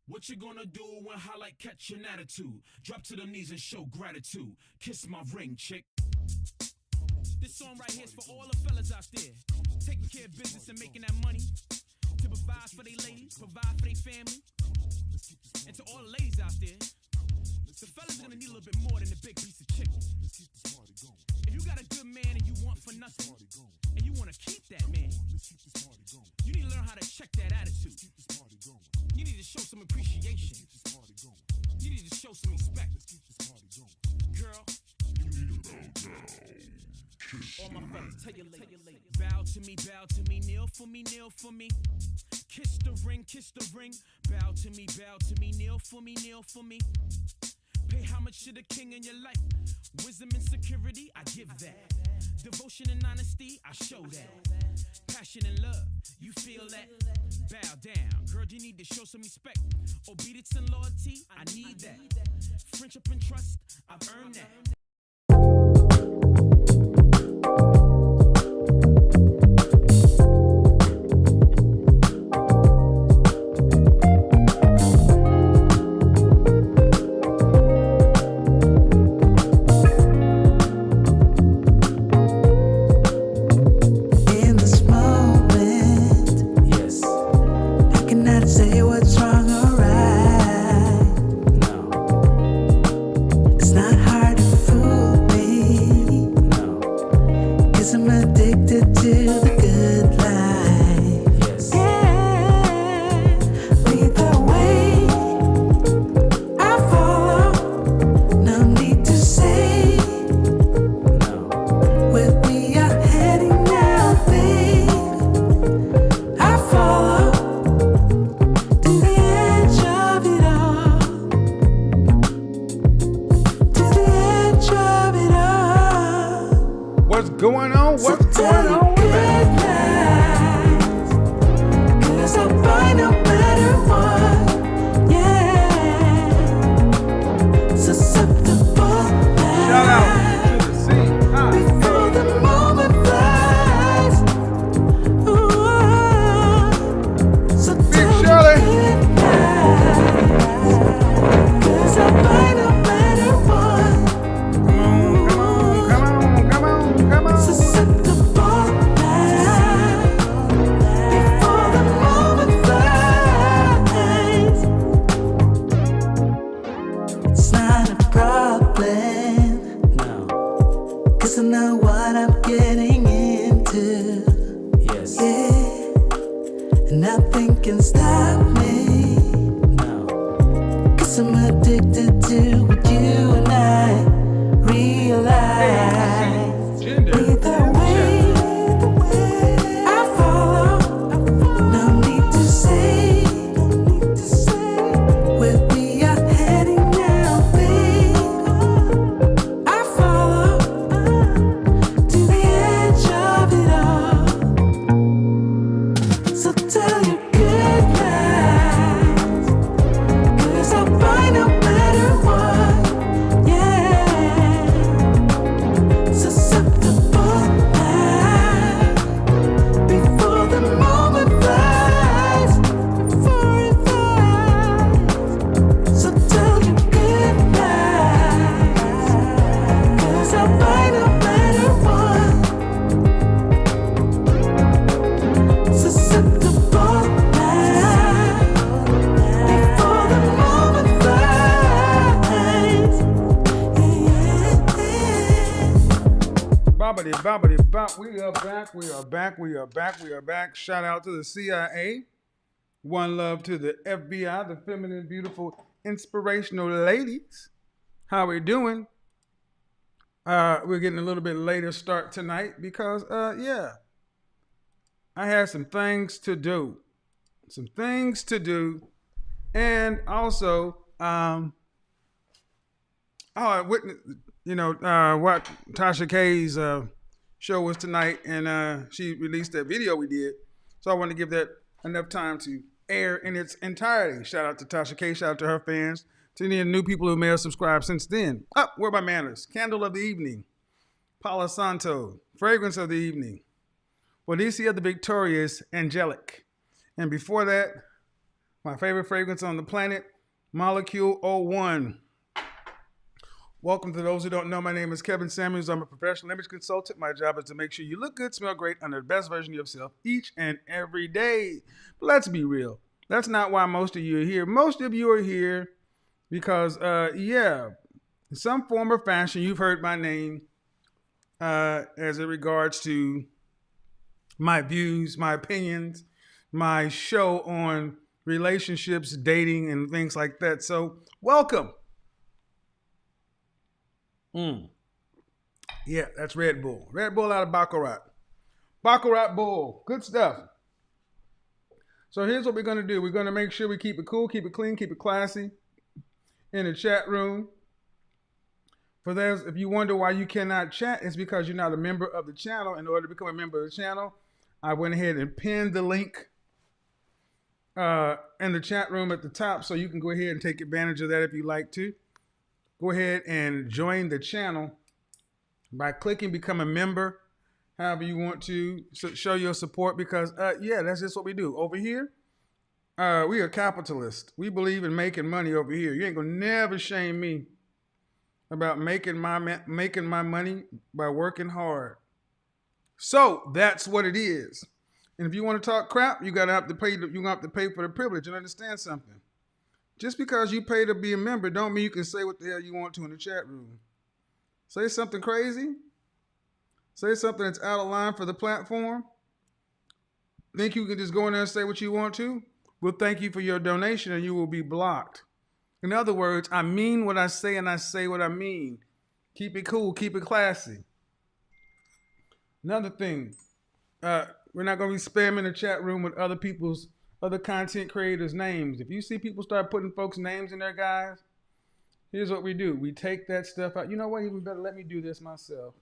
What you gonna do when highlight catch an attitude? Drop to the knees and show gratitude. Kiss my ring, chick. This song right here is for all the fellas out there taking care of business and making that money to provide for their ladies, provide for their family. And to all the ladies out there, the fellas are gonna need a little bit more than a big piece of chicken. If you got a good man and you want for nothing, and you wanna keep that man, you need to learn how to check that attitude. You need to show some appreciation. You need to show some respect. Girl, you need to bow down. All my fellas, tell your lady. Bow to me, kneel for me, kneel for me. Kiss the ring, bow to me, kneel for me, kneel for me. Pay homage to the king in your life. Wisdom and security, I give that. Devotion and honesty, I show that. Passion and love, you feel that? Bow down, girl, you need to show some respect. Obedience and loyalty, I need that. Friendship and trust, I've earned that. We are back. Shout out to the CIA. One love to the FBI, the feminine, beautiful, inspirational ladies. How we doing? We're getting a little bit later start tonight because, I had some things to do. And also, I witnessed, what Tasha K's show was tonight, and she released that video we did. So I want to give that enough time to air in its entirety. Shout out to Tasha K. Shout out to her fans. To any new people who may have subscribed since then. Where are my manners? Candle of the evening. Palo Santo. Fragrance of the evening. Bodicia the Victorious. Angelic. And before that, My favorite fragrance on the planet, Molecule 01. Welcome to those who don't know. My name is Kevin Samuels. I'm a professional image consultant. My job is to make sure you look good, smell great, under the best version of yourself each and every day. But let's be real. That's not why most of you are here. Most of you are here because, in some form or fashion, you've heard my name as it regards to my views, my opinions, my show on relationships, dating, and things like that. So, welcome. Yeah, that's Red Bull. Red Bull out of Baccarat. Baccarat Bull. Good stuff. So here's what we're going to do. We're going to make sure we keep it cool, keep it clean, keep it classy in the chat room. For those, if you wonder why you cannot chat, it's because you're not a member of the channel. In order to become a member of the channel, I went ahead and pinned the link in the chat room at the top, so you can go ahead and take advantage of that if you like to. Go ahead and join the channel by clicking become a member, however you want to show your support, because that's just what we do over here. We are capitalists. We believe in making money over here. You ain't gonna never shame me about making my money by working hard. So that's what it is. And if you want to talk crap, you're gonna have to pay for the privilege. And understand something. Just because you pay to be a member don't mean you can say what the hell you want to in the chat room. Say something crazy. Say something that's out of line for the platform. Think you can just go in there and say what you want to? We'll thank you for your donation and you will be blocked. In other words, I mean what I say and I say what I mean. Keep it cool, keep it classy. Another thing, we're not going to be spamming the chat room with other content creators' names. If you see people start putting folks' names in there, guys, here's what we do. We take that stuff out. You know what? Even better, let me do this myself.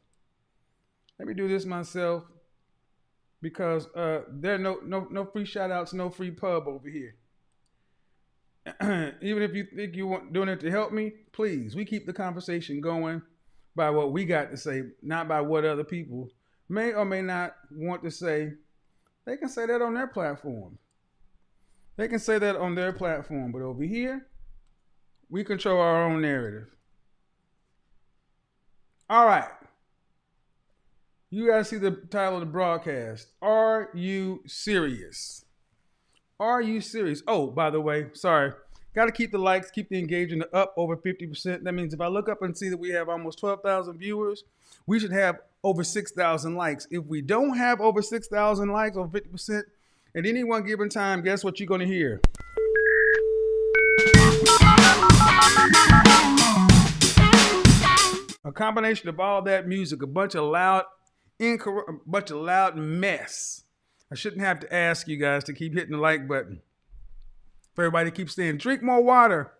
Because there are no free shout outs, no free pub over here. Even if you think you want doing it to help me, please, we keep the conversation going by what we got to say, not by what other people may or may not want to say. They can say that on their platform. But over here, we control our own narrative. All right. You guys see the title of the broadcast. Are you serious? Are you serious? Oh, by the way, sorry. Got to keep the likes, keep the engagement up over 50%. That means if I look up and see that we have almost 12,000 viewers, we should have over 6,000 likes. If we don't have over 6,000 likes, over 50%, at any one given time, guess what you're going to hear? A combination of all that music, a bunch of loud mess. I shouldn't have to ask you guys to keep hitting the like button. For everybody to keep saying, drink more water.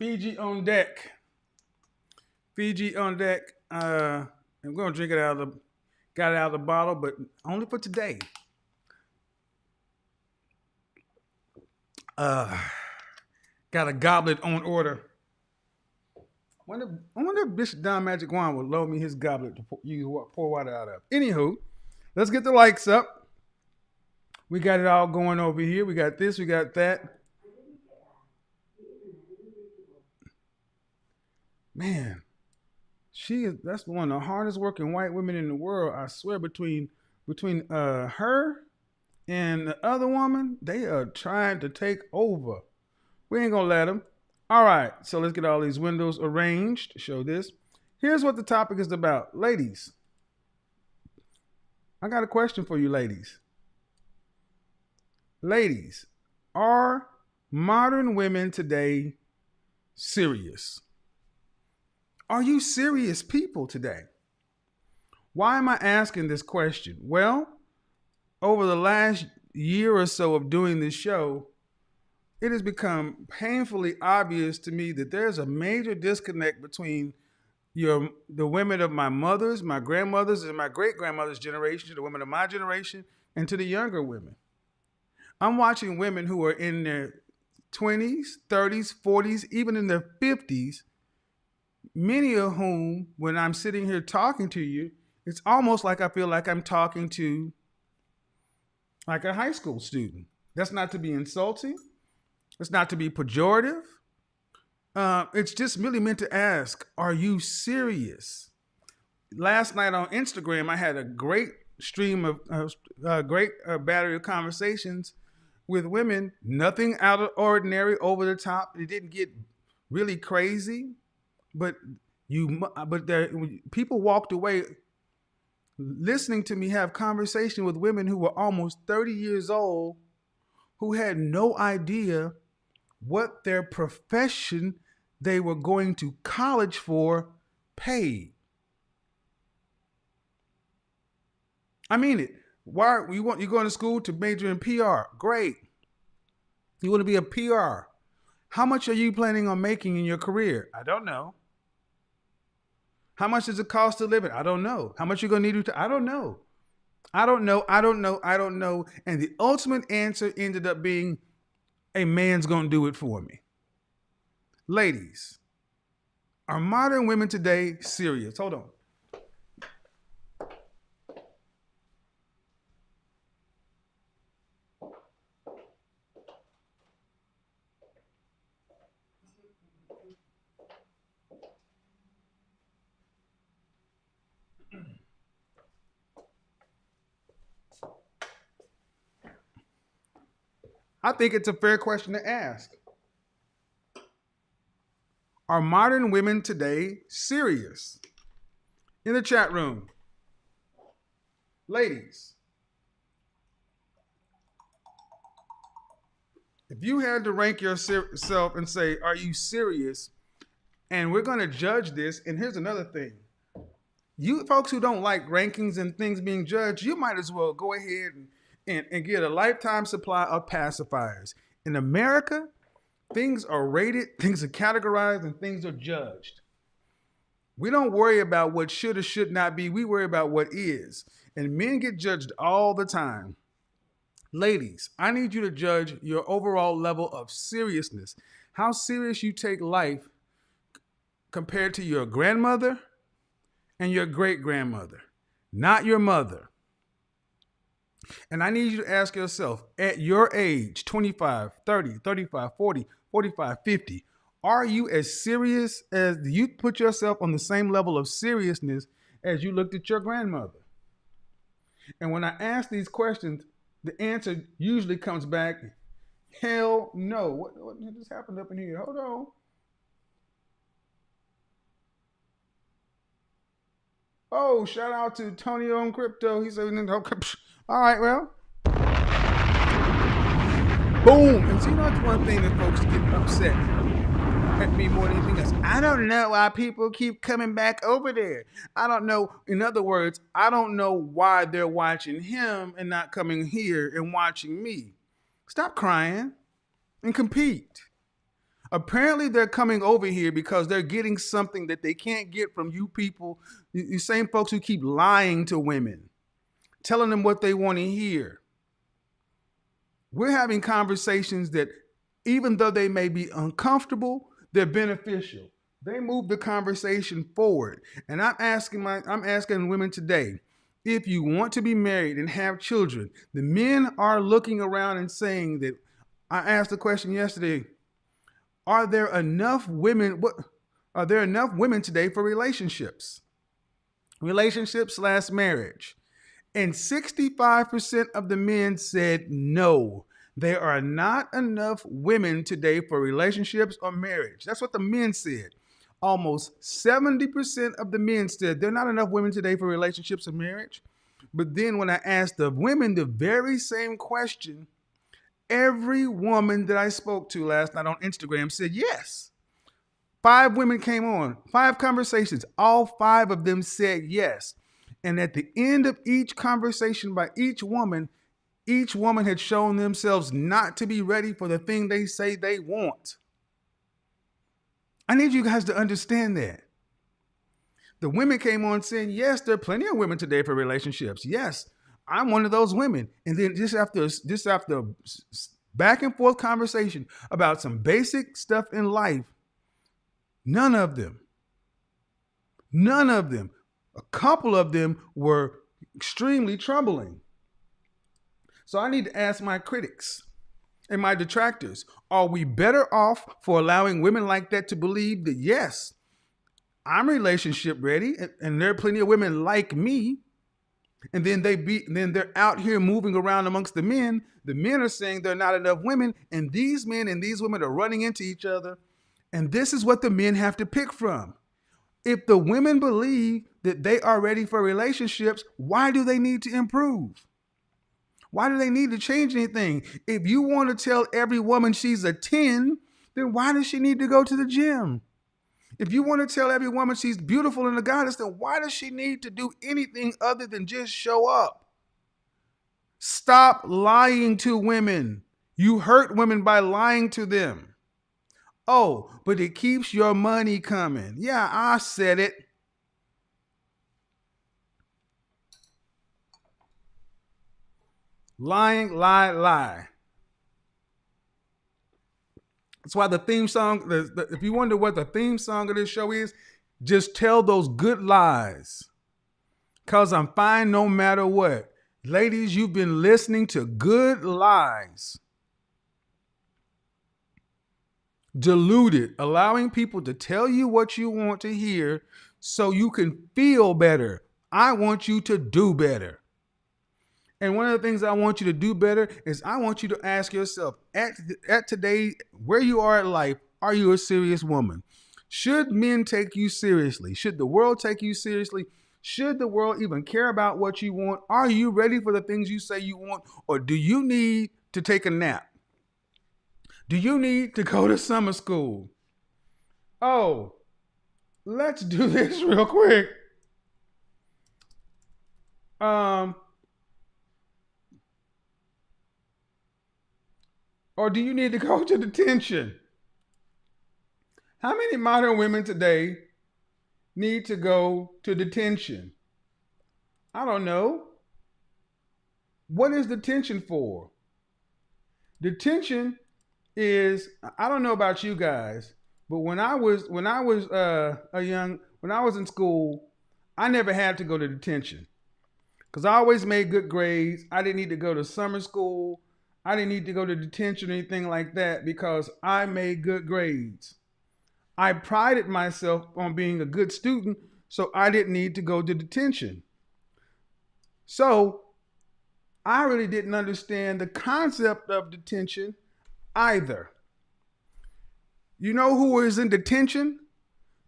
Fiji on deck. I'm going to drink it got it out of the bottle, but only for today. Got a goblet on order. I wonder if Bishop Don Magic Wand will loan me his goblet to pour water out of. Anywho, let's get the likes up. We got it all going over here. We got this, we got that. Man, that's one of the hardest working white women in the world. I swear between her and the other woman, they are trying to take over. We ain't gonna let them. All right, so let's get all these windows arranged. Show this. Here's what the topic is about. Ladies, I got a question for you, ladies. Ladies, are modern women today serious? Are you serious people today? Why am I asking this question? Well, over the last year or so of doing this show, it has become painfully obvious to me that there's a major disconnect between the women of my mother's, my grandmother's, and my great-grandmother's generation, to the women of my generation, and to the younger women. I'm watching women who are in their 20s, 30s, 40s, even in their 50s, many of whom, when I'm sitting here talking to you, it's almost like I feel like I'm talking to like a high school student. That's not to be insulting. It's not to be pejorative. It's just really meant to ask, are you serious? Last night on Instagram, I had a great stream of great battery of conversations with women. Nothing out of ordinary, over the top. It didn't get really crazy, but people walked away listening to me have conversation with women who were almost 30 years old, who had no idea what their profession they were going to college for paid. I mean it. Why you going to school to major in PR? Great. You want to be a PR. How much are you planning on making in your career? I don't know. How much does it cost to live it? I don't know. How much you're going to need to? I don't know. I don't know. I don't know. I don't know. And the ultimate answer ended up being, a man's going to do it for me. Ladies, are modern women today serious? Hold on. I think it's a fair question to ask. Are modern women today serious? In the chat room, ladies, if you had to rank yourself and say, are you serious? And we're going to judge this. And here's another thing. You folks who don't like rankings and things being judged, you might as well go ahead and get a lifetime supply of pacifiers. In America, things are rated, things are categorized, and things are judged. We don't worry about what should or should not be. We worry about what is. And men get judged all the time. Ladies, I need you to judge your overall level of seriousness. How serious you take life compared to your grandmother and your great-grandmother, not your mother. And I need you to ask yourself, at your age, 25, 30, 35, 40, 45, 50, are you as serious as, do you put yourself on the same level of seriousness as you looked at your grandmother? And when I ask these questions, the answer usually comes back, hell no. What just happened up in here? Hold on. Oh, shout out to Tony on crypto. He said, all right, well. Boom. And see, that's one thing that folks get upset at me more than anything else. I don't know why people keep coming back over there. I don't know. In other words, I don't know why they're watching him and not coming here and watching me. Stop crying and compete. Apparently, they're coming over here because they're getting something that they can't get from you people, you same folks who keep lying to women, telling them what they want to hear. We're having conversations that, even though they may be uncomfortable, they're beneficial. They move the conversation forward. And I'm asking women today, if you want to be married and have children, the men are looking around and saying that, I asked the question yesterday, are there enough women today for relationships? Relationships/marriage. And 65% of the men said no. There are not enough women today for relationships or marriage. That's what the men said. Almost 70% of the men said there are not enough women today for relationships or marriage. But then when I asked the women the very same question, every woman that I spoke to last night on Instagram said yes. 5 women came on, 5 conversations. All 5 of them said yes. And at the end of each conversation by each woman had shown themselves not to be ready for the thing they say they want. I need you guys to understand that. The women came on saying, yes, there are plenty of women today for relationships. Yes, I'm one of those women. And then just after back and forth conversation about some basic stuff in life, none of them, a couple of them were extremely troubling. So I need to ask my critics, and my detractors, are we better off for allowing women like that to believe that, yes, I'm relationship ready, and there are plenty of women like me, and then they're out here moving around amongst the men. The men are saying there are not enough women, and these men and these women are running into each other. And this is what the men have to pick from. If the women believe that they are ready for relationships, why do they need to improve? Why do they need to change anything? If you want to tell every woman she's a 10, then why does she need to go to the gym? If you want to tell every woman she's beautiful and a goddess, then why does she need to do anything other than just show up? Stop lying to women. You hurt women by lying to them. Oh, but it keeps your money coming. Yeah, I said it. Lying, lie. That's why the theme song, if you wonder what the theme song of this show is, just tell those good lies. Because I'm fine no matter what. Ladies, you've been listening to good lies. Deluded, allowing people to tell you what you want to hear so you can feel better. I want you to do better. And one of the things I want you to do better is I want you to ask yourself, at today, where you are in life, are you a serious woman? Should men take you seriously? Should the world take you seriously? Should the world even care about what you want? Are you ready for the things you say you want? Or do you need to take a nap? Do you need to go to summer school? Oh, let's do this real quick. Or do you need to go to detention? How many modern women today need to go to detention? I don't know. What is detention for? Detention is, I don't know about you guys, but when I was in school, I never had to go to detention because I always made good grades. I didn't need to go to summer school. I didn't need to go to detention or anything like that because I made good grades. I prided myself on being a good student, so I didn't need to go to detention. So I really didn't understand the concept of detention either. You know who is in detention?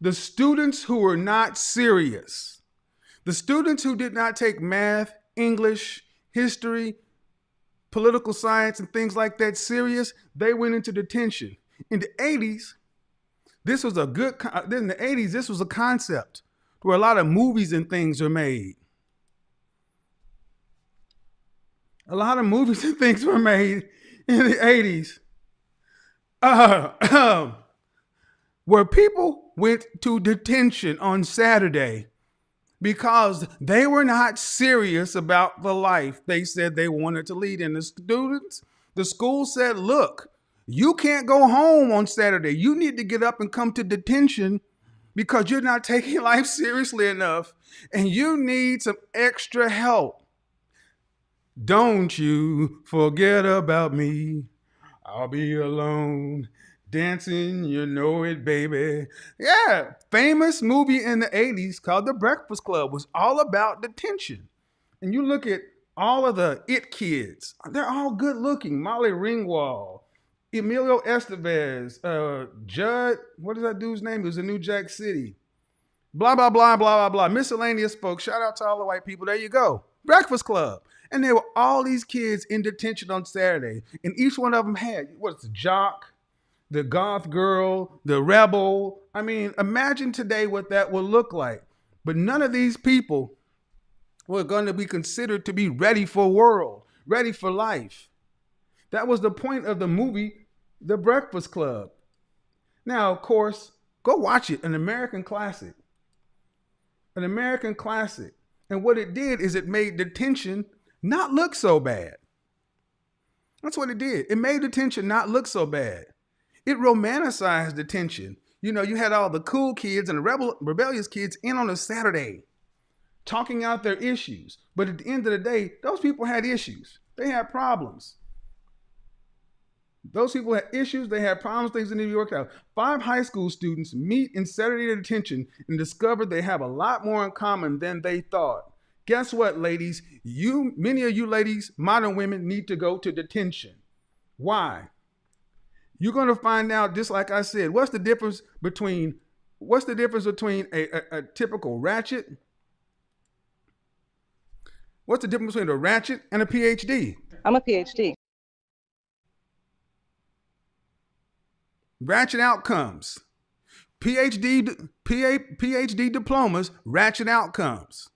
The students who were not serious. The students who did not take math, English, history, political science, and things like that serious, they went into detention. In the 80s, this was a concept where a lot of movies and things are made. A lot of movies and things were made in the 80s. Where people went to detention on Saturday because they were not serious about the life they said they wanted to lead. And the school said, look, you can't go home on Saturday. You need to get up and come to detention because you're not taking life seriously enough and you need some extra help. Don't you forget about me. I'll be alone. Dancing, you know it, baby. Yeah, famous movie in the 80s called The Breakfast Club was all about detention. And you look at all of the it kids. They're all good looking. Molly Ringwald, Emilio Estevez, Judd, what is that dude's name? It was in New Jack City. Blah, blah, blah, blah, blah, blah. Miscellaneous folks. Shout out to all the white people. There you go. Breakfast Club. And there were all these kids in detention on Saturday. And each one of them had, what's the jock? The goth girl, the rebel. I mean, imagine today what that would look like. But none of these people were going to be considered to be ready for world, ready for life. That was the point of the movie, The Breakfast Club. Now, of course, go watch it, an American classic. An American classic. And what it did is it made detention not look so bad. That's what it did. It made detention not look so bad. It romanticized detention. You know, you had all the cool kids and the rebellious kids in on a Saturday talking out their issues. But at the end of the day, those people had issues. They had problems. Those people had issues. They had problems, things that need to be worked out. 5 high school students meet in Saturday detention and discover they have a lot more in common than they thought. Guess what, ladies? Many of you ladies, modern women, need to go to detention. Why? You're going to find out, just like I said, what's the difference between a typical ratchet? What's the difference between a ratchet and a PhD? I'm a PhD. Ratchet outcomes. PhD diplomas, ratchet outcomes.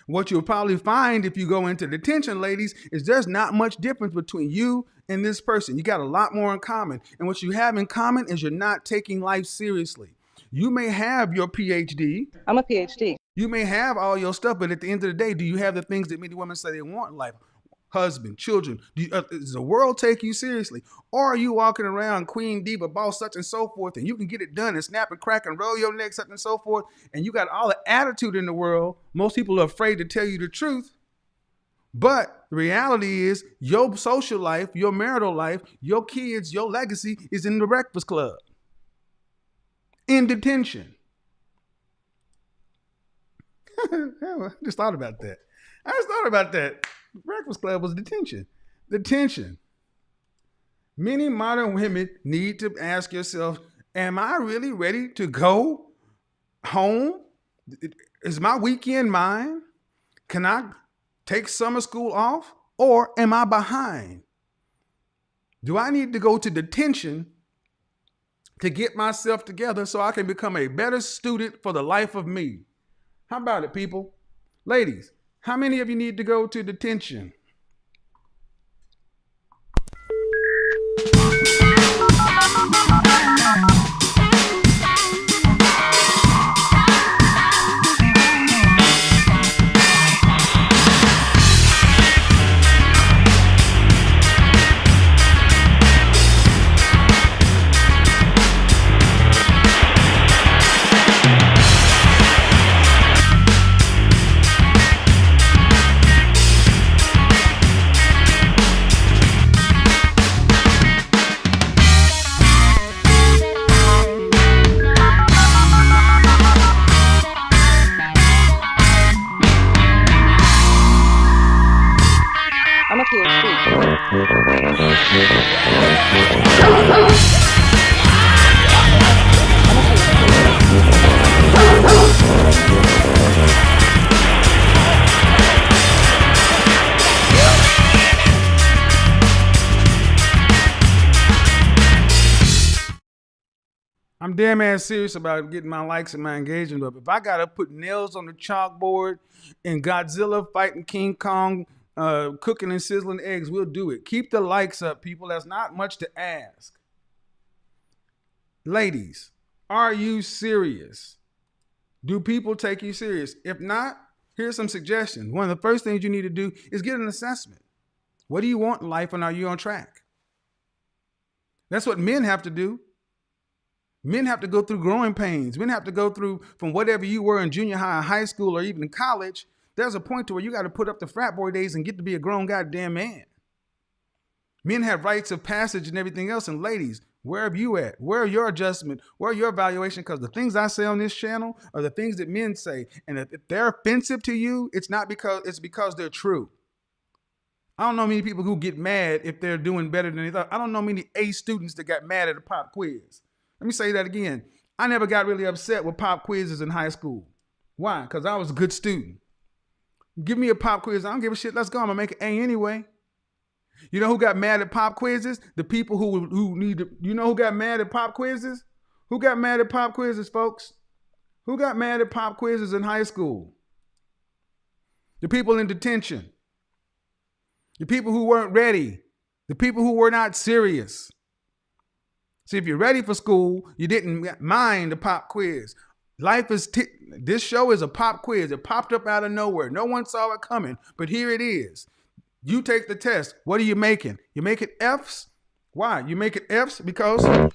What you'll probably find if you go into detention, ladies, is there's not much difference between you and this person. You got a lot more in common. And what you have in common is you're not taking life seriously. You may have your PhD. I'm a PhD. You may have all your stuff, but at the end of the day, do you have the things that many women say they want in life? Husband, children. Does the world take you seriously? Or are you walking around queen, diva, boss, such and so forth, and you can get it done and snap and crack and roll your neck, such and so forth, and you got all the attitude in the world? Most people are afraid to tell you the truth. But the reality is your social life, your marital life, your kids, your legacy is in the Breakfast Club. In detention. I just thought about that. Breakfast Club was detention. Detention. Many modern women need to ask yourself, am I really ready to go home? Is my weekend mine? Can I take summer school off? Or am I behind? Do I need to go to detention to get myself together so I can become a better student for the life of me? How about it, people? Ladies, how many of you need to go to detention? I'm a PhD. I'm damn ass serious about getting my likes and my engagement up. If I gotta put nails on the chalkboard and Godzilla fighting King Kong, cooking and sizzling eggs, we'll do it. Keep the likes up, people. That's not much to ask. Ladies, are you serious? Do people take you serious? If not, here's some suggestions. One of the first things you need to do is get an assessment. What do you want in life, and are you on track? That's what men have to do. Men have to go through growing pains. Men have to go through from whatever you were in junior high, high school, or even in college. There's a point to where you got to put up the frat boy days and get to be a grown goddamn man. Men have rites of passage and everything else. And ladies, where are you at? Where are your adjustment? Where are your evaluation? Because the things I say on this channel are the things that men say. And if they're offensive to you, it's because they're true. I don't know many people who get mad if they're doing better than they thought. I don't know many A students that got mad at a pop quiz. Let me say that again. I never got really upset with pop quizzes in high school. Why? Because I was a good student. Give me a pop quiz. I don't give a shit. Let's go. I'm going to make an A anyway. You know who got mad at pop quizzes? The people who need to. You know who got mad at pop quizzes? Who got mad at pop quizzes, folks? Who got mad at pop quizzes in high school? The people in detention. The people who weren't ready. The people who were not serious. See, if you're ready for school, you didn't mind the pop quiz. This show is a pop quiz. It popped up out of nowhere. No one saw it coming, but here it is. You take the test. What are you making? You make it F's? Why? You make it F's because you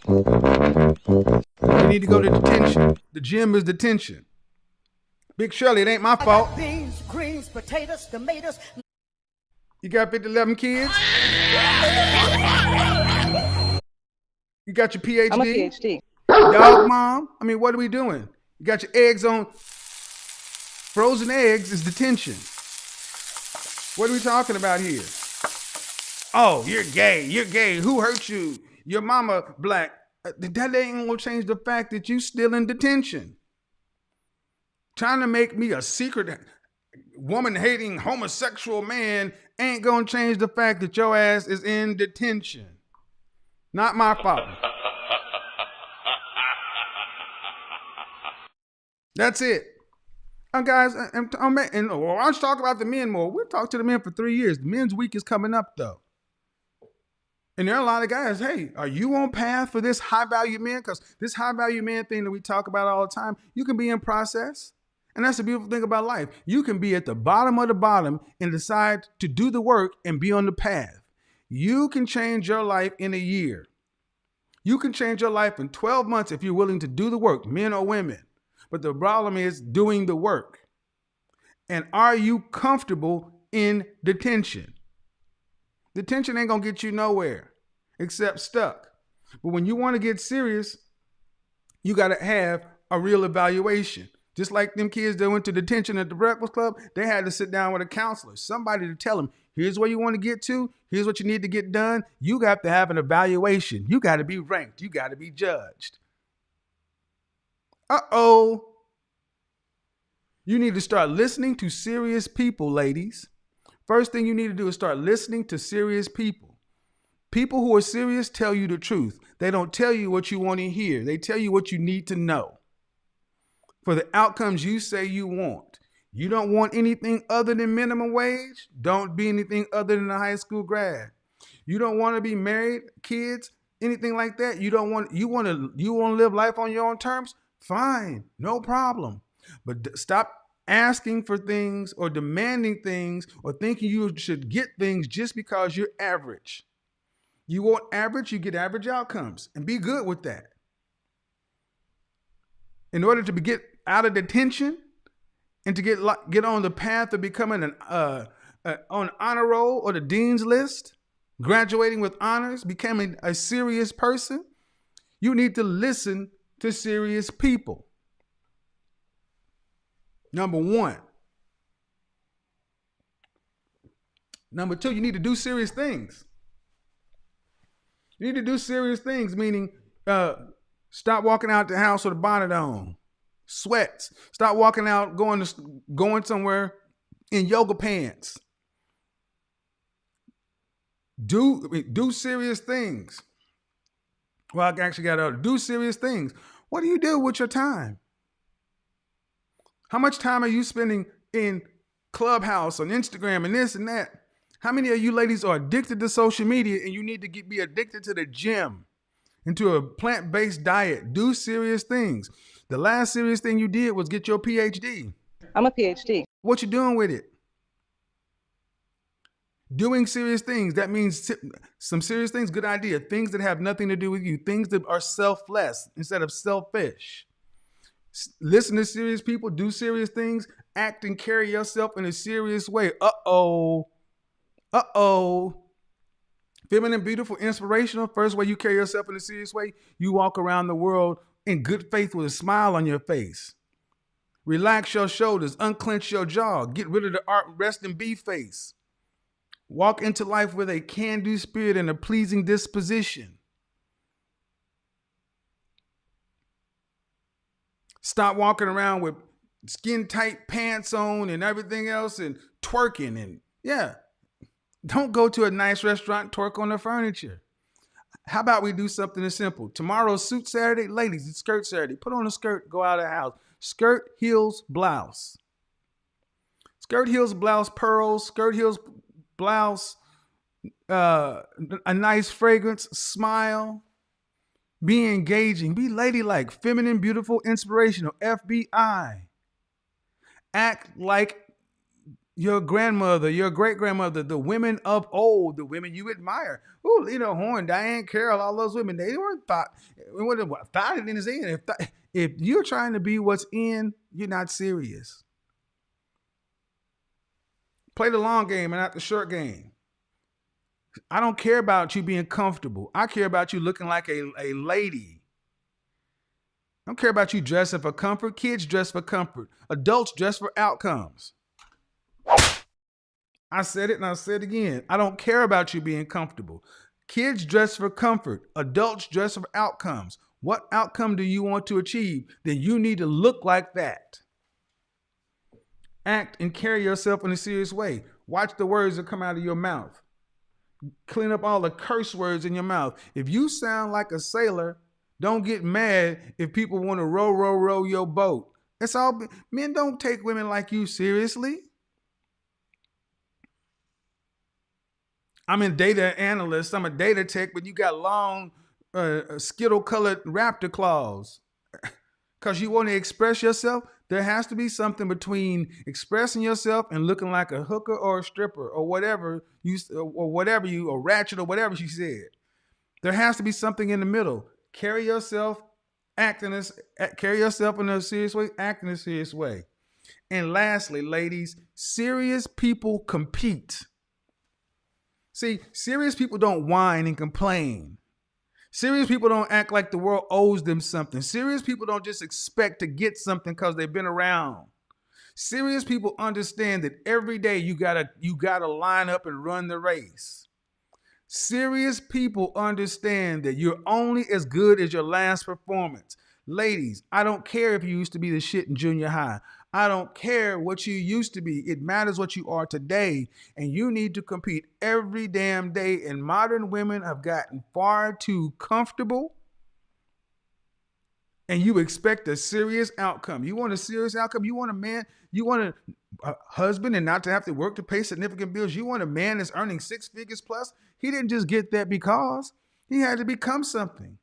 need to go to detention. The gym is detention. Big Shirley, it ain't my fault. I got beans, greens, potatoes, tomatoes. You got 11 kids? You got your PhD? I'm a PhD. Dog mom? I mean, what are we doing? You got your eggs on. Frozen eggs is detention. What are we talking about here? Oh, you're gay. You're gay. Who hurt you? Your mama black. That ain't gonna change the fact that you still in detention. Trying to make me a secret woman-hating homosexual man ain't gonna change the fact that your ass is in detention. Not my fault. That's it. Guys, and I should talk about the men more. We'll talk to the men for 3 years. The men's week is coming up, though. And there are a lot of guys, hey, are you on path for this high-value man? Because this high-value man thing that we talk about all the time, you can be in process. And that's the beautiful thing about life. You can be at the bottom of the bottom and decide to do the work and be on the path. You can change your life in a year. You can change your life in 12 months if you're willing to do the work, men or women. But the problem is doing the work. And are you comfortable in detention? Detention ain't going to get you nowhere except stuck. But when you want to get serious, you got to have a real evaluation. Just like them kids that went to detention at the Breakfast Club, they had to sit down with a counselor, somebody to tell them, here's where you want to get to. Here's what you need to get done. You got to have an evaluation. You got to be ranked. You got to be judged. Uh-oh. You need to start listening to serious people, ladies. First thing you need to do is start listening to serious people. People who are serious tell you the truth. They don't tell you what you want to hear. They tell you what you need to know for the outcomes you say you want. You don't want anything other than minimum wage? Don't be anything other than a high school grad. You don't want to be married, kids, anything like that? You want to live life on your own terms? Fine, no problem. But stop asking for things or demanding things or thinking you should get things just because you're average. You want average, you get average outcomes, and be good with that. In order to get out of detention and to get on the path of becoming on honor roll or the dean's list, graduating with honors, becoming a serious person, you need to listen to serious people. Number one. Number two, you need to do serious things. You need to do serious things, meaning stop walking out the house with a bonnet on. Sweats. Stop walking out, going somewhere in yoga pants. Do serious things. Well, I actually got to do serious things. What do you do with your time? How much time are you spending in Clubhouse, on Instagram, and this and that? How many of you ladies are addicted to social media and you need to be addicted to the gym, into a plant-based diet? Do serious things. The last serious thing you did was get your PhD. I'm a PhD. What you doing with it? Doing serious things. That means some serious things, good idea. Things that have nothing to do with you. Things that are selfless instead of selfish. Listen to serious people. Do serious things. Act and carry yourself in a serious way. Uh-oh. Feminine, beautiful, inspirational. First way you carry yourself in a serious way, you walk around the world in good faith with a smile on your face. Relax your shoulders. Unclench your jaw. Get rid of the rest and be face. Walk into life with a can-do spirit and a pleasing disposition. Stop walking around with skin-tight pants on and everything else and twerking. And yeah, don't go to a nice restaurant, twerk on the furniture. How about we do something as simple? Tomorrow's Suit Saturday. Ladies, it's Skirt Saturday. Put on a skirt, go out of the house. Skirt, heels, blouse. Skirt, heels, blouse, pearls. Skirt, heels, blouse, a nice fragrance, smile, be engaging, be ladylike, feminine, beautiful, inspirational, FBI. Act like your grandmother, your great-grandmother, the women of old, the women you admire. Ooh, Lena Horne, Diane Carroll, all those women, they weren't thought it in his end. If you're trying to be what's in, you're not serious. Play the long game and not the short game. I don't care about you being comfortable. I care about you looking like a lady. I don't care about you dressing for comfort. Kids dress for comfort. Adults dress for outcomes. I said it and I'll say it again. I don't care about you being comfortable. Kids dress for comfort. Adults dress for outcomes. What outcome do you want to achieve? Then you need to look like that. Act and carry yourself in a serious way. Watch the words that come out of your mouth. Clean up all the curse words in your mouth. If you sound like a sailor, don't get mad if people want to row your boat. It's all men don't take women like you seriously. I'm a data analyst. I'm a data tech, but you got long skittle-colored raptor claws. Because you want to express yourself, there has to be something between expressing yourself and looking like a hooker or a stripper or whatever or Ratchet or whatever she said. There has to be something in the middle. Carry yourself in a serious way, act in a serious way. And lastly, ladies, serious people compete. See, serious people don't whine and complain. Serious people don't act like the world owes them something. Serious people don't just expect to get something because they've been around. Serious people understand that every day you gotta line up and run the race. Serious people understand that you're only as good as your last performance. Ladies, I don't care if you used to be the shit in junior high. I don't care what you used to be. It matters what you are today. And you need to compete every damn day. And modern women have gotten far too comfortable. And you expect a serious outcome. You want a serious outcome? You want a man, you want a husband and not to have to work to pay significant bills. You want a man that's earning 6 figures plus? He didn't just get that because he had to become something.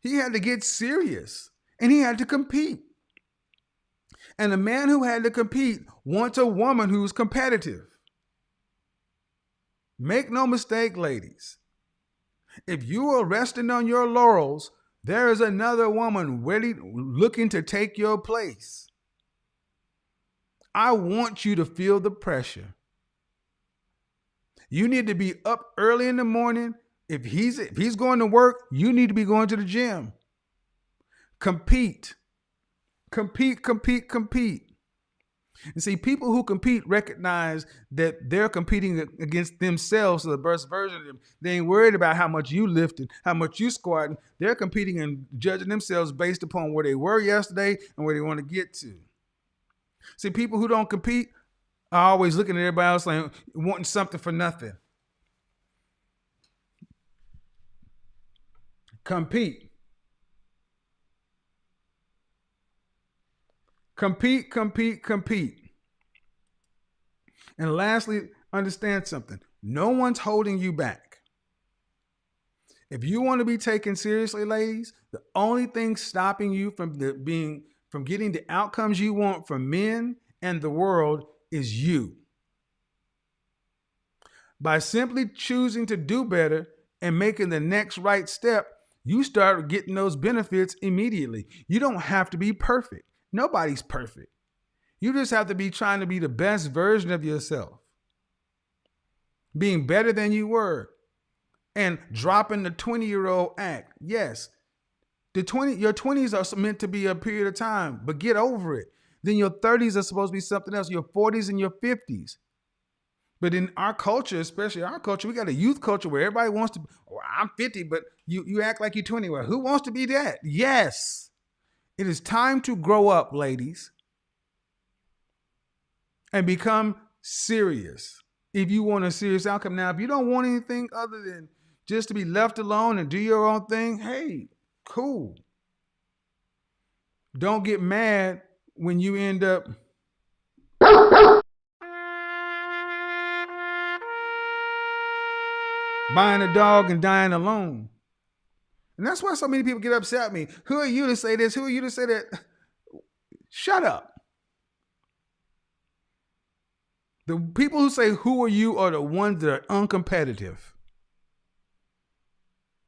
He had to get serious and he had to compete. And a man who had to compete wants a woman who's competitive. Make no mistake, ladies. If you are resting on your laurels, there is another woman ready, looking to take your place. I want you to feel the pressure. You need to be up early in the morning. If he's going to work, you need to be going to the gym. Compete. Compete. And see, people who compete recognize that they're competing against themselves, so the best version of them. They ain't worried about how much you lifted, how much you squatting. They're competing and judging themselves based upon where they were yesterday and where they want to get to. See, people who don't compete are always looking at everybody else like wanting something for nothing. Compete. And lastly, understand something. No one's holding you back. If you want to be taken seriously, ladies, the only thing stopping you from getting the outcomes you want from men and the world is you. By simply choosing to do better and making the next right step, you start getting those benefits immediately. You don't have to be perfect. Nobody's perfect. You just have to be trying to be the best version of yourself. Being better than you were. And dropping the 20-year-old act. Yes, your 20s are meant to be a period of time, but get over it. Then your 30s are supposed to be something else. Your 40s and your 50s. But in our culture, especially our culture, we got a youth culture where everybody wants to, I'm 50, but you act like you're 20. Well, who wants to be that? Yes. It is time to grow up, ladies, and become serious if you want a serious outcome. Now, if you don't want anything other than just to be left alone and do your own thing, hey, cool. Don't get mad when you end up buying a dog and dying alone. And that's why so many people get upset at me. Who are you to say this? Who are you to say that? Shut up. The people who say, who are you, are the ones that are uncompetitive.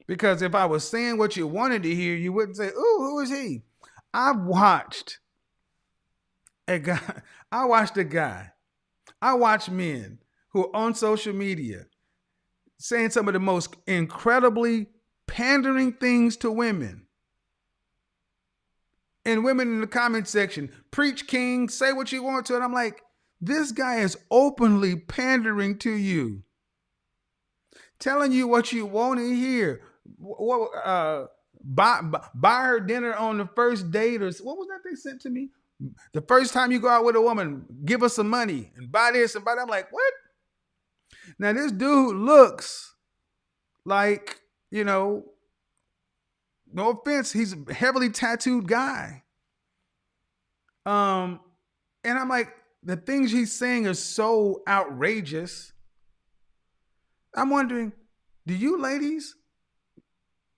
Because if I was saying what you wanted to hear, you wouldn't say, ooh, who is he? I watched a guy. I watch men who are on social media saying some of the most incredibly pandering things to women. And women in the comment section, preach king, say what you want to. And I'm like, this guy is openly pandering to you. Telling you what you want to hear. Buy her dinner on the first date, or what was that they sent to me? The first time you go out with a woman, give us some money and buy this and buy that. I'm like, what? Now this dude looks like, no offense, he's a heavily tattooed guy. And I'm like, the things he's saying are so outrageous. I'm wondering, do you ladies?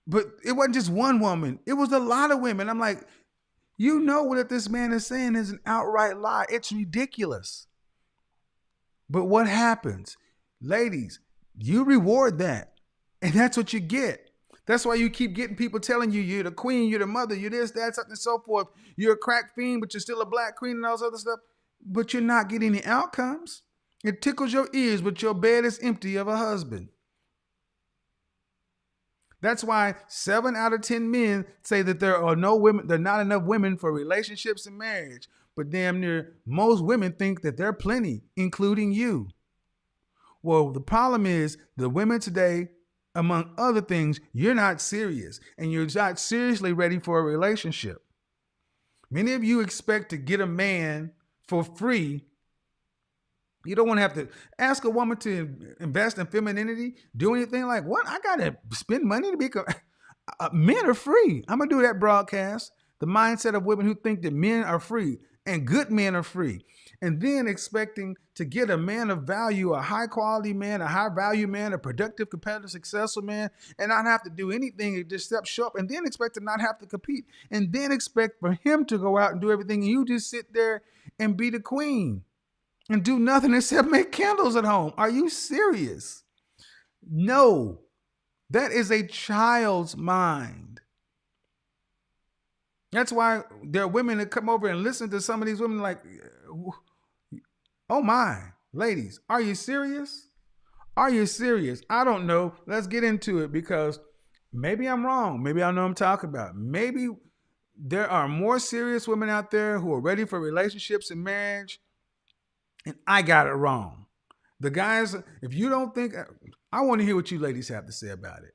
But it wasn't just one woman. It was a lot of women. I'm like, what this man is saying is an outright lie. It's ridiculous. But what happens? Ladies, you reward that. And that's what you get. That's why you keep getting people telling you, you're the queen, you're the mother, you're this, that, something and so forth. You're a crack fiend, but you're still a black queen and all this other stuff. But you're not getting the outcomes. It tickles your ears, but your bed is empty of a husband. That's why 7 out of 10 men say that there are not enough women for relationships and marriage. But damn near most women think that there are plenty, including you. Well, the problem is the women today, among other things, you're not serious and you're not seriously ready for a relationship. Many of you expect to get a man for free. You don't want to have to ask a woman to invest in femininity, do anything like, what? I got to spend money to be... Men are free. I'm going to do that broadcast. The mindset of women who think that men are free and good men are free. And then expecting to get a man of value, a high quality man, a high value man, a productive, competitive, successful man, and not have to do anything except show up, and then expect to not have to compete, and then expect for him to go out and do everything, and you just sit there and be the queen. And do nothing except make candles at home. Are you serious? No. That is a child's mind. That's why there are women that come over and listen to some of these women like, oh my, ladies, are you serious? Are you serious? I don't know. Let's get into it because maybe I'm wrong. Maybe I know what I'm talking about. Maybe there are more serious women out there who are ready for relationships and marriage. And I got it wrong. The guys, if you don't think, I want to hear what you ladies have to say about it.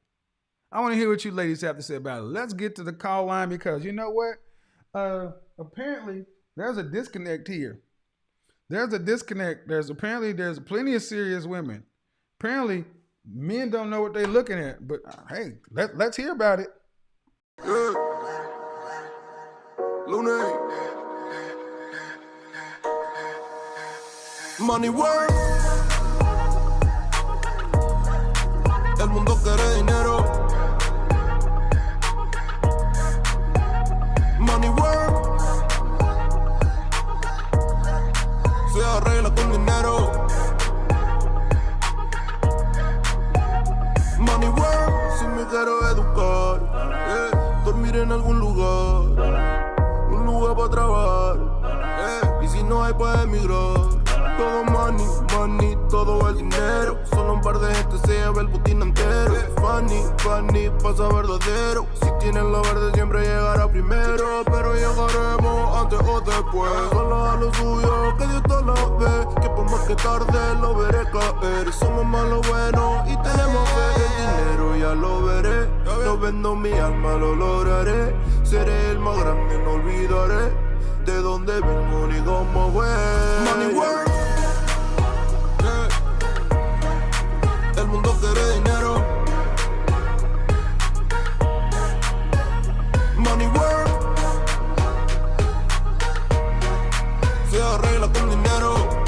Let's get to the call line because you know what? Apparently, there's a disconnect here. There's there's plenty of serious women. Apparently, men don't know what they're looking at. But hey, let's hear about it. Yeah. Luna. Money work. El mundo quiere dinero. Money work. Se arregla con dinero. Money work. Si me quiero educar, dormir en algún lugar, un lugar para trabajar, y si no hay para emigrar. Todo money, money, todo el dinero. Solo un par de gente se lleva el botín entero. Funny, funny, pasa verdadero. Si tienen lo verde siempre llegará primero. Pero llegaremos antes o después. Solo a lo suyo, que Dios todo lo ve. Que por más que tarde lo veré caer. Somos más lo bueno y tenemos fe. El dinero ya lo veré. No vendo mi alma, lo lograré. Seré el más grande, no olvidaré de dónde vengo ni cómo fue. Money work. El mundo quiere dinero. Money work. Se arregla con dinero.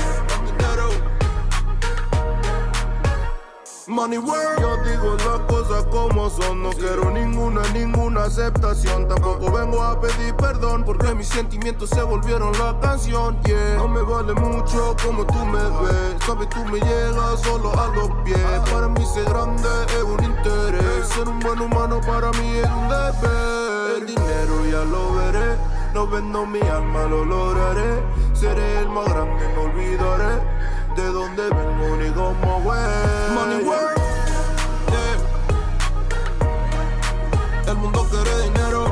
Money work. Yo digo las cosas como son. No quiero ninguna aceptación. Tampoco vengo a pedir perdón porque mis sentimientos se volvieron la canción. Yeah. No me vale mucho como tú me ves. Sabes, tú me llegas solo a los pies. Para mí ser grande es un interés. Ser un buen humano para mí es un deber. El dinero ya lo veré. No vendo mi alma, lo lograré. Seré el más grande, no olvidaré de dónde vengo ni cómo fue. Money work. El mundo quiere dinero,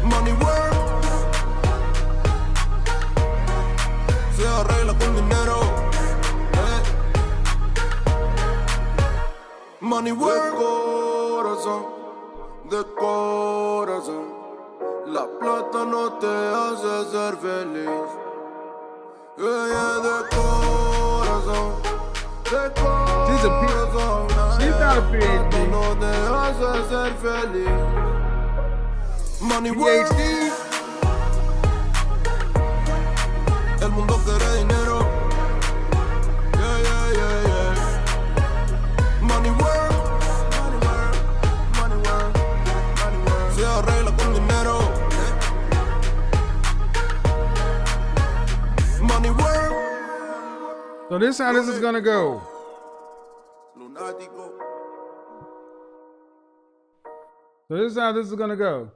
money work, se arregla con dinero, money work. De corazón, la plata no te hace ser feliz. De corazón, de corazón, She's not a PhD. no te hace ser feliz. Money work. PhD. El mundo quiere dinero. Money work. Se arregla con dinero. Money work. So this is how this is gonna go. Lunático. So this is how this is gonna go.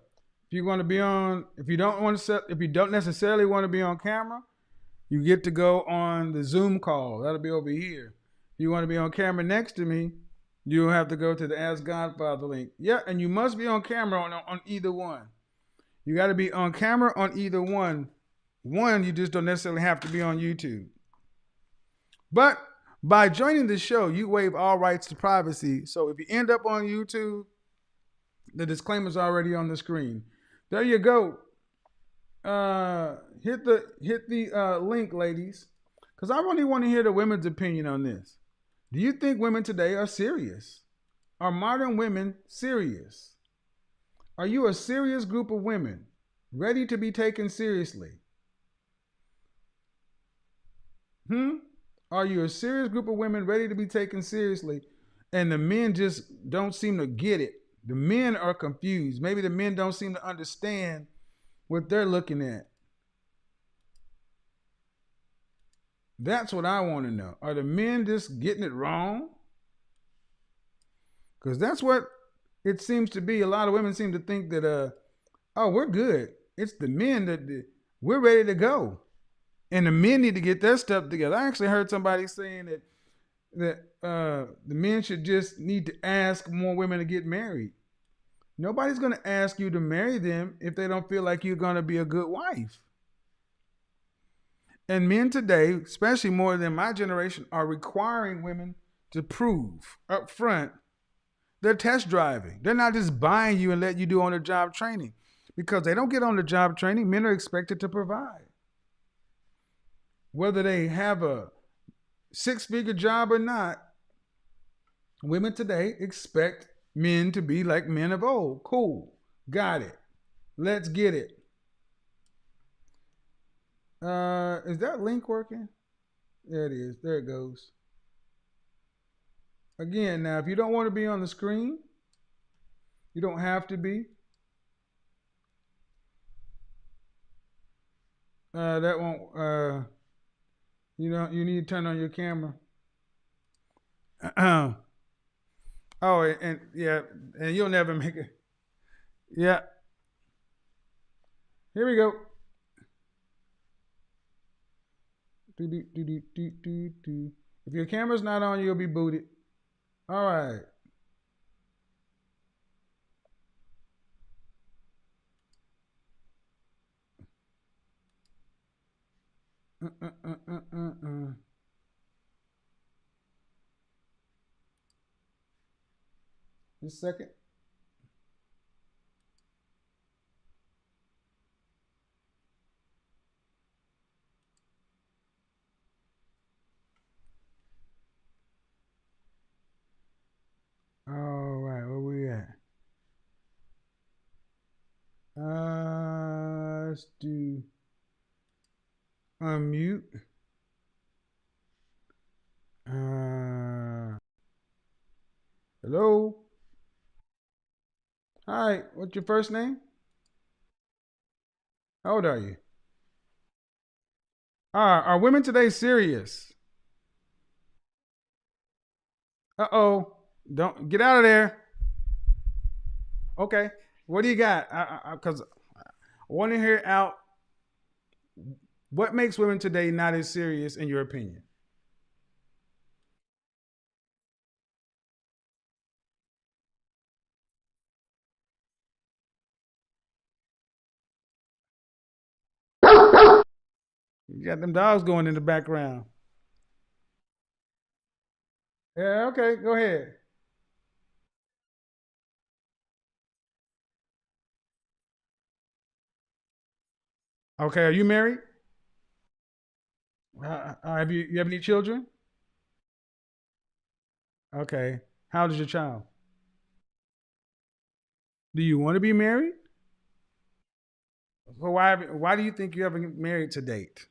If you want to be on, if you don't necessarily want to be on camera, you get to go on the Zoom call. That'll be over here. If you want to be on camera next to me, you'll have to go to the Ask Godfather link. Yeah, and you must be on camera on either one. You got to be on camera on either one. One, you just don't necessarily have to be on YouTube. But by joining the show, you waive all rights to privacy. So if you end up on YouTube, the disclaimer's already on the screen. There you go. Hit the link, ladies, because I really want to hear the women's opinion on this. Do you think women today are serious? Are modern women serious? Are you a serious group of women ready to be taken seriously? Are you a serious group of women ready to be taken seriously? And the men just don't seem to get it. The men are confused. Maybe the men don't seem to understand what they're looking at. That's what I want to know. Are the men just getting it wrong? Because that's what it seems to be. A lot of women seem to think that, oh, we're good. It's the men that we're ready to go. And the men need to get their stuff together. I actually heard somebody saying that the men should just need to ask more women to get married. Nobody's going to ask you to marry them if they don't feel like you're going to be a good wife. And men today, especially more than my generation, are requiring women to prove up front they're test driving. They're not just buying you and letting you do on-the-job training. Because they don't get on-the-job training, men are expected to provide. Whether they have a six-figure job or not, women today expect men to be like men of old. Cool. Got it. Let's get it. Is that link working? There it is. There it goes. Again, now, if you don't want to be on the screen, you don't have to be. That won't, you need to turn on your camera. Oh, and yeah, and you'll never make it. Yeah. Here we go. If your camera's not on, you'll be booted. All right. Just a second. All right, where we at? Let's do unmute. Hello. Hi, what's your first name? How old are you? Are women today serious? Uh-oh. Don't get out of there. Okay. What do you got? Because I want to hear out what makes women today not as serious in your opinion. You got them dogs going in the background. Yeah, okay, go ahead. Okay, are you married? You have any children? Okay. How old is your child? Do you want to be married? Well, why do you think you haven't married to date?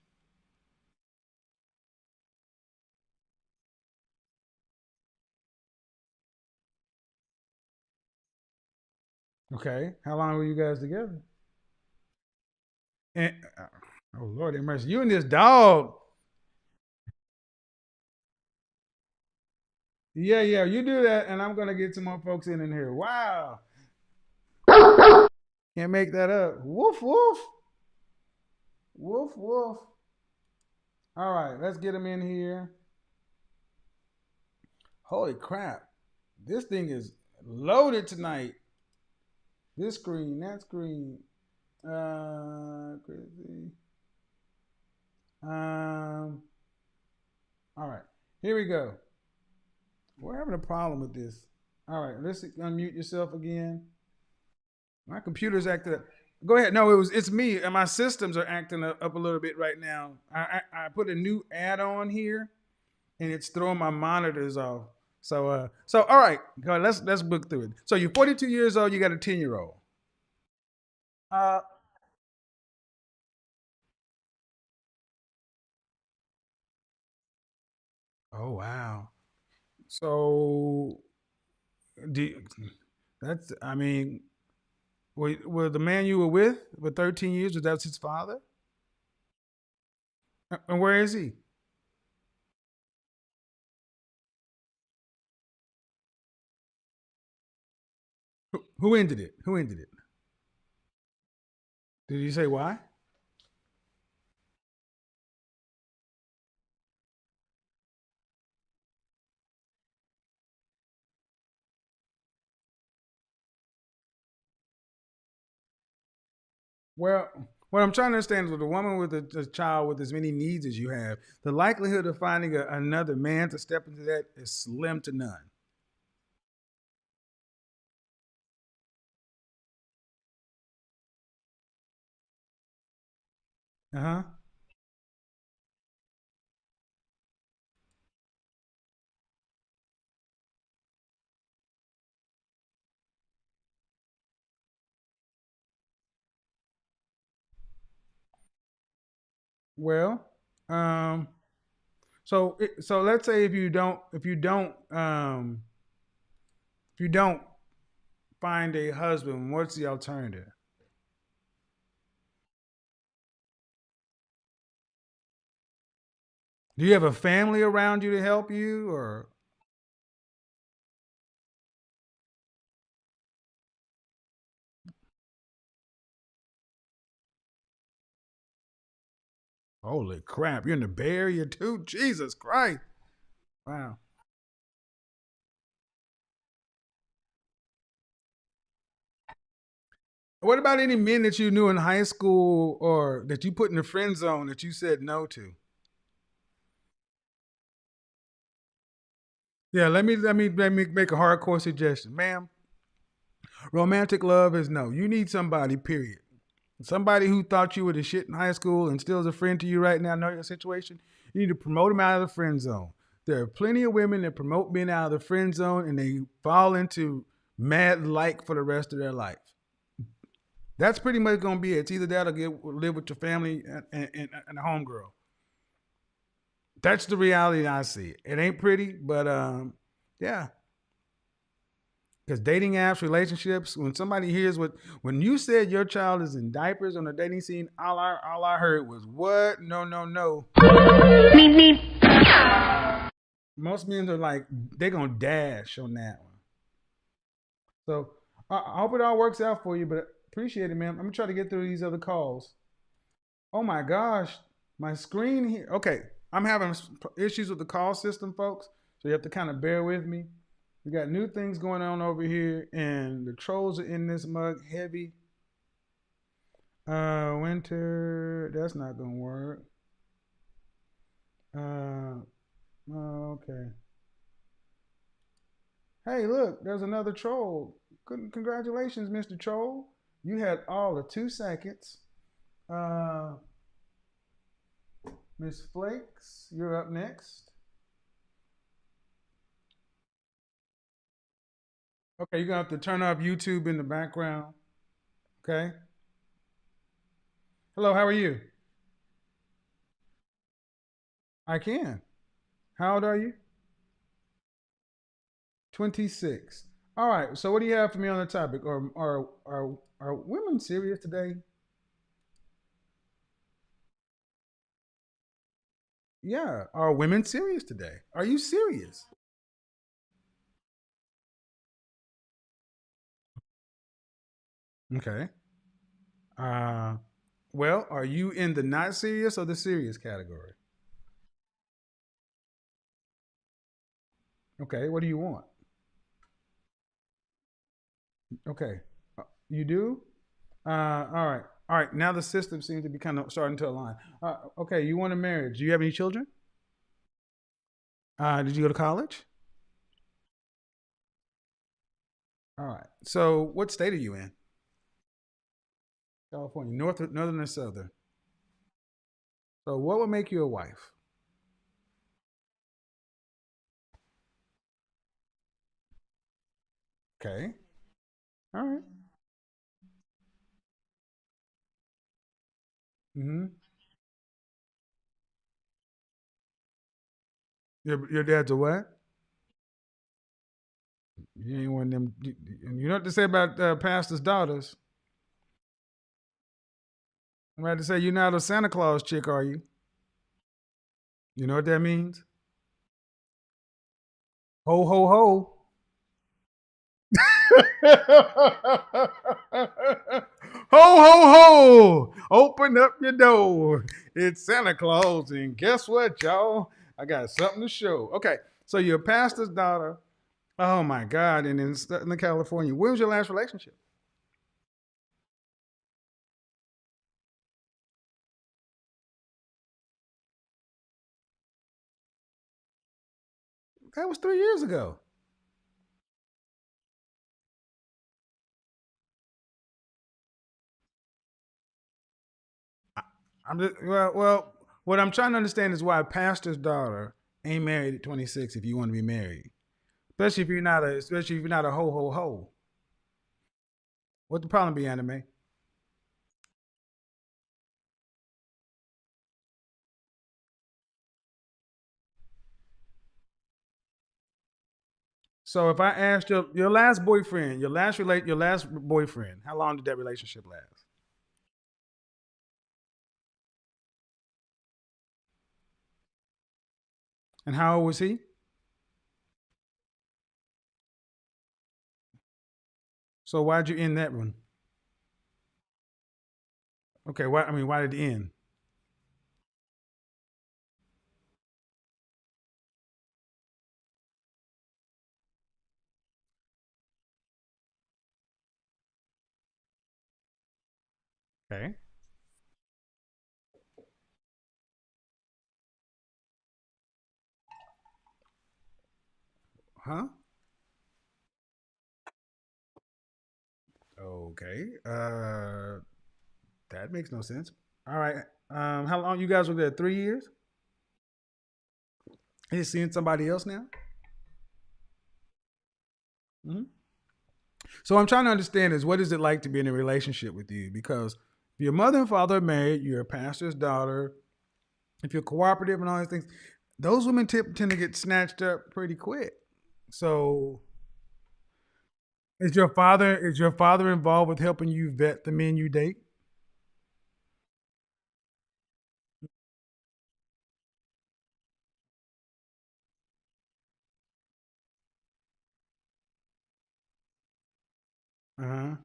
Okay. How long were you guys together? And, oh Lord have mercy. You and this dog. Yeah, yeah, you do that, and I'm gonna get some more folks in here. Wow. Can't make that up. Woof woof. Woof woof. All right, let's get them in here. Holy crap. This thing is loaded tonight. This screen, that screen. Crazy. All right, here we go. We're having a problem with this. All right, let's unmute yourself again. My computer's acting up. Go ahead. No, it's me, and my systems are acting up a little bit right now. I put a new add-on here, and it's throwing my monitors off. So all right, go ahead, let's book through it. So you're 42 years old. You got a 10-year-old. Uh, oh wow. So do that's I mean, were the man you were with for 13 years, was that his father? And where is he? Who ended it? Who ended it? Did you say why? Well, what I'm trying to understand is with a woman with a child with as many needs as you have, the likelihood of finding another man to step into that is slim to none. Uh huh. Well, um, so let's say if you don't find a husband, what's the alternative? Do you have a family around you to help you, or holy crap, you're in the Bay Area too? Jesus Christ! Wow. What about any men that you knew in high school or that you put in the friend zone that you said no to? Yeah, let me make a hardcore suggestion, ma'am. Romantic love is no. You need somebody. Period. Somebody who thought you were the shit in high school and still is a friend to you right now. Know your situation. You need to promote them out of the friend zone. There are plenty of women that promote being out of the friend zone and they fall into mad like for the rest of their life. That's pretty much gonna be it. It's either that or live with your family and a homegirl. That's the reality I see. It ain't pretty, but yeah. Because dating apps, relationships, when somebody hears when you said your child is in diapers on the dating scene, all I heard was what? No, no, no. Most men are like they're gonna dash on that one. So I hope it all works out for you, but appreciate it, man. I'm gonna try to get through these other calls. Oh my gosh, my screen here. Okay, I'm having issues with the call system, folks. So you have to kind of bear with me. We got new things going on over here, and the trolls are in this mug heavy. Winter, that's not gonna work. Uh, okay. Hey, look, there's another troll. Congratulations, Mr. Troll. You had all of 2 seconds. Uh, Miss Flakes, you're up next. Okay, you're gonna have to turn off YouTube in the background. Okay. Hello, how are you? I can. How old are you? 26. All right. So, what do you have for me on the topic? Or are women serious today? Yeah. Are women serious today? Are you serious? Okay. Uh, well, are you in the not serious or the serious category? Okay. What do you want? Okay. You do? All right. All right. Now the system seems to be kind of starting to align. Okay. You want a marriage? Do you have any children? Did you go to college? All right. So, what state are you in? California, northern or southern? So, what would make you a wife? Okay. All right. Mm-hmm. Your dad's a what? You ain't one of them. You know what to say about pastors' daughters? I'm about to say you're not a Santa Claus chick, are you? You know what that means? Ho ho ho. Ho ho ho! Open up your door. It's Santa Claus, and guess what, y'all? I got something to show. Okay, so you're a pastor's daughter. Oh my God! And in California, when was your last relationship? That was 3 years ago. I'm just well. What I'm trying to understand is why a pastor's daughter ain't married at 26 if you want to be married, especially if you're not a ho ho ho. What the problem be, anime? So if I asked your last boyfriend, your last boyfriend, how long did that relationship last? And how old was he? So why'd you end that one? Okay, why? I mean, why did it end? Okay. Huh? Okay. That makes no sense. All right. How long you guys were there? 3 years? He's seeing somebody else now. Hmm. So I'm trying to understand is what is it like to be in a relationship with you? Because if your mother and father are married, you're a pastor's daughter. If you're cooperative and all these things, those women tend to get snatched up pretty quick. So is your father involved with helping you vet the men you date? Uh huh.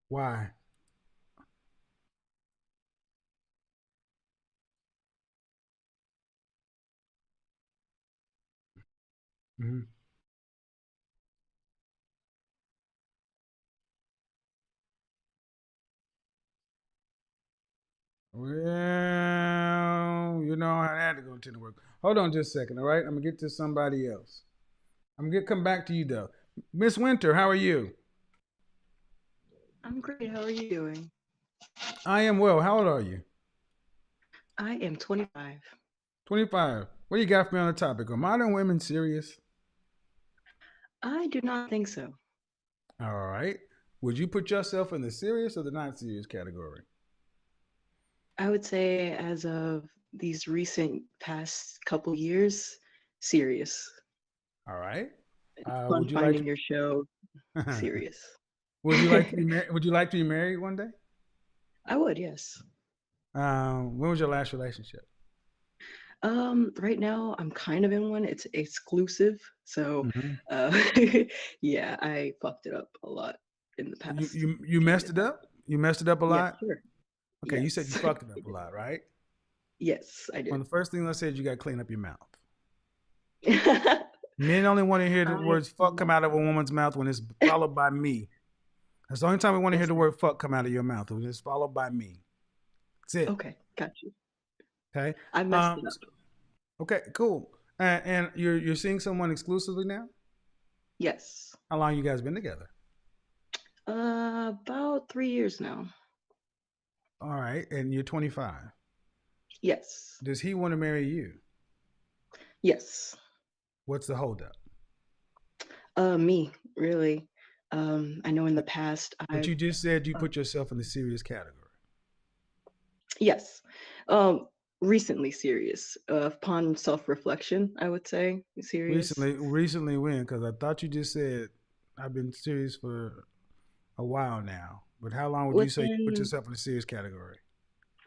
Why? Mm-hmm. had to go attend to work. Hold on just a second, all right? I'm gonna get to somebody else. I'm gonna come back to you though. Miss Winter, how are you? I'm great. How are you doing? I am well. How old are you? I am 25. 25. What do you got for me on the topic? Are modern women serious? I do not think so. All right. Would you put yourself in the serious or the not serious category? I would say, as of these recent past couple years, serious. All right. Fun Would you like finding your show, to? serious. Would you like to be married? Would you like to be married one day? I would, yes. When was your last relationship? Right now I'm kind of in one. It's exclusive, so Mm-hmm. uh, yeah, I fucked it up a lot in the past. You messed it up? You messed it up a Yeah, lot? sure. Okay, you said you Yes. fucked it up a lot, right? Yes, I Well, did. the first thing I said, you got to clean up your mouth. Men only want to hear the I words fuck come out of a woman's mouth when it's followed by me. That's the only time we want to hear the word fuck come out of your mouth when it's followed by me. That's it. Okay, got you. Okay. I messed it up. Okay, cool. And you're seeing someone exclusively now? Yes. How long you guys been together? About 3 years now. All right, and you're 25. Yes. Does he want to marry you? Yes. What's the holdup? Me, really. I know in the past But you I've just said you put yourself in the serious category. yes. Recently serious. Upon self-reflection, I would say serious. Recently when? Because I thought you just said I've been serious for a while now. But how long would you say you put Within yourself in the serious category?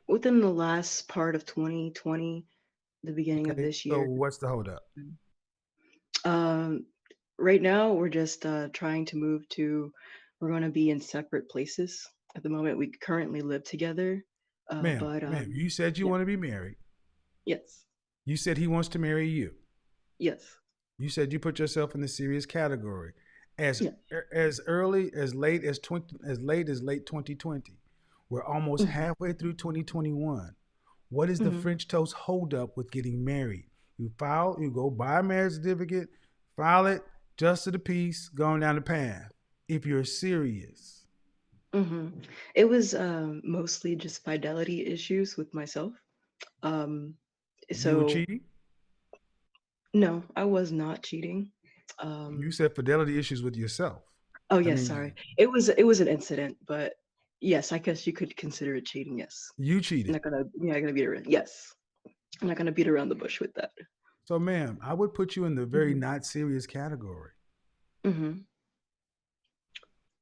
within the last part of 2020, the beginning of Okay, this so year. what's the holdup? Um, right now we're just trying to move to. We're going to be in separate places. At the moment, we currently live together. But Ma'am, you said you yeah, want to be married. yes, You said he wants to marry you. yes, You said you put yourself in the serious category. As yes. as early as late as late 2020. We're almost Mm-hmm. halfway through 2021. What is the Mm-hmm. French toast holdup with getting married? You go buy a marriage certificate, file it, just to the peace, going down the path. If you're serious. Mm-hmm. It was mostly just fidelity issues with myself. Um, You were so cheating? no, I was not cheating. You Um, said fidelity issues with yourself. oh I yes, sorry. mean, It was an incident, but yes, I guess you could consider it cheating. Yes, you I'm cheated. not gonna beat around. Yes, I'm not gonna beat around the bush with that. So, ma'am, I would put you in the very Mm-hmm. not serious category. Mm-hmm.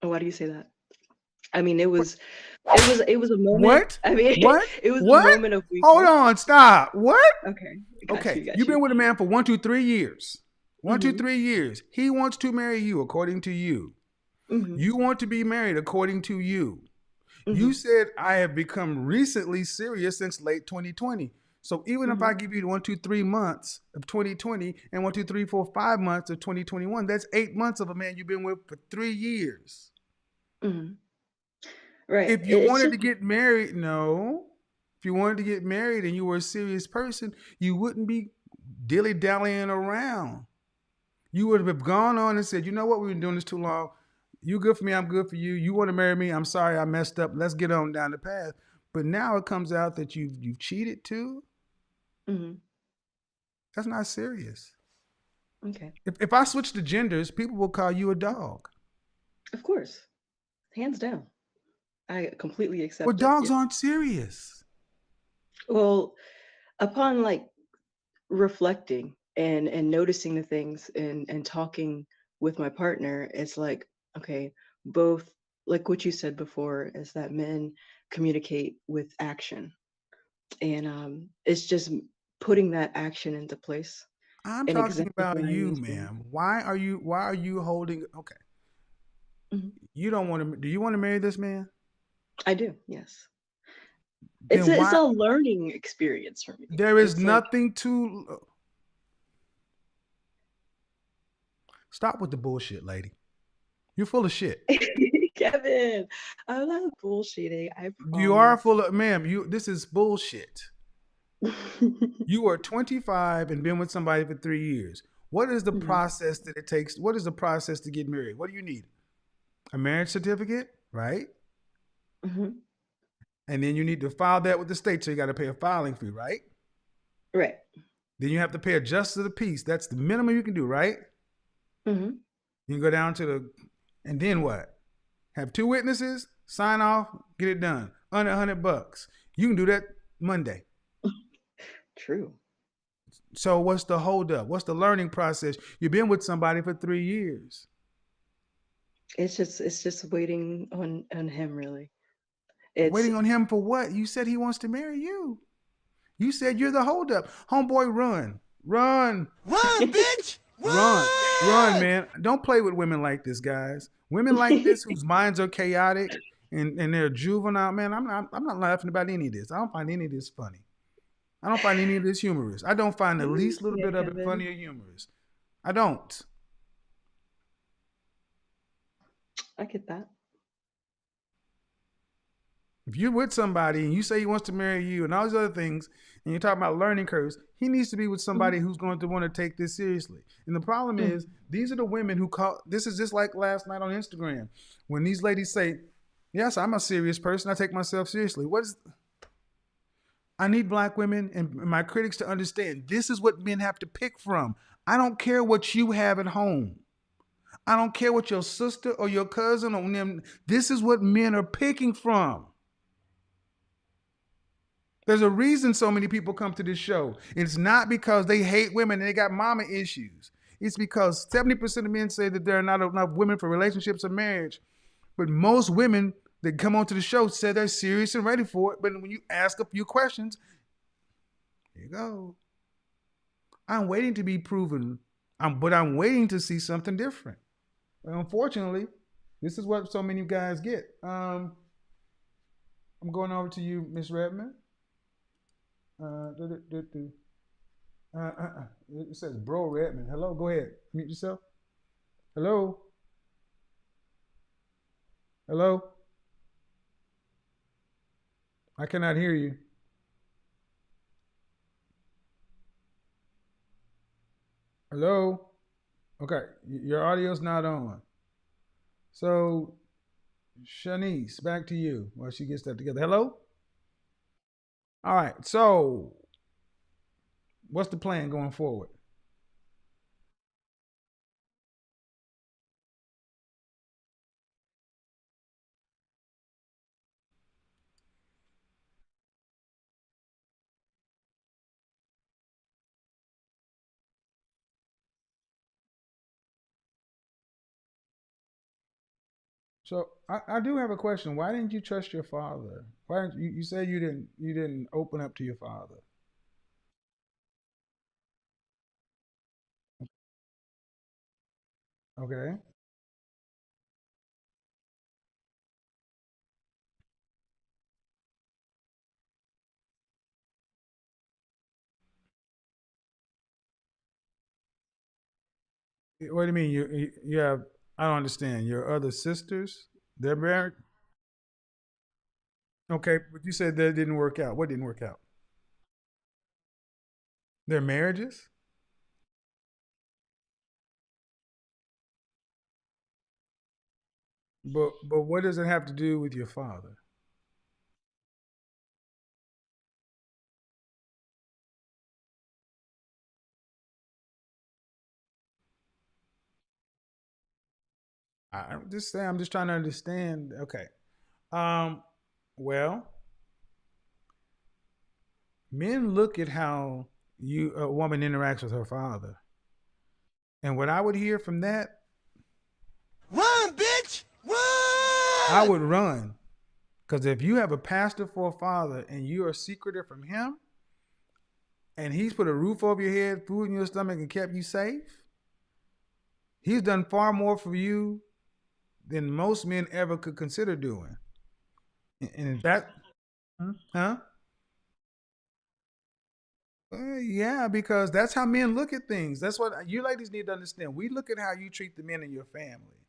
Why do you say that? I mean, What? it was a moment. What? I mean, What? it was a What? moment of Hold weakness. on, stop. What? Okay, Okay, got you've you. been with a man for 1, 2, 3 years. 1, 2, Mm-hmm. 3 years. He wants to marry you according to you. Mm-hmm. You want to be married according to you. Mm-hmm. You said I have become recently serious since late 2020. So even if Mm-hmm. I give you 1, 2, 3 months of 2020 and 1, 2, 3, 4, 5 months of 2021, that's 8 months of a man you've been with for 3 years. Mm-hmm. Right. If you It's wanted just to get married, no. If you wanted to get married and you were a serious person, you wouldn't be dilly-dallying around. You would have gone on and said, you know what, we've been doing this too long. You good for me, I'm good for you. You want to marry me, I'm sorry, I messed up. Let's get on down the path. But now it comes out that you've cheated too. mm-hmm. That's not serious. Okay. If I switch the genders, people will call you a dog. Of course, hands down. I completely Well, accept it. dogs Yes. aren't serious. Well, upon like reflecting and noticing the things and talking with my partner, it's like, okay, both like what you said before is that men communicate with action, and it's just putting that action into place I'm and talking about exemplifying you, as well. ma'am. Why are you holding okay? Mhm. You don't want to do you want to marry this man? I do, yes. Then It's why a learning experience for me. there is It's like nothing to stop with the bullshit, lady. You're full of shit. Kevin, I'm not bullshitting. I You are promise. full of ma'am, this is bullshit. You are 25 and been with somebody for 3 years. What is the Mhm. process that it takes? What is the process to get married? What do you need? A marriage certificate, right? Mhm. And then you need to file that with the state, so you got to pay a filing fee, right? Right. Then you have to pay a justice of the peace. That's the minimum you can do, right? Mhm. You can go down to and then what? Have two witnesses, sign off, get it done. Under $100. You can do that Monday. True. So what's the holdup? What's the learning process? You've been with somebody for 3 years. It's just waiting on him, really. It's Waiting on him for what? You said he wants to marry you. You said you're the holdup. Homeboy, run. Run. Run, bitch! Run. Run, man. Don't play with women like this, guys. Women like this whose minds are chaotic and they're juvenile, man. I'm not laughing about any of this. I don't find any of this funny. I don't find any of this humorous. I don't find the least little Yeah, bit of it Kevin. funny or humorous. I don't. I get that. If you're with somebody and you say he wants to marry you and all these other things, and you're talking about learning curves, he needs to be with somebody Mhm. who's going to want to take this seriously. And the problem is, Mhm. these are the women who call. This is just like last night on Instagram when these ladies say, "Yes, I'm a serious person. I take myself seriously." What is? I need black women and my critics to understand this is what men have to pick from. I don't care what you have at home. I don't care what your sister or your cousin or them. This is what men are picking from. There's a reason so many people come to this show. It's not because they hate women and they got mama issues. It's because 70% of men say that there are not enough women for relationships or marriage. But most women that come onto the show say they're serious and ready for it. But when you ask a few questions, here you go. I'm waiting to be proven. But I'm waiting to see something different. And unfortunately, this is what so many guys get. I'm going over to you, Miss Redmond. Uh, do, do, do. It says Bro Redmond. Hello, go ahead. Mute yourself. Hello. Hello. I cannot hear you. Hello. Okay, your audio's not on. So, Shanice, back to you while she gets that together. Hello. All right. So, what's the plan going forward? So, I do have a question. Why didn't you trust your father? Why didn't you said you didn't open up to your father? Okay. What do you mean? You have? I don't understand. Your other sisters, they're married. Okay, but you said that didn't work out. What didn't work out? Their marriages. But what does it have to do with your father? I'm just saying. I'm just trying to understand. Okay. Um. Well, men look at how a woman interacts with her father, and what I would hear from that, Run, bitch! I Run! would run. Because if you have a pastor for a father and you are secretive from him, and he's put a roof over your head, food in your stomach, and kept you safe, he's done far more for you than most men ever could consider doing. And that, huh? Yeah, because that's how men look at things. That's what you ladies need to understand. We look at how you treat the men in your family,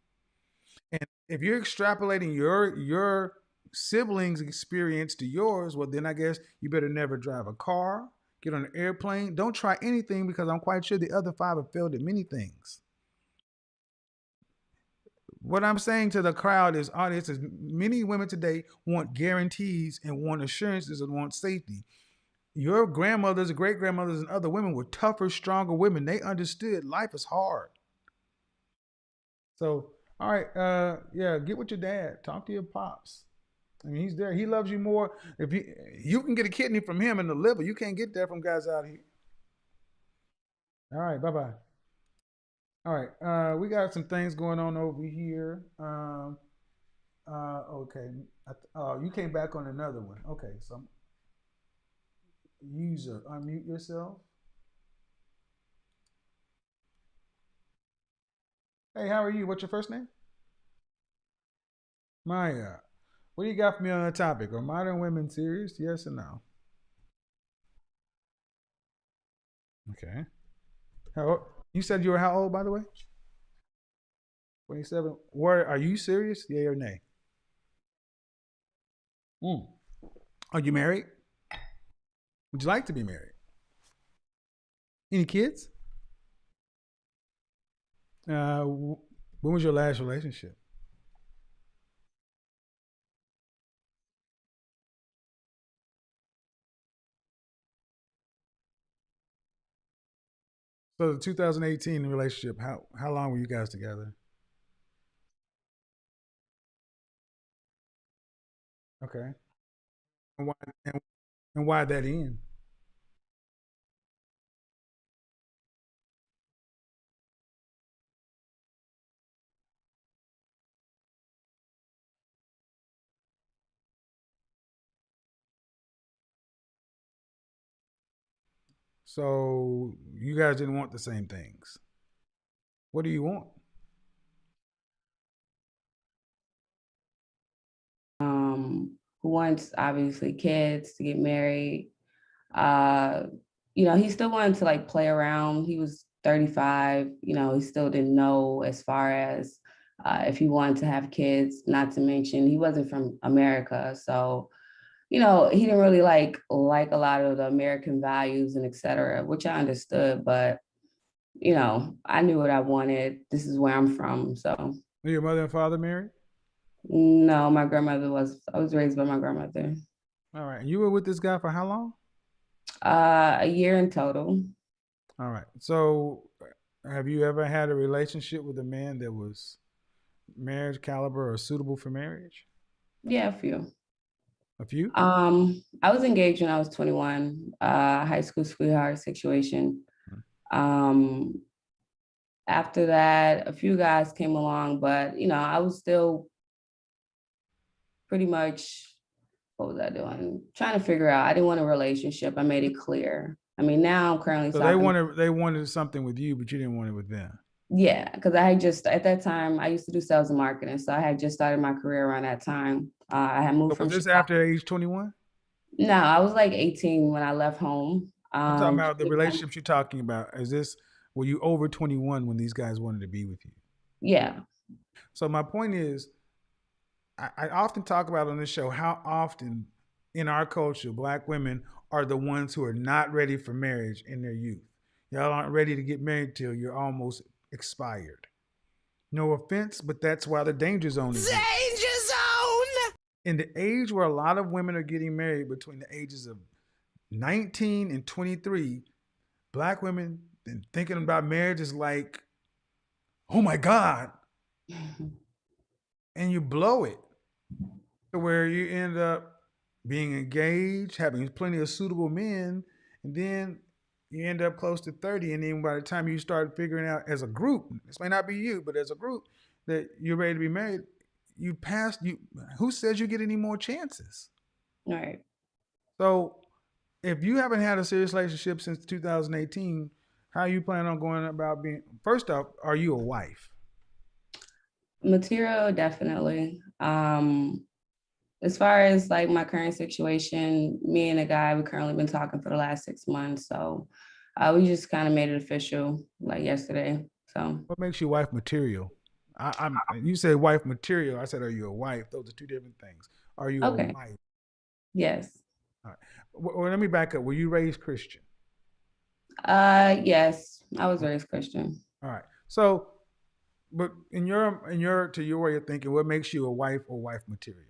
and if you're extrapolating your siblings' experience to yours, well, then I guess you better never drive a car. get on an airplane. Don't try anything because I'm quite sure the other 5 have failed at many things. What I'm saying to the crowd is, audience, is many women today want guarantees and want assurances and want safety. Your grandmothers, great grandmothers, and other women were tougher, stronger women. They understood life is hard. So, all right, yeah, get with your dad. Talk to your pops. I mean, he's there. He loves you more. If you can get a kidney from him and the liver, you can't get that from guys out here. All right, bye bye. All right, we got some things going on over here. Okay. Oh, you came back on another one. Okay, so user, unmute yourself. Hey, how are you? What's your first name? Maya. What do you got for me on that topic? Are modern women serious? Yes or no? Okay. How old? You said you were how old, by the way? 27. Where are you serious? Yay or nay? Are you married? Would you like to be married? Any kids? When was your last relationship? So the 2018 relationship, how long were you guys together? Okay. And why and why that end? So you guys didn't want the same things. What do you want? Who wants obviously kids to get married. Uh, he still wanted to like play around. He was 35, he still didn't know as far as if he wanted to have kids, not to mention he wasn't from America. So, he didn't really like a lot of the American values and et cetera, which I understood, but I knew what I wanted. This is where I'm from. So Are your mother and father married? no, I was raised by my grandmother. All right. And you were with this guy for how long? A year in total. All right. So have you ever had a relationship with a man that was marriage caliber or suitable for marriage? Yeah, a few. A few? I was engaged when I was 21, high school sweetheart situation. After that, a few guys came along, but I was still pretty much, what was I doing? Trying to figure out. I didn't want a relationship. I made it clear. I mean, now I'm currently So they wanted something with you, but you didn't want it with them. Yeah, because I had just at that time I used to do sales and marketing, so I had just started my career around that time. I had moved So from was this Chicago. after age 21? No, I was like 18 when I left home. I'm talking about the relationships you're talking about. Were you over 21 when these guys wanted to be with you? Yeah. So my point is, I often talk about on this show how often in our culture, Black women are the ones who are not ready for marriage in their youth. Y'all aren't ready to get married till you're almost expired. No offense, but that's why the danger zone is. Danger zone! In the age where a lot of women are getting married between the ages of 19 and 23, Black women and thinking about marriage is like, oh my God. And you blow it to where you end up being engaged, having plenty of suitable men, and then you end up close to 30. And then by the time you start figuring out as a group, this may not be you, but as a group, that you're ready to be married, who says you get any more chances? All right. So if you haven't had a serious relationship since 2018, how you plan on going about being, first off, are you a wife? Material, definitely. As far as like my current situation, me and a guy, we currently been talking for the last 6 months. So we just kind of made it official like yesterday. So what makes you wife material? You said wife material. I said, are you a wife? Those are two different things. Are you a wife? Yes. All right. Well, let me back up. Were you raised Christian? Yes, I was raised Christian. All right. So, but in your to your way of thinking, what makes you a wife or wife material?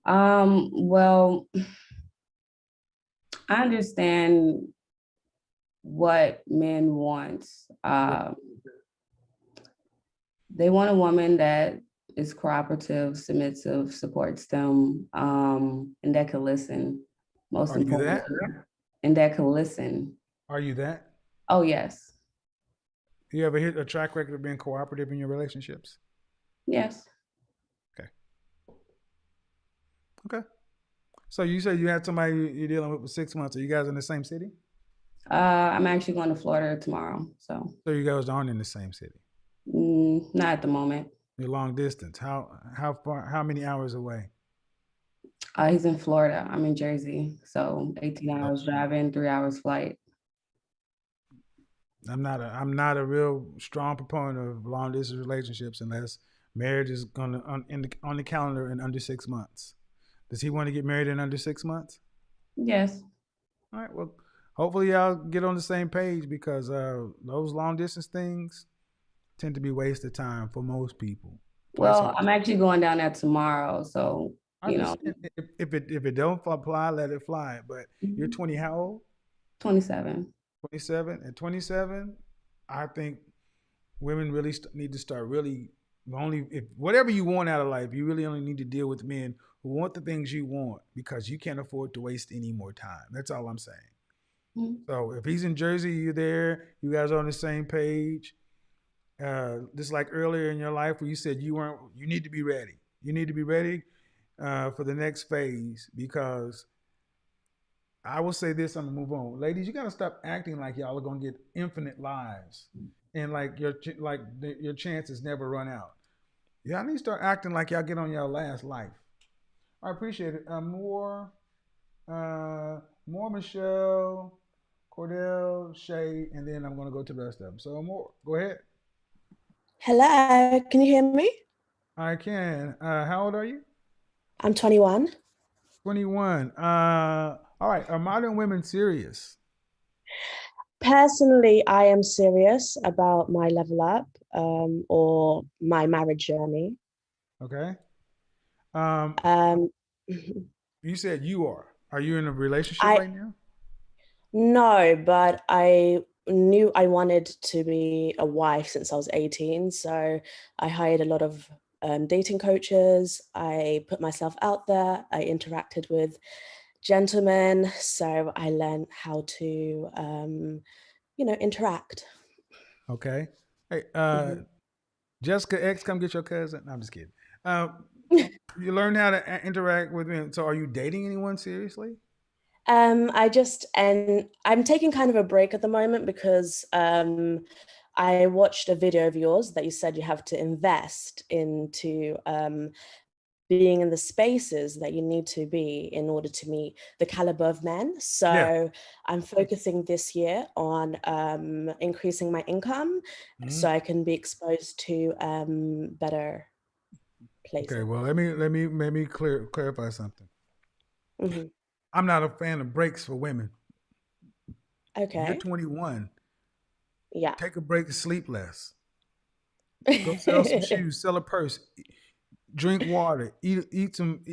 Well, I understand what men want. They want a woman that is cooperative, submissive, supports them, and that can listen. Most Are you importantly, that? and that can listen. Are you that? Oh yes, You ever hit a track record of being cooperative in your relationships? yes. Okay. Okay. So you said you had somebody you're dealing with for 6 months. Are you guys in the same city? I'm actually going to Florida tomorrow, so So you guys aren't in the same city. not at the moment. You're long distance. How far? How many hours away? He's in Florida. I'm in Jersey, so 18 hours driving, 3 hours flight. I'm not a real strong proponent of long distance relationships unless marriage is gonna on the calendar in under 6 months. Does he want to get married in under 6 months? Yes. All right. Well, hopefully y'all get on the same page because those long distance things tend to be wasted time for most people. Well, I'm actually going down there tomorrow, so I understand if it don't fly, let it fly. But you're 20. How old? 27. 27. At 27, I think women really need to start really only if whatever you want out of life, you really only need to deal with men who want the things you want because you can't afford to waste any more time. That's all I'm saying. Mm-hmm. So if he's in Jersey, you're there, you guys are on the same page. Just like earlier in your life where you said you need to be ready. You need to be ready for the next phase because I will say this, I'm gonna move on. Ladies, you gotta stop acting like y'all are gonna get infinite lives and like your chances never run out. Y'all need to start acting like y'all get on your last life. I appreciate it. More Michelle, Cordell, Shay, and then I'm gonna go to the rest of them. So more, go ahead. Hello, can you hear me? I can. How old are you? I'm 21. 21. All right. Are modern women serious? Personally, I am serious about my level up or my marriage journey. Okay. Um, You said you are. Are you in a relationship I right now? no, but I knew I wanted to be a wife since I was 18. So I hired a lot of dating coaches. I put myself out there. I interacted with gentlemen. So I learned how to, interact. Okay. Hey, Mhm. Jessica X, come get your cousin. No, I'm just kidding. Uh, you learned how to interact with men. So are you dating anyone seriously? And I'm taking kind of a break at the moment because I watched a video of yours that you said you have to invest into being in the spaces that you need to be in order to meet the caliber of men. Yeah. So I'm focusing this year on increasing my income Mhm. so I can be exposed to better Okay. places. Well, let me clarify something. Hmm. I'm not a fan of breaks for women. You're Okay. 21. Yeah. Take a break, sleep less. Go sell some shoes, sell a purse, drink water, eat some.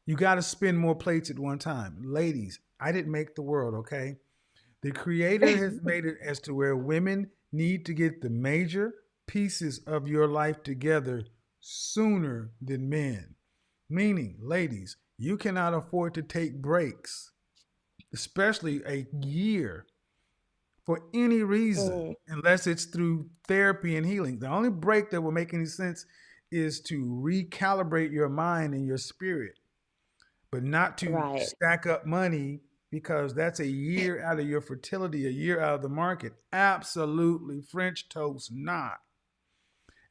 You got to spin more plates at one time. Ladies, I didn't make the world, okay? The creator has made it as to where women need to get the major pieces of your life together sooner than men. Meaning, ladies, you cannot afford to take breaks, especially a year for any reason, Mm, unless it's through therapy and healing. The only break that will make any sense is to recalibrate your mind and your spirit, but not to right. stack up money because that's a year out of your fertility, a year out of the market. Absolutely French toast not.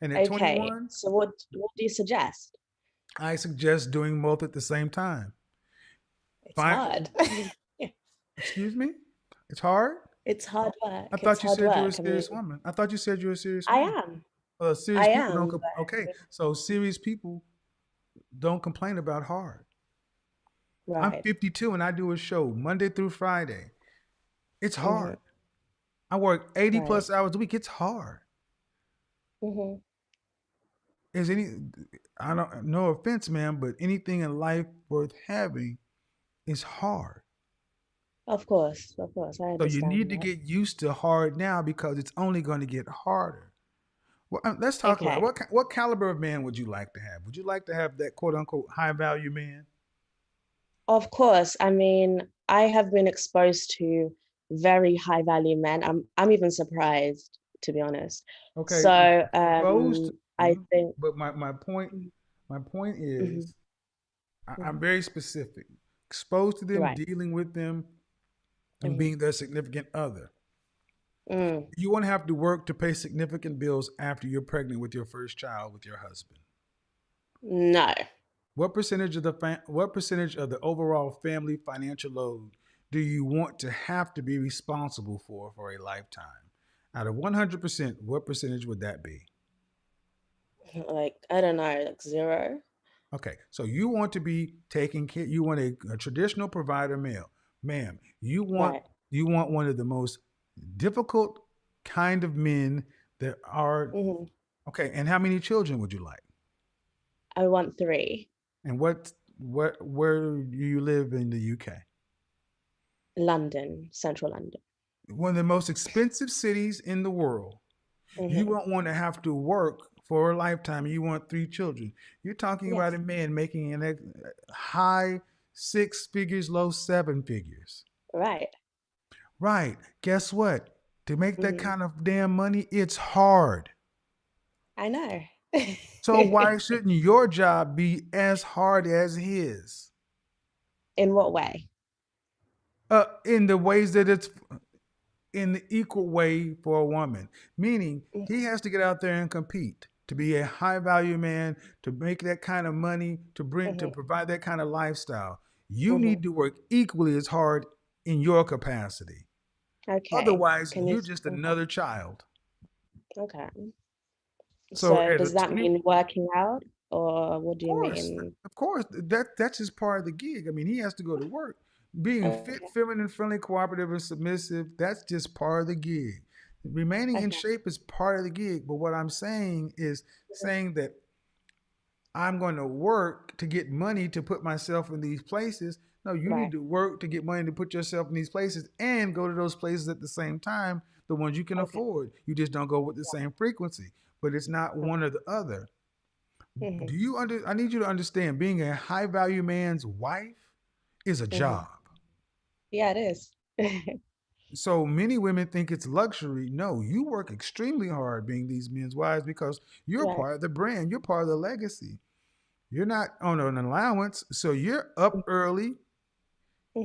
And at Okay. 21, So what do you suggest? I suggest doing both at the same time. It's Fine. hard. Excuse me? It's hard? It's hard I work. It's thought you hard said you were a work. I serious mean, woman. I thought you said you were a serious I woman. am. Serious I people don't. am. Okay, so serious people don't complain about hard. I'm Right. 52 and I do a show Monday through Friday. It's Mm-hmm. hard. I work 80 Right. plus hours a week. It's hard. Mm-hmm. Is any I don't no offense, man, but anything in life worth having is hard. Of course, I So you understand need to that. get used to hard now because it's only going to get harder. Well, let's talk about it. Okay. What caliber of man would you like to have? Would you like to have that quote unquote high value man? Of course. I mean, I have been exposed to very high value men. I'm even surprised, to be honest. Okay, So exposed to I them, think but my point mhm, is I'm mhm, very specific. Exposed to them, right. dealing with them, and Mhm, being their significant other. mm, You won't have to work to pay significant bills after you're pregnant with your first child with your husband. no. What percentage of the overall family financial load do you want to have to be responsible for a lifetime? Out of 100%, what percentage would that be? Like, I don't know, like zero. Okay, so you want to be taking care. You want a traditional provider male, ma'am. Right. You want one of the most difficult kind of men that are Hmm. okay. And how many children would you like? I want three. And what where do you live in the UK? London, central London. One of the most expensive cities in the world. You Hmm. won't want to have to work for a lifetime. You want three children. You're talking about a Yes. man making high six figures, low seven figures. Right. Right. Guess what? To make that Hmm. kind of damn money, it's hard. I know. So why shouldn't your job be as hard as his? In what way? In the ways that it's in the equal way for a woman, meaning he Okay. has to get out there and compete to be a high value man, to make that kind of money, to Hmm. provide that kind of lifestyle. You Hmm. need to work equally as hard in your capacity. Okay. Otherwise, Can you? you're just Okay. another child. Okay. So So at a does that 20, mean working out, or what do you course, mean? of course, that's just part of the gig. I mean, he has to go to work. Being fit, Okay. feminine, friendly, cooperative, and submissive, that's just part of the gig. Remaining in Okay. shape is part of the gig. But what I'm saying is saying that I'm going to work to get money to put myself in these places. No, you need Right. to work to get money to put yourself in these places and go to those places at the same time, the ones you can Okay. afford. You just don't go with the Right. same frequency, but it's not Right. one or the other. Hmm. I need you to understand being a high value man's wife is a Hmm. job. Yeah, it is. So many women think it's luxury. No, you work extremely hard being these men's wives because you're Right. part of the brand, you're part of the legacy. You're not on an allowance, so you're up early. Hmm.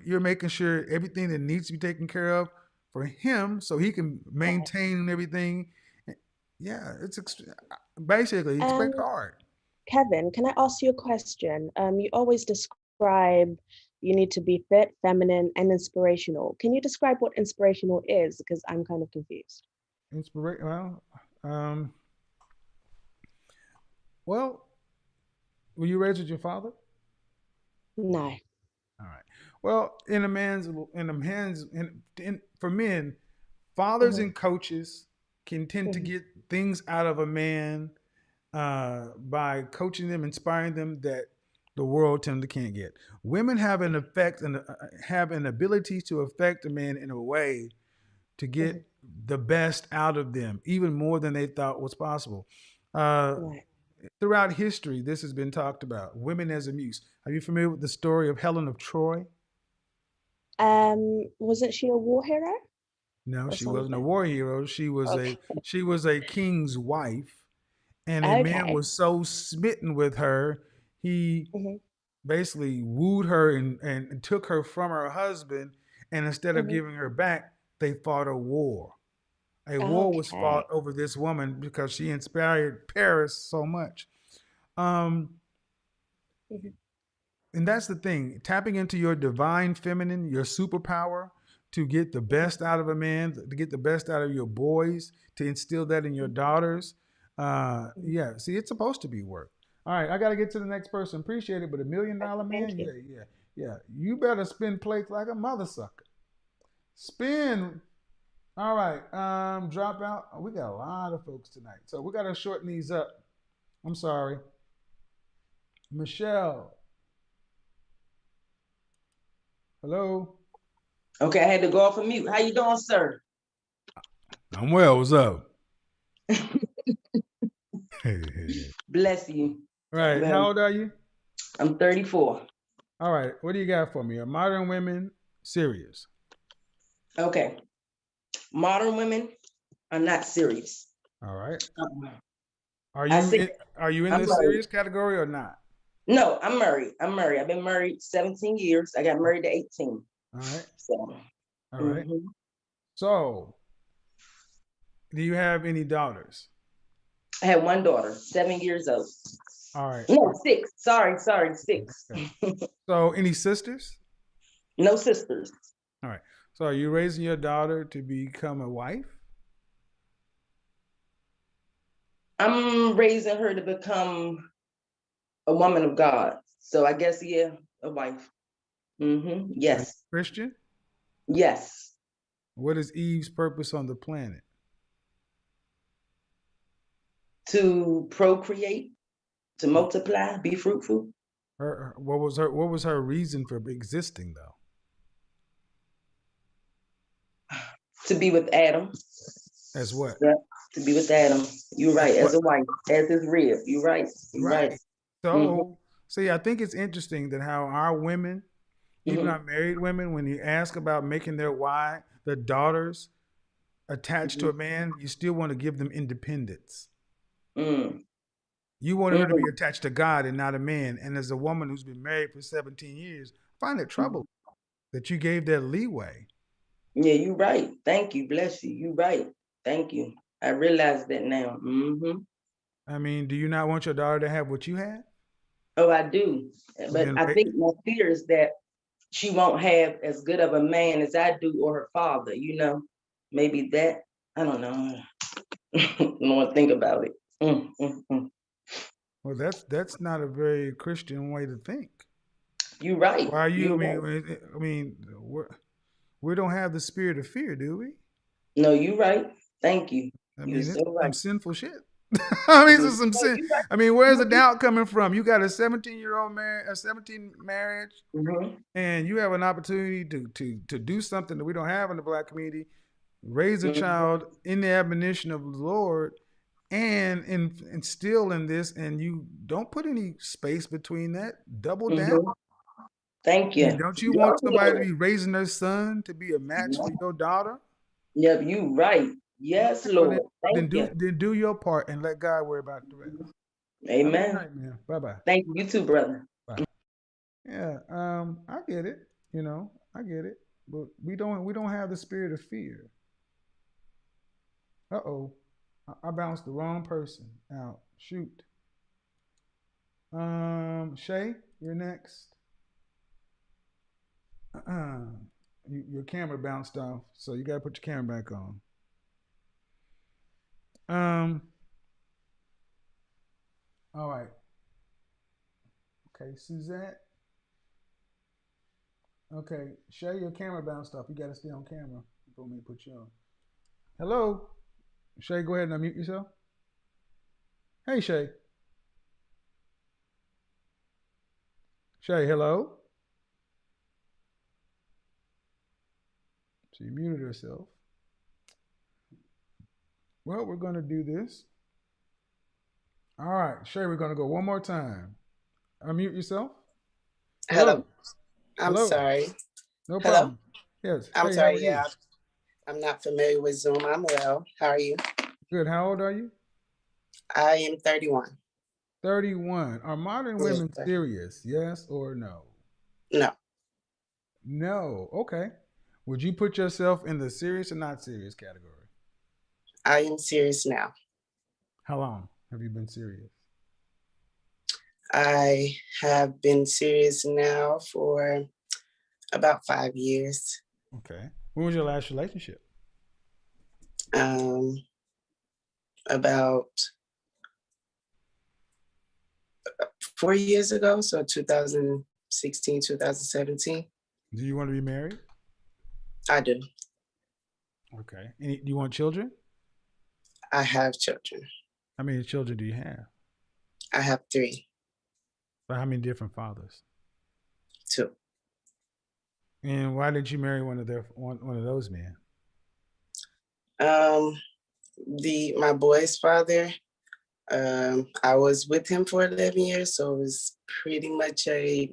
You're making sure everything that needs to be taken care of for him, so he can Right. maintain everything. Yeah, basically expect Um, hard. Kevin, can I ask you a question? You always describe you need to be fit, feminine, and inspirational. Can you describe what inspirational is? Because I'm kind of confused. Inspiration. Um, well, were you raised with your father? No. All right. Well, for men, fathers Hmm. and coaches can tend to Hmm. get things out of a man by coaching them, inspiring them that the world tend to can't get. Women have an effect and have an ability to affect a man in a way to Hmm. get the best out of them, even more than they thought was possible. Uh, Right. Throughout history, this has been talked about. Women as a muse. Are you familiar with the story of Helen of Troy? Wasn't she a war hero No, or she wasn't a something? war hero. Okay. She was a king's wife, and a man Okay. was so smitten with her, he Hmm. basically wooed her and took her from her husband. And instead of Hmm. giving her back, they fought a war. A war was fought Okay. over this woman because she inspired Paris so much. Um, Hmm. and that's the thing, tapping into your divine feminine, your superpower to get the Hmm. best out of a man, to get the best out of your boys, to instill that in your daughters. Hmm. Yeah, see, it's supposed to be work. All right, I got to get to the next person. Appreciate it, but $1 million Okay, thank man, you. yeah. You better spin plates like a mother sucker. Spin. All right. Drop out. Oh, we got a lot of folks tonight, so we got to shorten these up. I'm sorry. Michelle. Hello. Okay, I had to go off of mute. How you doing, sir? I'm well. What's up? Bless you. Right. Well, How old are you? I'm 34. All right. What do you got for me? Are modern women serious? Okay. Modern women are not serious. All right. Um, Are I you see. in, are you in I'm the married. serious category or not? No, I'm married. I'm married. I've been married 17 years. I got married at 18. All right. So, All right. mhm. So, do you have any daughters? I had one daughter, 7 years old. All right. No, 6. Sorry, 6. Okay. So, any sisters? No sisters. All right. So, are you raising your daughter to become a wife? I'm raising her to become a woman of God. So I guess, yeah, a wife. Are you Yes. Christian? Yes. What is Eve's purpose on the planet? To procreate, to multiply, be fruitful. What was her reason for existing though? To be with Adam. As what? Yeah, to be with Adam. You're right. As a wife, as his rib. You're right. You're right. So, see, I think it's interesting that how our women, even Mhm. our married women, when you ask about making their daughters attached to a man, you still want to give them independence. Mm. You want her to be Mhm. attached to God and not a man. And as a woman who's been married for 17 years, I find it troubling that you gave that leeway. Yeah, you're right. Thank you. Bless you. You're right. Thank you. I realize that now. I mean, do you not want your daughter to have what you had? Oh, I do. Well, But then, I think my fear is that she won't have as good of a man as I do or her father, Maybe that. I don't know. I don't want to think about it. well, that's not a very Christian way to think. You're right. Why are you? You're I right. mean, we don't have the spirit of fear, do we? No, you're right. Thank you. I You're mean, it's so some right. sinful shit. I mean, this is some No, sin. you're right. I mean, where's the doubt coming from? You got a 17-year-old marriage, a 17 marriage, and you have an opportunity to do something that we don't have in the Black community, raise a child in the admonition of the Lord, and instill in this, and you don't put any space between that. Double down. Thank I mean, you. don't you Yes, want somebody to Lord. be raising their son to be a match for your daughter? Yep, you right. Yes, Well, Lord. then Thank you. do your part and let God worry about the rest. Have a good Amen. night, man. Bye-bye. Thank you. You too, brother. Bye. Yeah, I get it. I get it. But we don't have the spirit of fear. Uh-oh. I bounced the wrong person out. Shoot. Shay, you're next. Your camera bounced off, so you gotta put your camera back on. All right. Okay, Suzette. Okay, Shay, your camera bounced off. You gotta stay on camera before me put you on. Hello, Shay. Go ahead and unmute yourself. Hey, Shay. Shay, hello. She muted herself. Well, we're gonna do this. All right, Shay, we're gonna go one more time. Unmute yourself. Hello. I'm Hello. sorry. No Hello. problem. Yes. I'm Hey, how are sorry. you? Yeah, I'm not familiar with Zoom. I'm well. How are you? Good. How old are you? I am 31. 31. Are modern Yes, women sir. serious? Yes or no? No, No. Okay. Would you put yourself in the serious or not serious category? I am serious now. How long have you been serious? I have been serious now for about 5 years. Okay. When was your last relationship? About 4 years ago, so 2016, 2017. Do you want to be married? I do. Okay. Do you want children? I have children. How many children do you have? I have 3. By how many different fathers? 2. And why did you marry one of those men? My boy's father, I was with him for 11 years, so it was pretty much a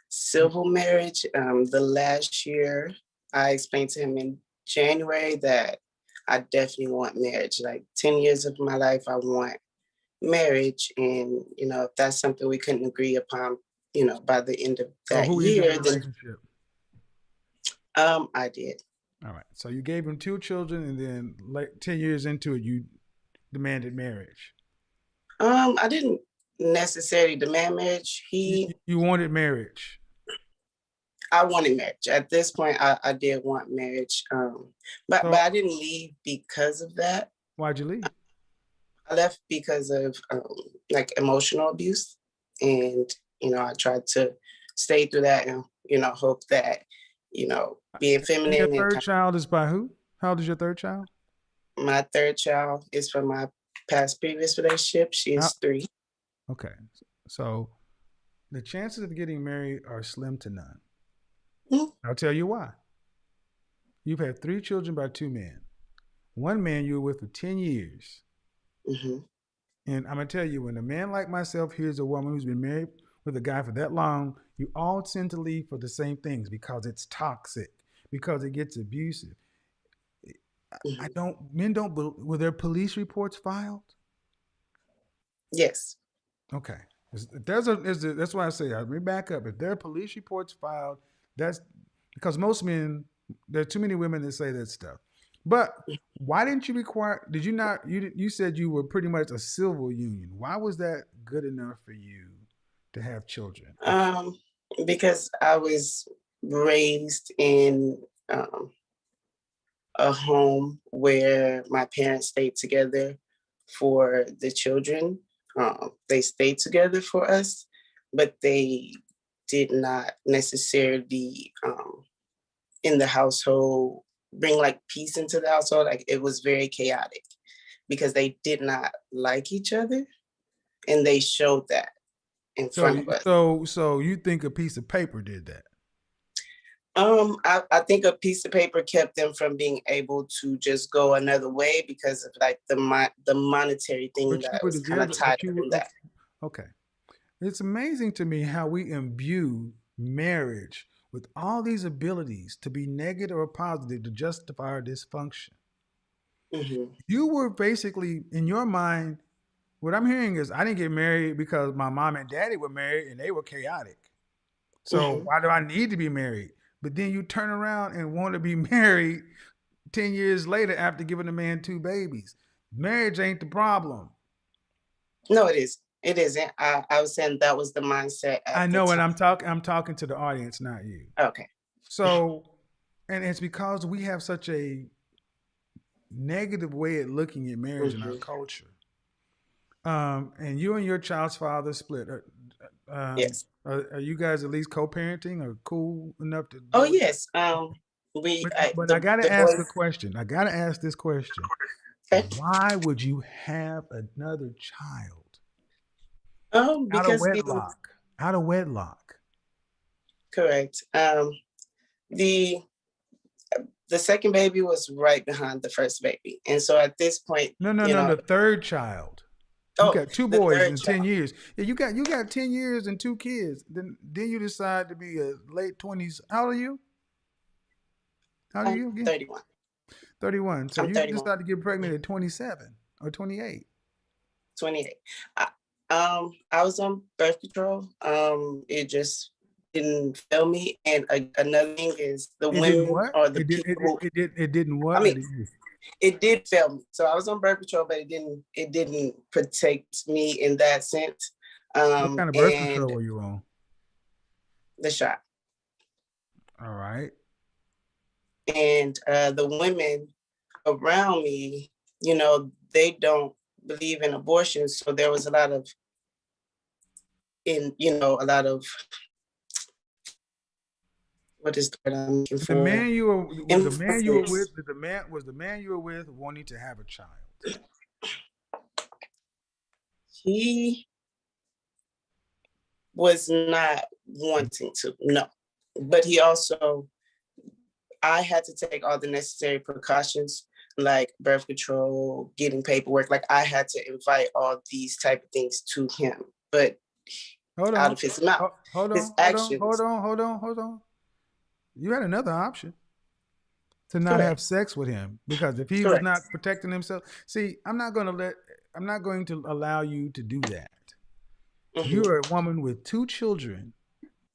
civil marriage. The last year, I explained to him in January that I definitely want marriage. Like 10 years of my life, I want marriage. And, if that's something we couldn't agree upon, by the end of that who year, ended the then relationship? I did. All right. So you gave him 2 children, and then 10 years into it, you demanded marriage. I didn't necessarily demand marriage. You wanted marriage. I wanted marriage. At this point, I did want marriage. But I didn't leave because of that. Why'd you leave? I left because of emotional abuse. And, I tried to stay through that and, hope that, being feminine. Your third child is by who? How old is your third child? My third child is from my previous relationship. She is 3. Okay. So the chances of getting married are slim to none. I'll tell you why. You've had 3 children by 2 men. One man you were with for 10 years. Mm-hmm. And I'm going to tell you, when a man like myself hears a woman who's been married with a guy for that long, you all tend to leave for the same things, because it's toxic, because it gets abusive. Mm-hmm. Were there police reports filed? Yes. Okay. That's why I say, let me back up. If there are police reports filed, that's because most men, there are too many women that say that stuff. But why didn't you you said you were pretty much a civil union. Why was that good enough for you to have children? Because I was raised in a home where my parents stayed together for the children. They stayed together for us, but they did not necessarily in the household bring peace into the household. It was very chaotic because they did not like each other, and they showed that in front of us. So you think a piece of paper did that? I think a piece of paper kept them from being able to just go another way because of the monetary thing that was kind of tied up in that. Okay. It's amazing to me how we imbue marriage with all these abilities to be negative or positive to justify our dysfunction. Mm-hmm. You were basically, in your mind, what I'm hearing is, I didn't get married because my mom and daddy were married and they were chaotic. So why do I need to be married? But then you turn around and want to be married 10 years later after giving a man 2 babies. Marriage ain't the problem. No, it is. It isn't. I was saying that was the mindset. I know, and I'm talking to the audience, not you. Okay. So, and it's because we have such a negative way of looking at marriage in our culture. And you and your child's father split. Yes. Are you guys at least co-parenting or cool enough to? Oh yes. I gotta ask a question. I gotta ask this question. Okay. Why would you have another child? Because out of wedlock. Correct. The second baby was right behind the first baby, and so at this point, no, the third child. You got 2 boys in 10 years. Yeah, you got 10 years and 2 kids. Then you decide to be a late 20s. How old are you? How old are you again? 31. 31. So you decided to get pregnant at 27 or 28. 28. I was on birth control. It just didn't fail me. And another thing is the women or the people. It didn't what? I mean, it did fail me. So I was on birth control, but it didn't protect me in that sense. What kind of birth control were you on? The shot. All right. And the women around me, they don't believe in abortion. So there was a lot of what is the word I'm looking The for? man you were was the man you were Emphasis. with. The man you were with wanting to have a child? He was not wanting to, no. But he also, I had to take all the necessary precautions, like birth control, getting paperwork. Like I had to invite all these type of things to him, but Hold out on. of his mouth, his actions. Hold on. You had another option to not have Correct. sex with him, because if he was Correct. not protecting himself, see, I'm not going to allow you to do that. Mhm. You're a woman with 2 children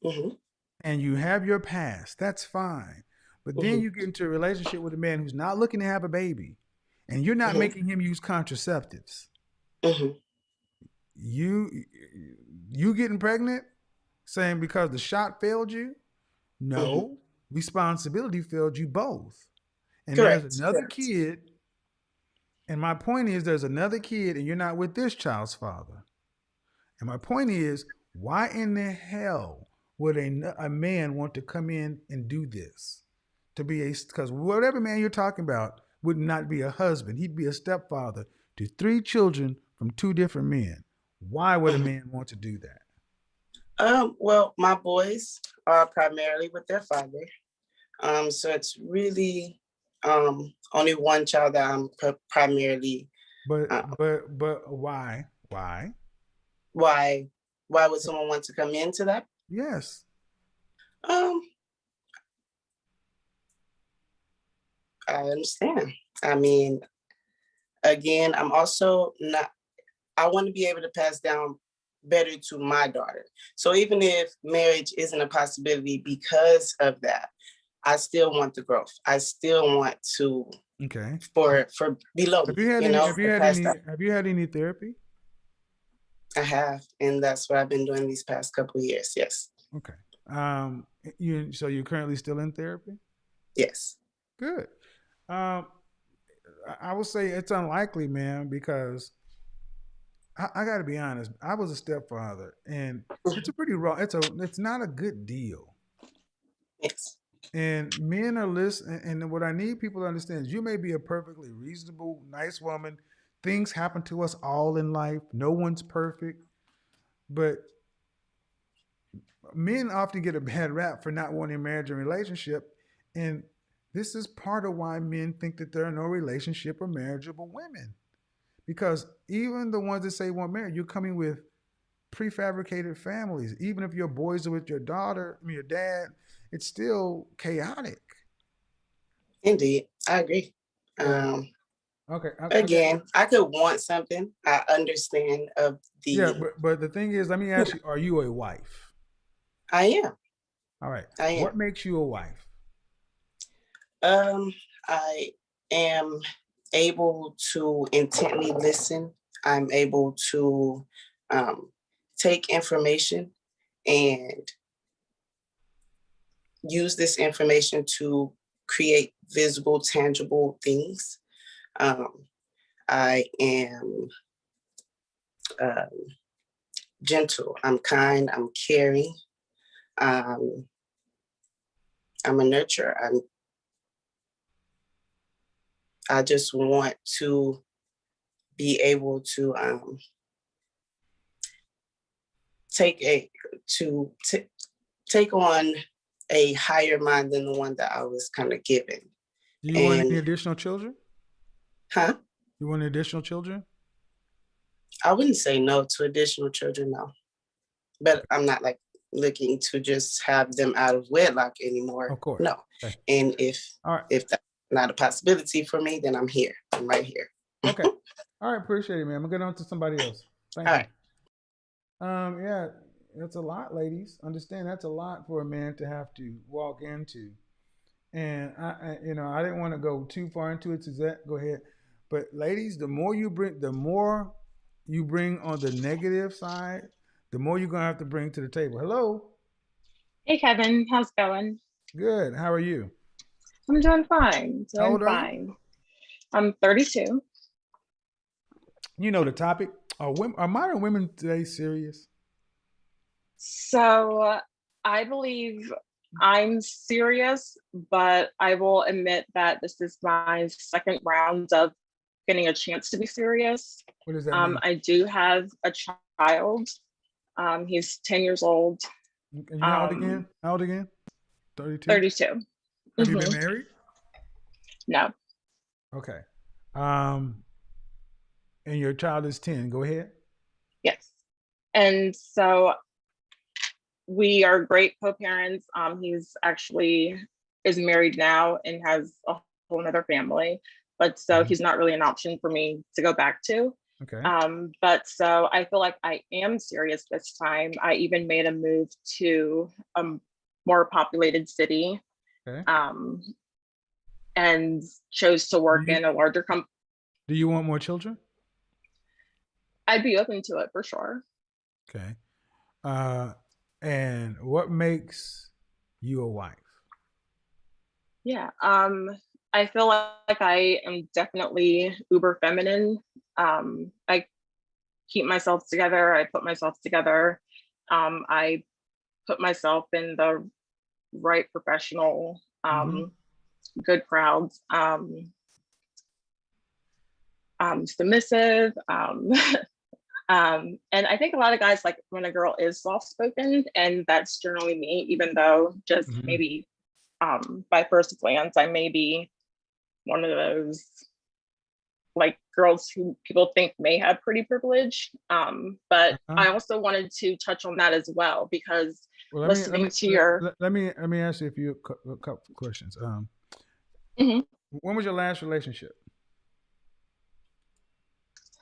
Mhm. and you have your past. That's fine. But then Mhm. you get into a relationship with a man who's not looking to have a baby, and you're not Mhm. making him use contraceptives. Mhm. You getting pregnant, saying because the shot failed you? No, responsibility failed you both. And there's Correct. another kid. And my point is, there's another kid, and you're not with this child's father. And my point is, why in the hell would a man want to come in and do this? Because whatever man you're talking about would not be a husband. He'd be a stepfather to 3 children from 2 different men. Why would a man want to do that? Well, my boys are primarily with their father. So it's really only one child that I'm primarily. But why? Why? Why would someone want to come into that? Yes. I understand. I mean, again, I'm also not, I want to be able to pass down better to my daughter. So even if marriage isn't a possibility because of that, I still want the growth. I still want to, Okay. for below Have me, you had you any? know, Have you had any therapy? I have, and that's what I've been doing these past couple of years. Yes. Okay. So you're currently still in therapy? Yes. Good. I would say it's unlikely, man, because I got to be honest. I was a stepfather, and it's a pretty raw. It's not a good deal. Yes. And men are listening. And what I need people to understand is, you may be a perfectly reasonable, nice woman. Things happen to us all in life. No one's perfect, but men often get a bad rap for not wanting a marriage and relationship. And this is part of why men think that there are no relationship or marriageable women. Because even the ones that say want marriage, you're coming with prefabricated families. Even if your boys are with your your dad, it's still chaotic. Indeed. I agree. So, okay. Again, I could want something. I understand of the. Yeah, but the thing is, let me ask you: are you a wife? I am. All right. I am. What makes you a wife? I am able to intently listen. I'm able to take information and use this information to create visible, tangible things. I am gentle. I'm kind. I'm caring. I'm a nurturer. I just want to be able to take on a higher mind than the one that I was kind of given. Do you want any additional children? Huh? You want additional children? I wouldn't say no to additional children, no. But I'm not like looking to just have them out of wedlock anymore. Of course. No. Okay. And if that's not a possibility for me, then I'm here. I'm right here. Okay. All right. Appreciate it, man. I'm gonna get on to somebody else. Thank you. Right. Yeah, that's a lot, ladies. Understand that's a lot for a man to have to walk into. And I didn't want to go too far into it. Suzette, go ahead. But ladies, the more you bring on the negative side, the more you're gonna have to bring to the table. Hello. Hey Kevin, how's it going? Good. How are you? I'm doing fine. How old are you? I'm 32. You know the topic. Are modern women today serious? So I believe I'm serious, but I will admit that this is my second round of getting a chance to be serious. What does that mean? I do have a child. He's 10 years old. And you how old again? How old again? 32? 32. Have you been married? No. Okay. And your child is 10. Go ahead. Yes. And so we are great co-parents. He's actually is married now and has a whole other family, but so he's not really an option for me to go back to. Okay. But so I feel like I am serious this time. I even made a move to a more populated city. Okay. And chose to work in a larger company. Do you want more children? I'd be open to it for sure. Okay. And what makes you a wife? Yeah. I feel like I am definitely uber feminine. I keep myself together. I put myself together. I put myself in the right professional, good crowds. Submissive. And I think a lot of guys like when a girl is soft-spoken, and that's generally me, even though just maybe by first glance, I may be one of those like girls who people think may have pretty privilege. But I also wanted to touch on that as well, because listening to your... Let me ask you a couple questions. When was your last relationship?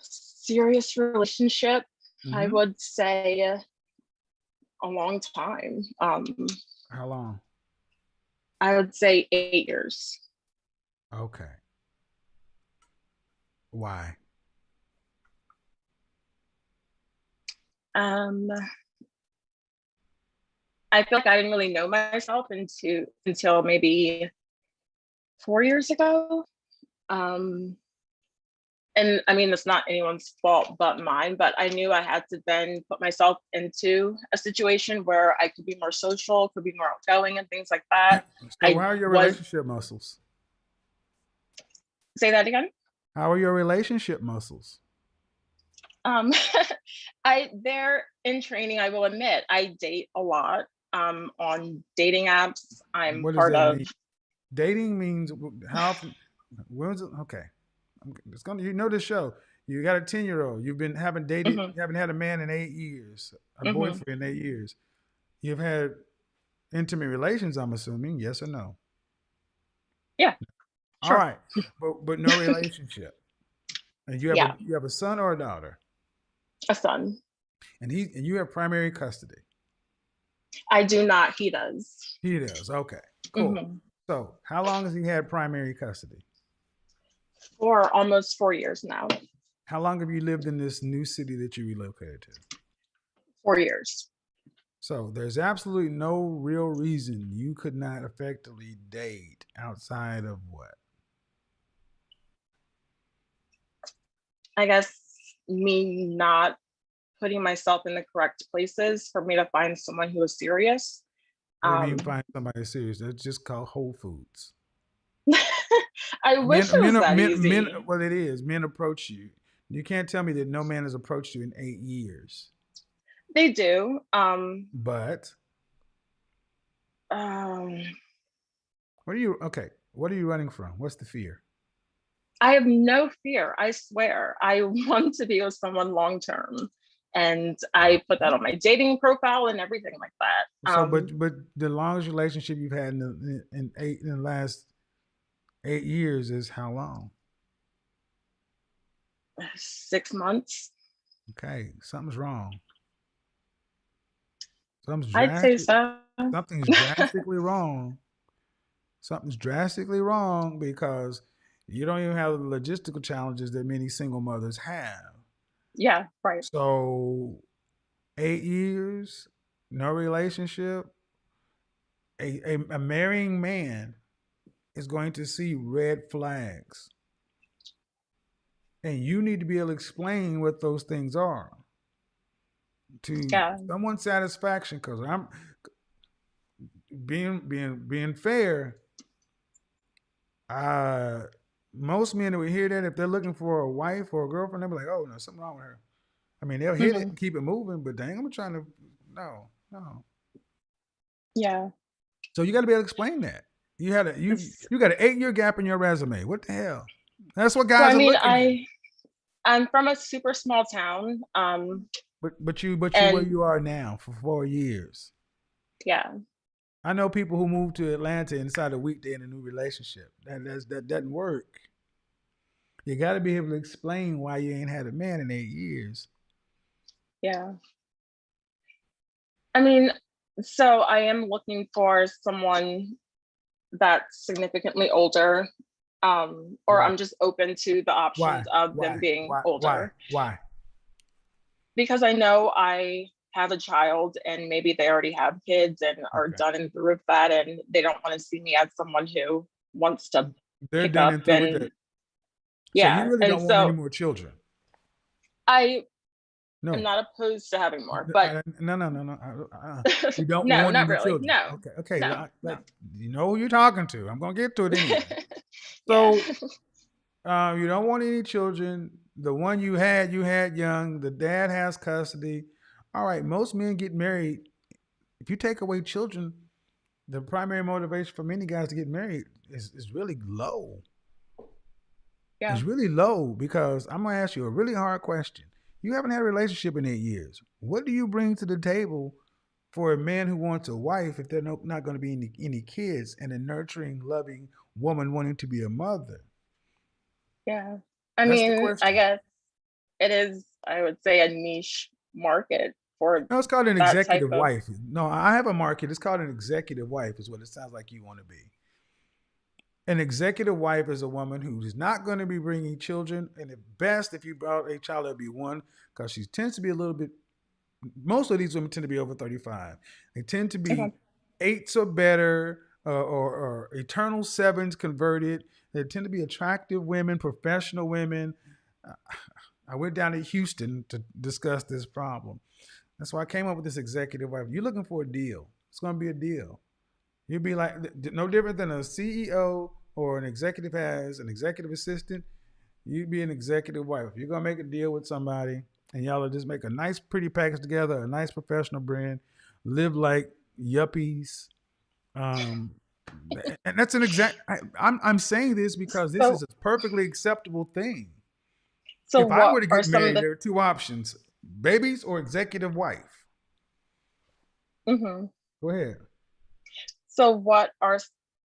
Serious relationship, I would say a long time. How long? I would say 8 years. Okay. Why? I feel like I didn't really know myself until maybe 4 years ago. And I mean, it's not anyone's fault but mine, but I knew I had to then put myself into a situation where I could be more social, could be more outgoing and things like that. So how are your relationship muscles? Say that again? How are your relationship muscles? They're in training, I will admit. I date a lot on dating apps. I'm part of... Mean? Dating means how often? When was it? Okay. It's gonna, you know, the show. You got a 10-year-old. You've been haven't dated. You haven't had a man in 8 years. A boyfriend in 8 years. You've had intimate relations. I'm assuming, yes or no? Yeah. Sure. All right, but no relationship. And you have you have a son or a daughter? A son. And you have primary custody. I do not. He does. He does. Okay. Cool. So how long has he had primary custody? For almost 4 years now. How long have you lived in this new city that you relocated to? 4 years. So there's absolutely no real reason you could not effectively date outside of what? I guess me not putting myself in the correct places for me to find someone who is serious. What do you mean find somebody serious? That's just called Whole Foods. I wish it was that easy. Well, it is. Men approach you. You can't tell me that no man has approached you in 8 years. They do. But What are you running from? What's the fear? I have no fear. I swear. I want to be with someone long term. And I put that on my dating profile and everything like that. So, but the longest relationship you've had in the last 8 years is how long? 6 months. Okay, something's wrong. I'd say so. Something's drastically wrong. Something's drastically wrong because you don't even have the logistical challenges that many single mothers have. Yeah, right. So 8 years, no relationship. A marrying man is going to see red flags. And you need to be able to explain what those things are to someone's satisfaction. Because being fair, most men that would hear that, if they're looking for a wife or a girlfriend, they'll be like, "Oh no, something wrong with her." I mean, they'll hit it and keep it moving, but dang, I'm trying to no. Yeah. So you got to be able to explain that. You got an 8-year gap in your resume. What the hell? That's what guys are looking at. I'm from a super small town. But you where you are now for 4 years. Yeah. I know people who moved to Atlanta inside a week they're in a new relationship. That doesn't work. You got to be able to explain why you ain't had a man in 8 years. Yeah. I mean, so I am looking for someone that's significantly older, or I'm just open to the options of them being older. Why? Because I know I have a child and maybe they already have kids and are done and through with that, and they don't want to see me as someone who wants to They're done and through with that. Yeah. So you really don't want any more children? I'm not opposed to having more, but no. You don't want not any really. children. No. Okay. No, You know who you're talking to. I'm gonna get to it anyway. So you don't want any children. The one you had young. The dad has custody. All right. Most men get married. If you take away children, the primary motivation for many guys to get married is really low. Yeah. It's really low because I'm gonna ask you a really hard question. You haven't had a relationship in 8 years. What do you bring to the table for a man who wants a wife if they're not going to be any kids and a nurturing, loving woman wanting to be a mother? Yeah. I guess it is, I would say, a niche market for No, it's called an executive wife. No, I have a market. It's called an executive wife is what it sounds like you want to be. An executive wife is a woman who is not going to be bringing children. And at best, if you brought a child, it'd be one, because she tends to be a little bit, most of these women tend to be over 35. They tend to be 8s or better, or eternal 7s converted. They tend to be attractive women, professional women. I went down to Houston to discuss this problem. That's why I came up with this executive wife. You're looking for a deal. It's going to be a deal. You'd be like, no different than a CEO or an executive has an executive assistant. You'd be an executive wife. You're going to make a deal with somebody and y'all will just make a nice, pretty package together, a nice professional brand, live like yuppies. And that's an exact, I'm saying this because this is a perfectly acceptable thing. So if I were to get married, there are 2 options, babies or executive wife. Go ahead. So what are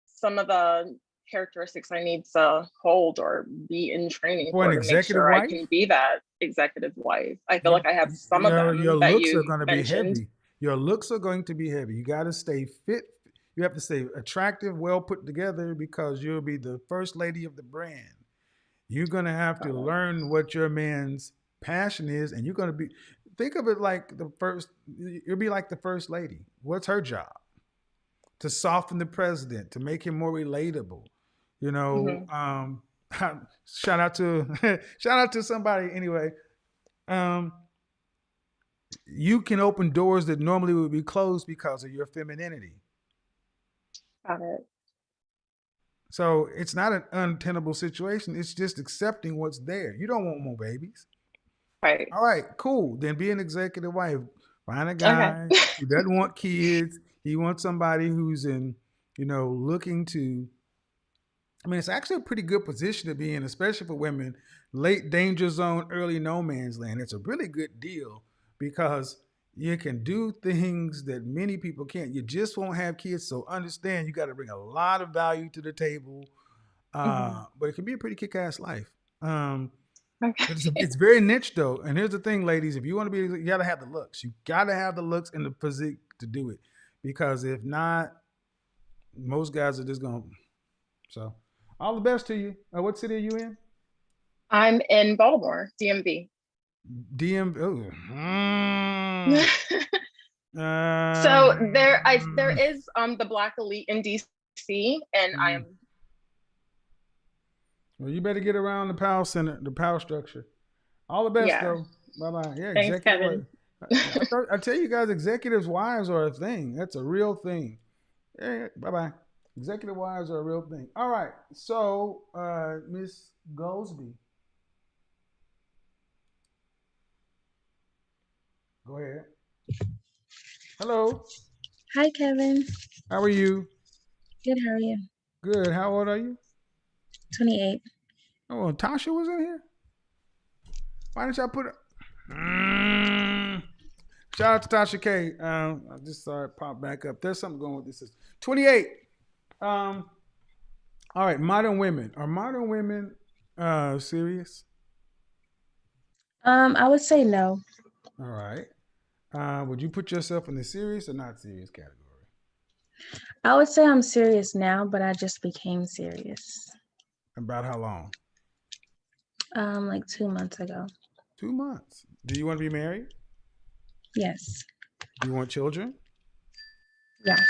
some of the characteristics I need to hold or be in training for to make sure I can be that executive wife? I feel like I have some of them. Your that looks you are going to be mentioned. heavy. Your looks are going to be heavy. You got to stay fit. You have to stay attractive, well put together, because you'll be the first lady of the brand. You're going to have to learn what your man's passion is, and you're going to be, think of it like you'll be like the first lady. What's her job? To soften the president, to make him more relatable. You know, shout out to somebody anyway. You can open doors that normally would be closed because of your femininity. Got it. So it's not an untenable situation. It's just accepting what's there. You don't want more babies. Right. All right, cool. Then be an executive wife. Find a guy who doesn't want kids. He wants somebody who's looking to, it's actually a pretty good position to be in, especially for women. Late danger zone, early no man's land. It's a really good deal because you can do things that many people can't. You just won't have kids. So understand you got to bring a lot of value to the table. But it can be a pretty kick-ass life. It's very niche though. And here's the thing, ladies, if you want to be, you got to have the looks. You got to have the looks and the physique to do it. Because if not, most guys are just going to. So all the best to you. What city are you in? I'm in Baltimore, DMV. DMV. So there is the Black Elite in DC, and I am. Well, you better get around the power center, the power structure. All the best though. Bye-bye. Yeah, thanks, Kevin. I tell you guys, executives' wives are a thing. That's a real thing. Yeah, bye bye. Executive wives are a real thing. All right. So, Miss Goldsby, go ahead. Hello. Hi, Kevin. How are you? Good, how are you? Good. How old are you? 28. Oh, Tasha was in here. Why didn't y'all put it? Shout out to Tasha K. I just saw it pop back up. There's something going with this system. 28. All right, modern women. Are modern women serious? I would say no. All right. Would you put yourself in the serious or not serious category? I would say I'm serious now, but I just became serious. About how long? Like 2 months ago. 2 months. Do you want to be married? Yes. Do you want children? Yes.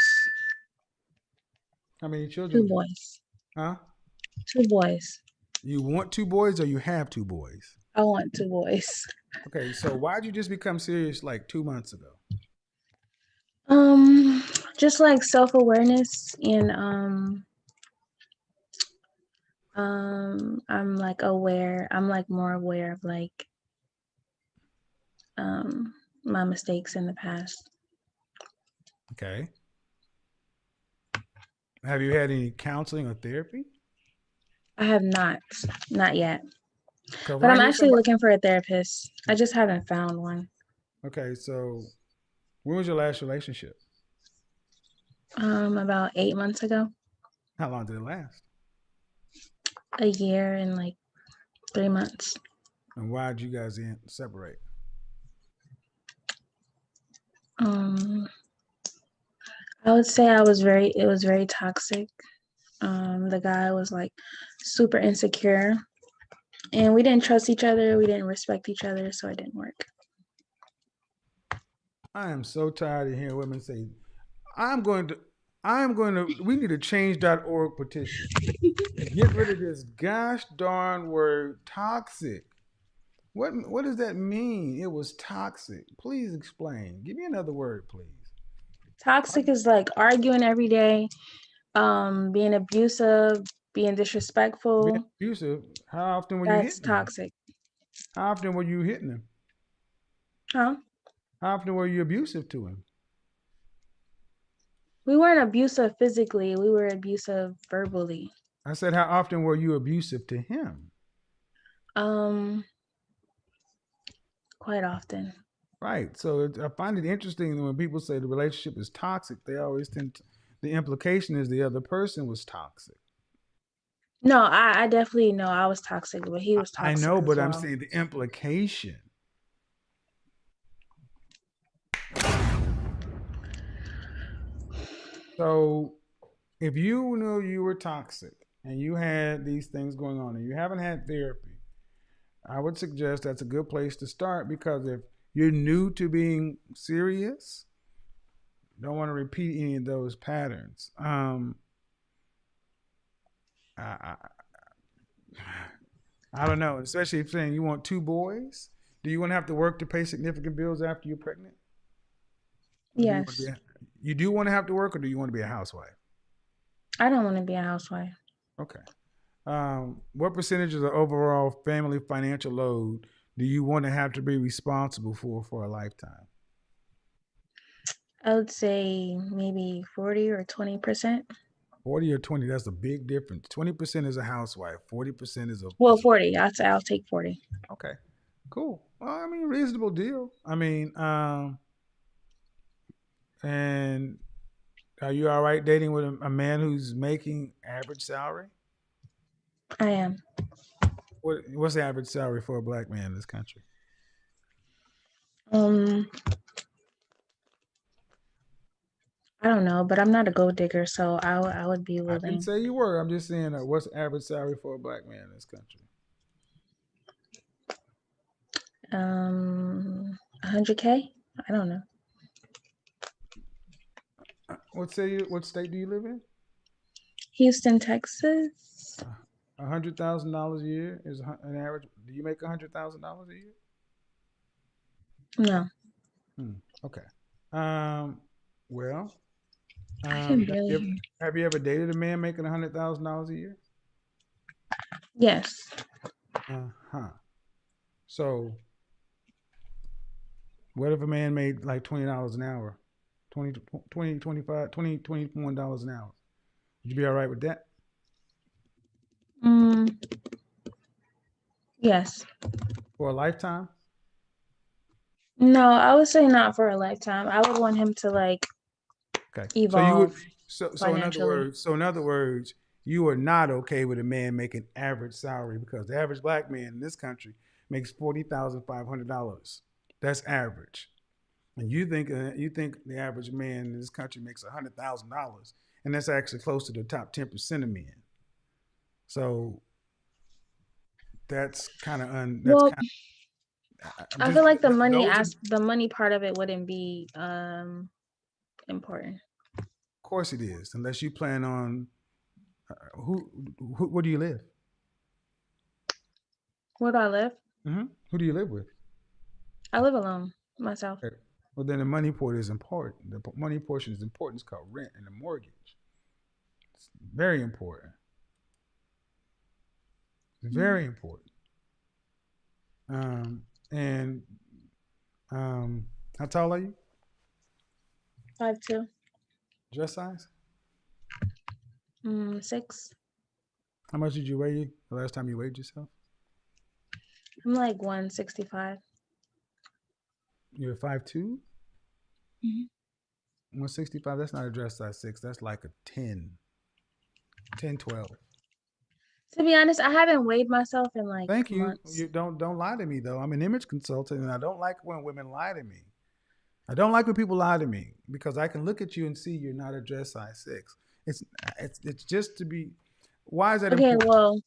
How many children? 2 boys. Huh? 2 boys. You want 2 boys or you have 2 boys? I want 2 boys. Okay, so why'd you just become serious like 2 months ago? Just like self-awareness and I'm like aware. I'm like more aware of like my mistakes in the past. Okay. Have you had any counseling or therapy? I have not yet. But I'm actually looking for a therapist. I just haven't found one. Okay, so when was your last relationship? About 8 months ago. How long did it last? A year and like 3 months. And why did you guys separate? I would say it was very toxic. The guy was like super insecure and we didn't trust each other. We didn't respect each other. So it didn't work. I am so tired of hearing women say, we need a change.org petition. Get rid of this gosh darn word toxic. What does that mean? It was toxic. Please explain. Give me another word, please. Toxic is like arguing every day, being abusive, being disrespectful. Being abusive. How often were you hitting? That's toxic. How often were you hitting him? Huh? How often were you abusive to him? We weren't abusive physically. We were abusive verbally. I said, how often were you abusive to him? Quite often. Right. So I find it interesting that when people say the relationship is toxic, they always the implication is the other person was toxic. No, I definitely know I was toxic, but he was toxic. I know, but well. I'm saying the implication. So if you knew you were toxic and you had these things going on and you haven't had therapy, I would suggest that's a good place to start, because if you're new to being serious, don't want to repeat any of those patterns. I don't know, especially if saying you want 2 boys. Do you want to have to work to pay significant bills after you're pregnant? Yes. You do want to have to work, or do you want to be a housewife? I don't want to be a housewife. Okay. What percentage of the overall family financial load do you want to have to be responsible for a lifetime? I would say maybe 40 or 20%. 40 or 20, that's a big difference. 20% is a housewife, 40% is a... Well, 40. I'll take 40. Okay, cool. Well, I mean, reasonable deal. I mean, and are you all right dating with a man who's making average salary? I am. What's the average salary for a black man in this country? I don't know, but I'm not a gold digger, so I would be willing. I didn't say you were. I'm just saying, what's the average salary for a black man in this country? 100K? I don't know. What state do you live in? Houston, Texas. $100,000 a year is an average. Do you make $100,000 a year? No. Okay. Well, I can Have barely you, hear you. have you ever dated a man making $100,000 a year? Yes. Huh. So what if a man made like $20 an hour? 20, 20, 25, 20, $21 an hour. Would you be all right with that? Mm, yes. For a lifetime? No, I would say not for a lifetime. I would want him to like Okay. So you would evolve so financially. in other words, you are not okay with a man making average salary because the average black man in this country makes $40,500. That's average. And you think the average man in this country makes $100,000, and that's actually close to the top 10% of men. So that's kind of that's Well, kind of I'm I just feel like those are, the money part of it wouldn't be important. of course it is, unless you plan on where do you live? Where do I live? Who do you live with? I live alone myself. Okay. Well, then the money part is important. The money portion is important. It's called rent and the mortgage. It's very important. Very important. And how tall are you? 5'2". Dress size? 6. How much did you weigh the last time you weighed yourself? I'm like 165. You're 5'2"? Mm-hmm. 165, that's not a dress size 6. That's like a 10, 10, 12. To be honest, I haven't weighed myself in like Thank you. months. You don't lie to me though. I'm an image consultant and I don't like when women lie to me. I don't like when people lie to me because I can look at you and see you're not a dress size 6. It's just to be. Why is that Okay, important?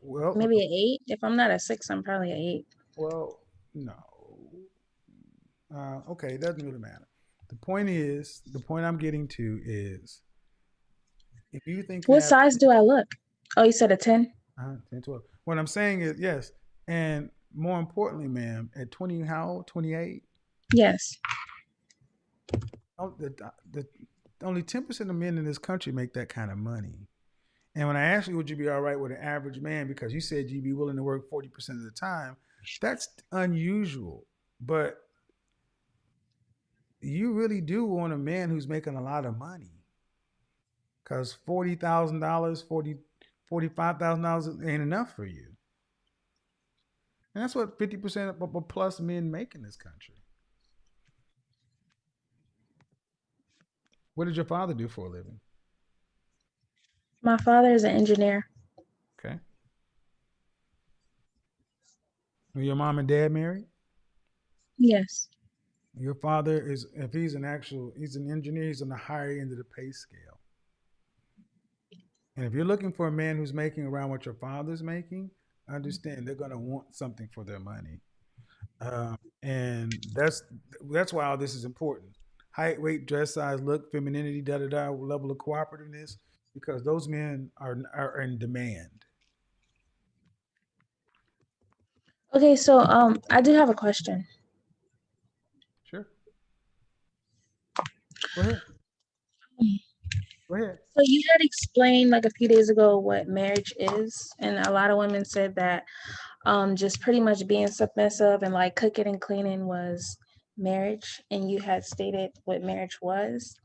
well, maybe an 8. If I'm not a 6, I'm probably an 8. Well, no. Okay, it doesn't really matter. The point I'm getting to is, if you think What that size do I look? Oh, you said a 10? 10, 12. What I'm saying is yes, and more importantly, ma'am, at 20, how old? 28. Yes. The only 10% of men in this country make that kind of money. And when I asked you, would you be all right with an average man? Because you said you'd be willing to work 40% of the time. That's unusual. But you really do want a man who's making a lot of money. Because $40,000, $45,000 ain't enough for you. And that's what 50% plus men make in this country. What did your father do for a living? My father is an engineer. Okay. Were your mom and dad married? Yes. Your father is, if he's an engineer, he's on the higher end of the pay scale. And if you're looking for a man who's making around what your father's making, understand they're going to want something for their money. And that's why all this is important. Height, weight, dress size, look, femininity, level of cooperativeness, because those men are in demand. Okay, so I do have a question. Sure. Go ahead. Go ahead. So you had explained like a few days ago what marriage is, and a lot of women said that just pretty much being submissive and like cooking and cleaning was marriage, and you had stated what marriage was.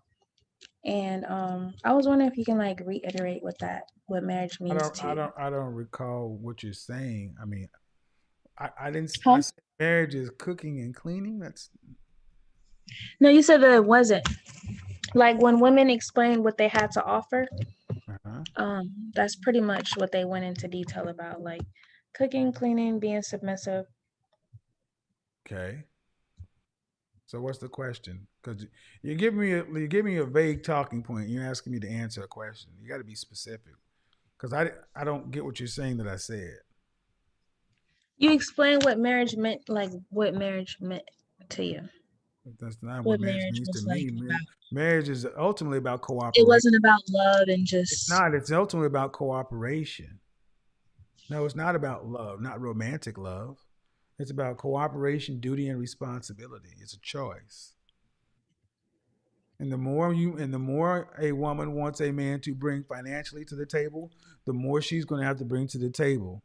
And I was wondering if you can like reiterate what marriage means to you. I don't recall what you're saying. I mean, I didn't. I Huh? said marriage is cooking and cleaning. That's No, you said that it wasn't. Like when women explained what they had to offer, that's pretty much what they went into detail about, like cooking, cleaning, being submissive. okay. So what's the question? Because you give me a vague talking point. You're asking me to answer a question. You got to be specific. Because I don't get what you're saying that I said. You explained what marriage meant, like what marriage meant to you. That's not what What marriage marriage means to was like me. about. Marriage is ultimately about It cooperation. wasn't about love and It's just. not. It's ultimately about cooperation. No, it's not about love, not romantic love. It's about cooperation, duty, and responsibility. It's a choice. And the more a woman wants a man to bring financially to the table, the more she's going to have to bring to the table.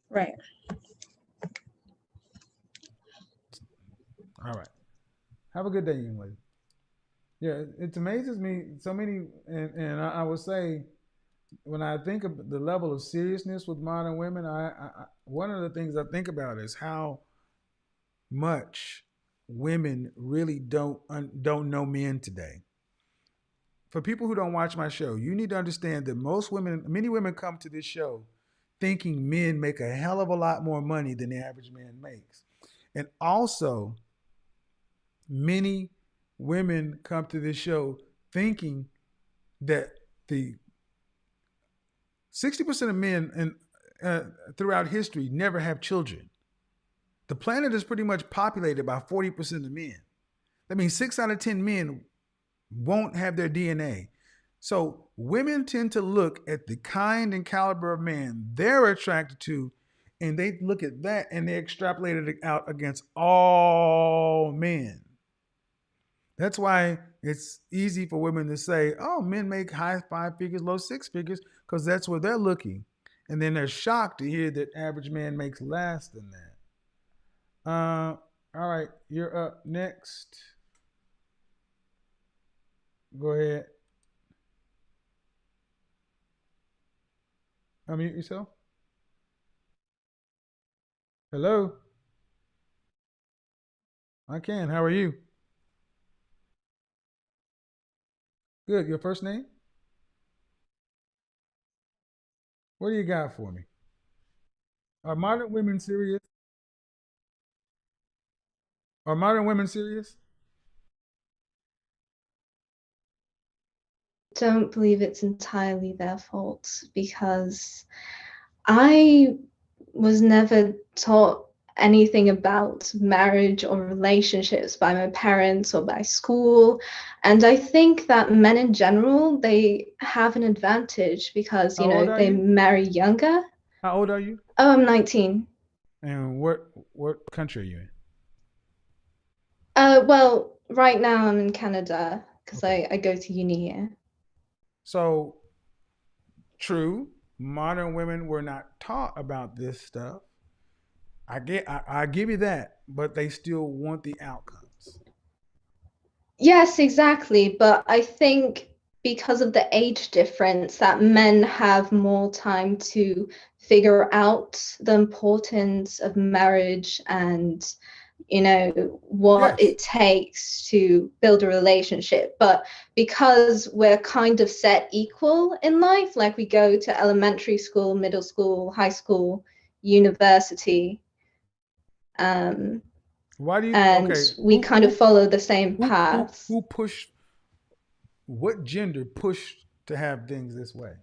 Right. All right. Have a good day, young lady. Yeah, it amazes me so many, and I would say when I think of the level of seriousness with modern women, one of the things I think about is how much women really don't know men today. For people who don't watch my show, you need to understand that many women come to this show thinking men make a hell of a lot more money than the average man makes. And also, many women come to this show thinking that the 60% of men throughout history never have children. The planet is pretty much populated by 40% of men. That means 6 out of 10 men won't have their DNA. So women tend to look at the kind and caliber of man they're attracted to, and they look at that and they extrapolate it out against all men. That's why it's easy for women to say, oh, men make high 5 figures, low 6 figures, because that's where they're looking. And then they're shocked to hear that average man makes less than that. All right, you're up next. Go ahead. Unmute yourself. Hello. I can. How are you? Good. Your first name? What do you got for me? Are modern women serious? Are modern women serious? Don't believe it's entirely their fault because I was never taught anything about marriage or relationships by my parents or by school. And I think that men in general, they have an advantage because, How old are they you? marry younger. How old are you? Oh, I'm 19. And what country are you in? Well, right now I'm in Canada because I go to uni here. So, true, modern women were not taught about this stuff. I give you that, but they still want the outcomes. Yes, exactly. But I think because of the age difference, that men have more time to figure out the importance of marriage and, what Yes. it takes to build a relationship. But because we're kind of set equal in life, like we go to elementary school, middle school, high school, university, Why do you? and Okay. we kind of follow the same paths. Who pushed? What gender pushed to have things this way?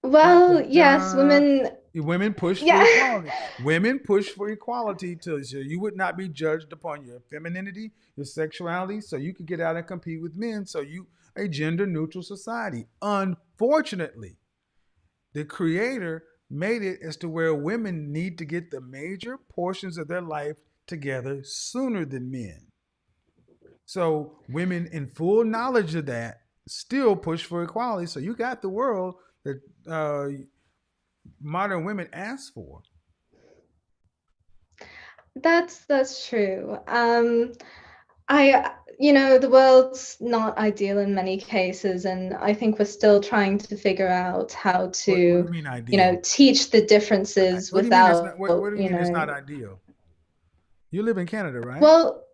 Well, yes, women. Women push for Yeah. equality. Women push for equality so you would not be judged upon your femininity, your sexuality, so you could get out and compete with men. So a gender neutral society. Unfortunately, the creator made it as to where women need to get the major portions of their life together sooner than men. So women in full knowledge of that still push for equality. So you got the world that modern women ask for. That's true. The world's not ideal in many cases, and I think we're still trying to figure out how What do you to, mean ideal? teach the differences What do you mean it's without, not? What do you mean it's not ideal? You live in Canada, right? Well,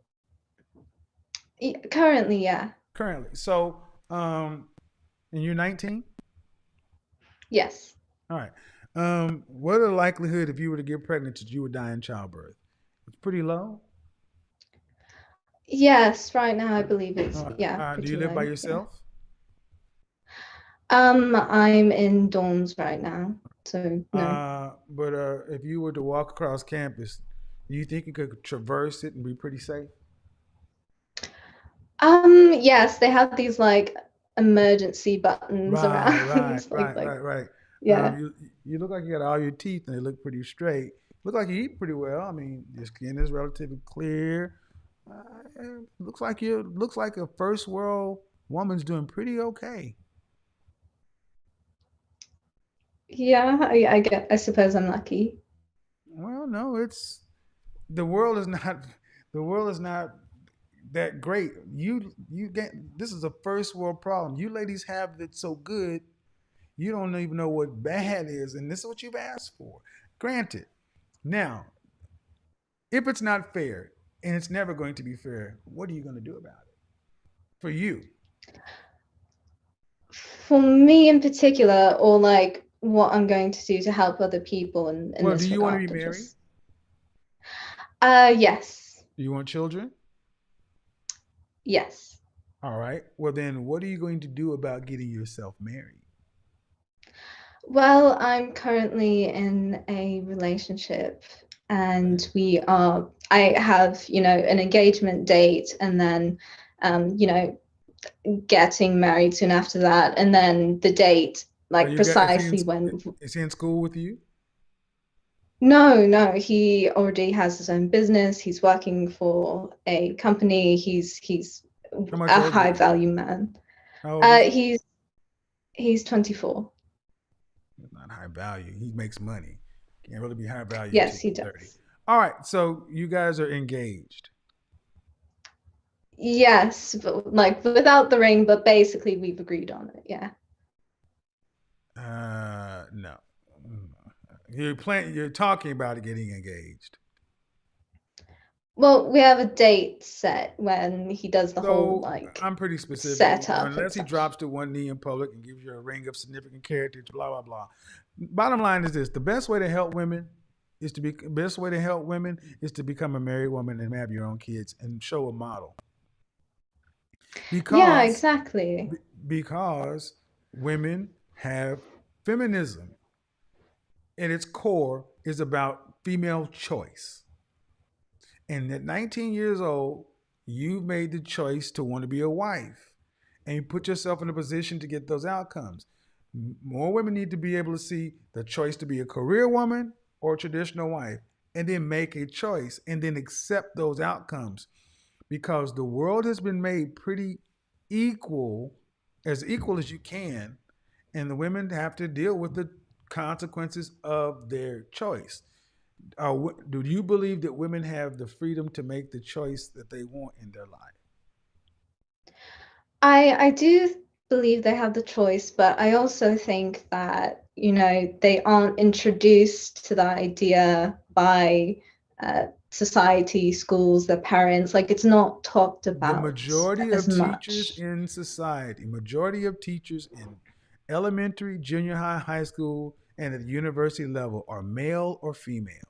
currently, yeah. Currently. So, and you're 19? Yes. All right. What are the likelihood if you were to get pregnant that you would die in childbirth? It's pretty low. Yes, right now I believe it's Do pretty you live by low, yeah. yourself? I'm in dorms right now, so no. But if you were to walk across campus, do you think you could traverse it and be pretty safe? Yes, they have these like emergency buttons around. Right. Yeah. You look like you got all your teeth and they look pretty straight. Look like you eat pretty well. I mean, your skin is relatively clear. Looks like a first world woman's doing pretty okay. Yeah, I suppose I'm lucky. Well, no, it's the world is not the world is not that great. You get this is a first world problem. You ladies have it so good, you don't even know what bad is, and this is what you've asked for. Granted. Now, if it's not fair, and it's never going to be fair, what are you going to do about it? For you. For me in particular, or like what I'm going to do to help other people in Well, this do you want to regard. be married? Yes. Do you want children? Yes. All right. Well, then what are you going to do about getting yourself married? Well, I'm currently in a relationship and I have, an engagement date and then, getting married soon after that. And then the date, like precisely when. Is he in school with you? No, he already has his own business. He's working for a company. He's a high value man. How old is he? He's 24. Not high value. He makes money. Can't really be high value. Yes, he does. 30. All right. So you guys are engaged. Yes, but like without the ring, but basically we've agreed on it. Yeah. No. You're talking about getting engaged. Well, we have a date set when he does the whole I'm pretty specific. setup. Unless he drops to one knee in public and gives you a ring of significant character, blah blah blah. Bottom line is this: the best way to help women is to become a married woman and have your own kids and show a model. Yeah, exactly. Because women have feminism. At its core is about female choice. And at 19 years old, you made the choice to want to be a wife. And you put yourself in a position to get those outcomes. More women need to be able to see the choice to be a career woman or a traditional wife, and then make a choice and then accept those outcomes. Because the world has been made pretty equal as you can, and the women have to deal with the consequences of their choice. Do you believe that women have the freedom to make the choice that they want in their life? I do believe they have the choice, but I also think that, they aren't introduced to the idea by society, schools, their parents. Like it's not talked about. The majority of teachers much. in society, majority of teachers in elementary, junior high, high school, and at the university level are male or female.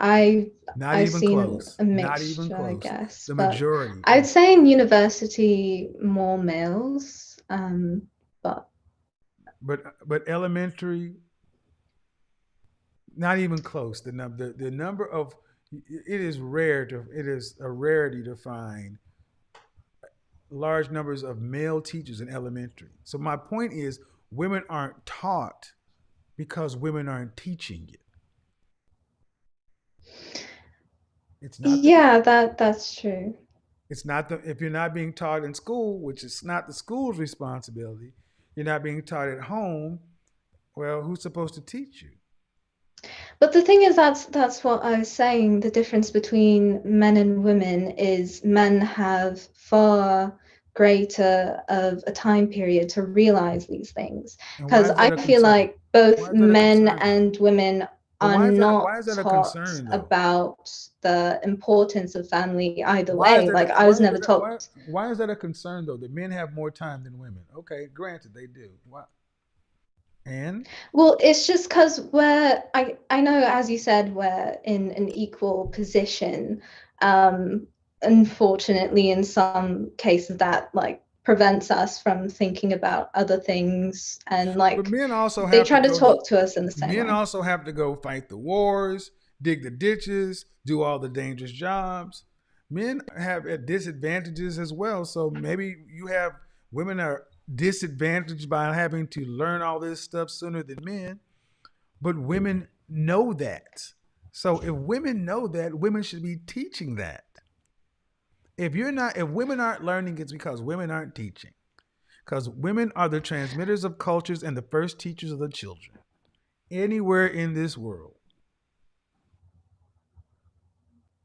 I've seen close. a mixture, Not even close. I guess. The majority. I'd say in university more males, but elementary, not even close. The number of it is a rarity to find large numbers of male teachers in elementary. So my point is, women aren't taught because women aren't teaching it. It's not. Yeah, that's true. It's not if you're not being taught in school, which is not the school's responsibility. You're not being taught at home. Well, who's supposed to teach you? But the thing is, that's what I was saying. The difference between men and women is men have far greater of a time period to realize these things. Because I feel like both men and women are not taught about the importance of family either way. Like I was never taught. Why is that a concern though? That men have more time than women. Okay, granted they do. Why? And? Well, it's just because I know, as you said, we're in an equal position. Unfortunately, in some cases that prevents us from thinking about other things, and but men also they try to talk to us in the same way. Men also have to go fight the wars, dig the ditches, do all the dangerous jobs. Men have disadvantages as well. So maybe you have women are disadvantaged by having to learn all this stuff sooner than men, but women know that. So if women know that, women should be teaching that. If women aren't learning, it's because women aren't teaching. Because women are the transmitters of cultures and the first teachers of the children anywhere in this world.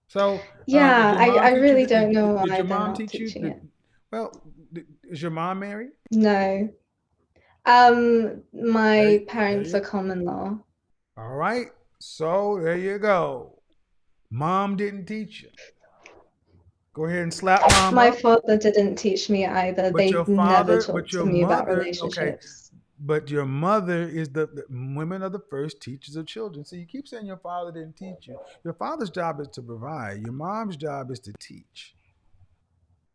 So Yeah, I really you? don't know Did why your they're mom not teach you? teaching it. Well, is your mom married? No. My parents are common law. All right. So there you go. Mom didn't teach you. Go ahead and slap mom My up. father didn't teach me either. But They your never father, talked but your to me about mother, okay. relationships. But your mother is the women are the first teachers of children. So you keep saying your father didn't teach you. Your father's job is to provide. Your mom's job is to teach.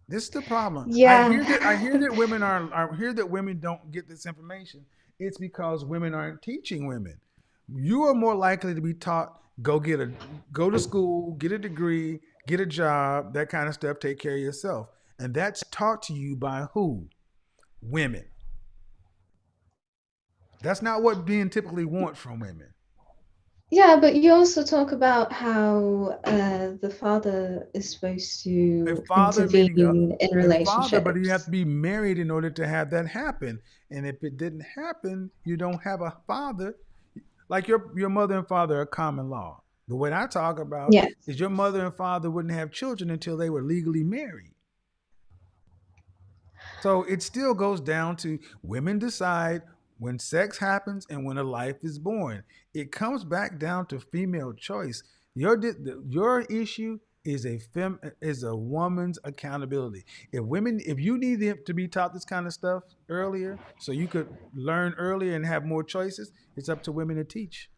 This is the problem. I Yeah. hear that women I hear that women don't get this information. It's because women aren't teaching women. You are more likely to be taught go to school, get a degree, get a job, that kind of stuff, take care of yourself. And that's taught to you by who? Women. That's not what men typically want from women. Yeah, but you also talk about how the father is supposed A to father meaning intervene in a father, but you have to relationships. be married in order to have that happen. And if it didn't happen, you don't have a father. Like your mother and father are common law. The way I talk about Yes. is your mother and father wouldn't have children until they were legally married. So it still goes down to women decide when sex happens and when a life is born. It comes back down to female choice. Your issue is a woman's accountability. If you need them to be taught this kind of stuff earlier, so you could learn earlier and have more choices, it's up to women to teach.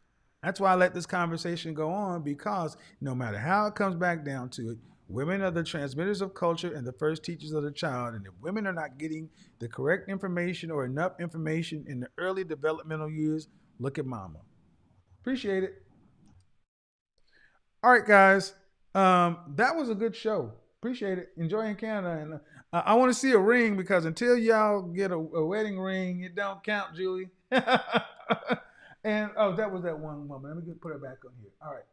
That's why I let this conversation go on, because no matter how it comes back down to it, women are the transmitters of culture and the first teachers of the child. And if women are not getting the correct information or enough information in the early developmental years, look at mama. Appreciate it. All right, guys. That was a good show. Appreciate it. Enjoying Canada. And I want to see a ring, because until y'all get a wedding ring, it don't count, Julie. And that was that one woman. Let me put her back on here. All right.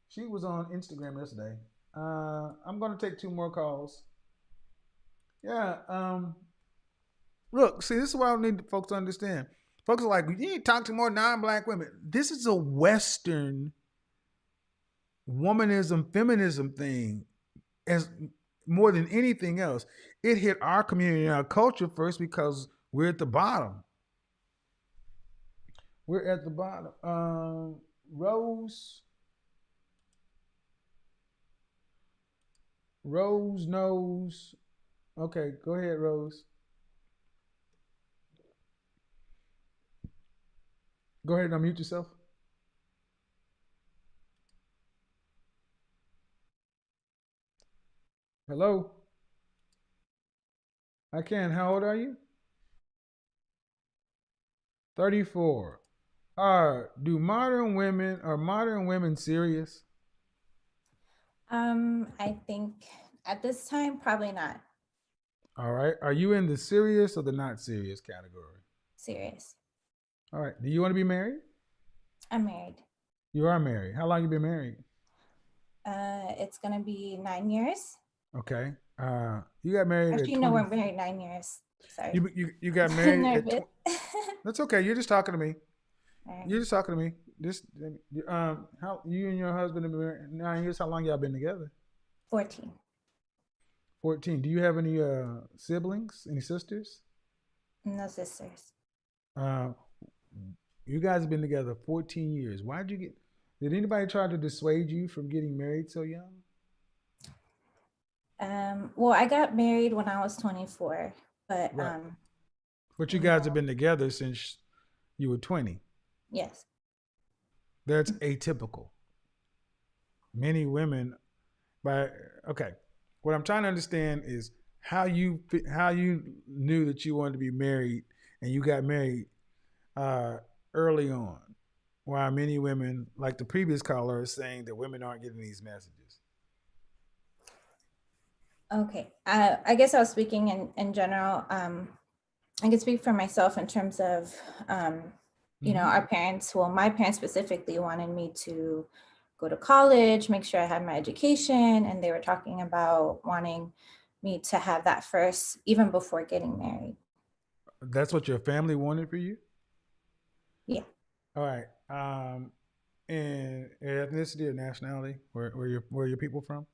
She was on Instagram yesterday. I'm going to take two more calls. Yeah. Look, see, this is what I need folks to understand. Folks are like, you need to talk to more non-black women. This is a Western womanism, feminism thing, as more than anything else. It hit our community and our culture first because we're at the bottom. We're at the bottom. Rose knows. Okay, go ahead, Rose. Go ahead and unmute yourself. Hello? I can. How old are you? 34. Are modern women serious? I think at this time, probably not. All right. Are you in the serious or the not serious category? Serious. All right. Do you want to be married? I'm married. You are married. How long you been married? It's gonna be 9 years. Okay. You got married Actually, at 20. no, we're married 9 years. Sorry. You got married at Nervous. That's okay. You're just talking to me. Right. You're just talking to me. How you and your husband have been married 9 years? How long y'all been together? 14. 14. Do you have any siblings? Any sisters? No sisters. You guys have been together 14 years. Did anybody try to dissuade you from getting married so young? Well, I got married when I was 24, but Right. But you guys have been together since you were 20. Yes. That's atypical. Many women, okay. What I'm trying to understand is how you knew that you wanted to be married and you got married early on. While many women, like the previous caller, is saying that women aren't getting these messages. Okay. I guess I was speaking in general. I can speak for myself in terms of, you know, our parents, well, my parents specifically wanted me to go to college, make sure I had my education. And they were talking about wanting me to have that first, even before getting married. That's what your family wanted for you? Yeah. All right. And ethnicity or nationality? Where your people from?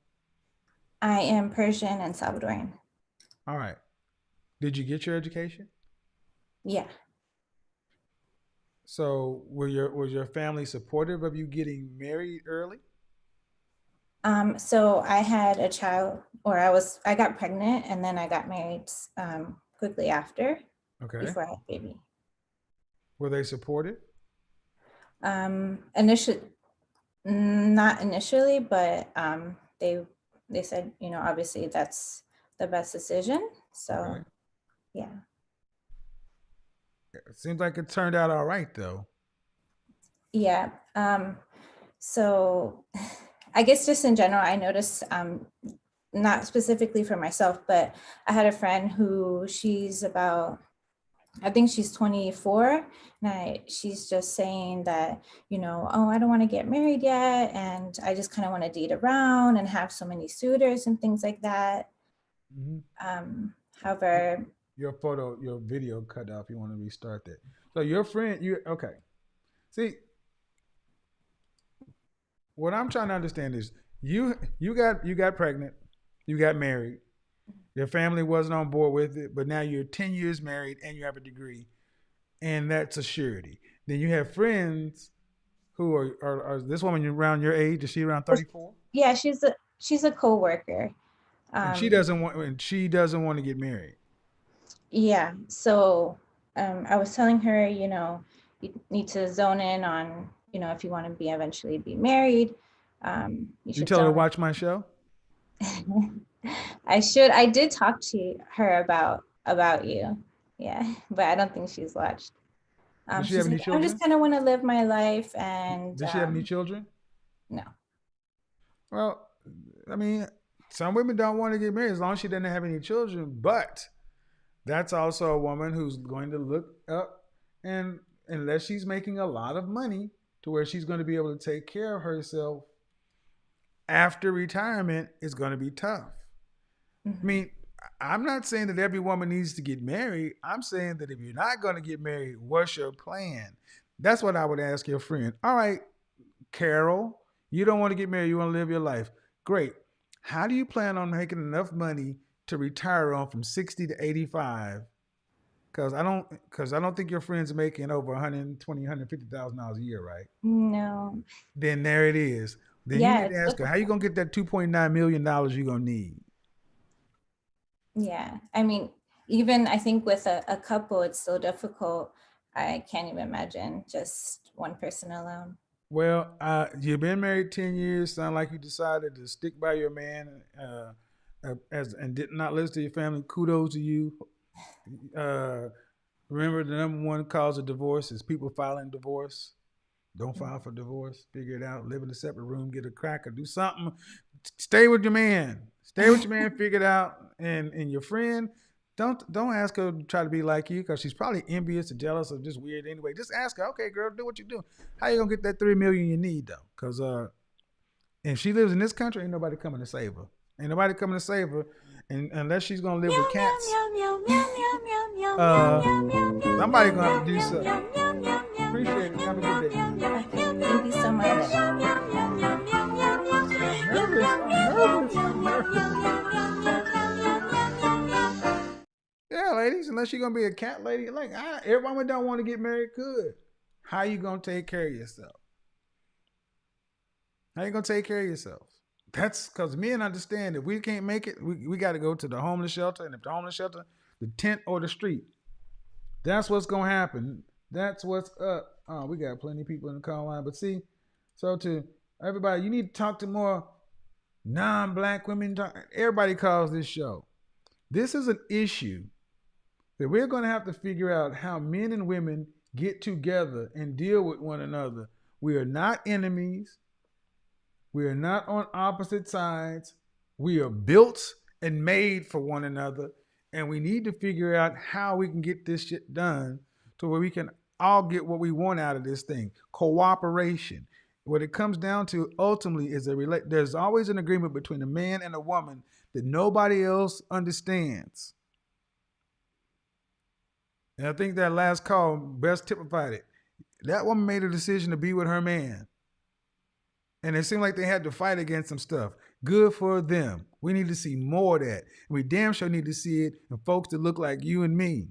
I am Persian and Salvadoran. All right. Did you get your education? Yeah. So was your family supportive of you getting married early? So I had a child, or I got pregnant and then I got married quickly after, Okay. before I had a baby. Were they supportive? Initially, not initially, but they said, you know, obviously that's the best decision. So, Okay. yeah. It seems like it turned out all right, though. Yeah. So I guess just in general, I noticed, not specifically for myself, but I had a friend who I think she's 24, and she's just saying that, you know, oh, I don't want to get married yet, and I just kind of want to date around and have so many suitors and things like that. However, Your video cut off. You want to restart that. So your friend, okay. See, what I'm trying to understand is you got pregnant, you got married, your family wasn't on board with it, but now you're 10 years married and you have a degree, and that's a surety. Then you have friends who are this woman around your age. Is she around 34? yeah, she's a co-worker. And she doesn't want to get married. Yeah. So I was telling her, you know, you need to zone in on, you know, if you want to eventually be married, you You should tell her to zone watch my show? I did talk to her about you. Yeah, but I don't think she's watched. Does she She's have any like, I just children? kind of want to live my life, and Does she have any children? no. Well, I mean, some women don't want to get married as long as she doesn't have any children, but that's also a woman who's going to look up, and unless she's making a lot of money to where she's going to be able to take care of herself after retirement, is going to be tough. I mean, I'm not saying that every woman needs to get married. I'm saying that if you're not going to get married, what's your plan? That's what I would ask your friend. All right, Carol, you don't want to get married. You want to live your life. Great. How do you plan on making enough money to retire on from 60 to 85? Because I don't think your friend's making over $120,000, $150,000 a year, right? No. Then there it is. Then you Yeah, need to it's ask her, how you going to get that $2.9 million you're going to need? Yeah, I mean, even I think with a couple, it's so difficult. I can't even imagine just one person alone. Well, you've been married 10 years. Sound like you decided to stick by your man and did not listen to your family. Kudos to you. Remember, the number one cause of divorce is people filing divorce. Don't file for divorce. Figure it out. Live in a separate room. Get a cracker. Do something. Stay with your man. Stay with your man. Figure it out. And your friend, don't ask her to try to be like you, because she's probably envious or jealous or just weird anyway. Just ask her, okay, girl, do what you do. How you gonna get that $3 million you need though? Because if she lives in this country, ain't nobody coming to save her. Ain't nobody coming to save her, and unless she's gonna live with cats. Somebody gonna have to do something. Appreciate it. Have a good day. Thank you so much. I'm nervous. Yeah, ladies, unless you're gonna be a cat lady, like every woman don't want to get married, good. How you gonna take care of yourself? How you gonna take care of yourself? That's because men understand that we can't make it. We got to go to the homeless shelter, and if the homeless shelter, the tent or the street, that's what's gonna happen. That's what's up. Oh, we got plenty of people in the call line, but see, so to everybody, you need to talk to more non-black women. Everybody calls this show. This is an issue that we're going to have to figure out how men and women get together and deal with one another. We are not enemies. We are not on opposite sides. We are built and made for one another. And we need to figure out how we can get this shit done to where we can all get what we want out of this thing. Cooperation. What it comes down to ultimately is there's always an agreement between a man and a woman that nobody else understands. And I think that last call best typified it. That woman made a decision to be with her man. And it seemed like they had to fight against some stuff. Good for them. We need to see more of that. And we damn sure need to see it in folks that look like you and me.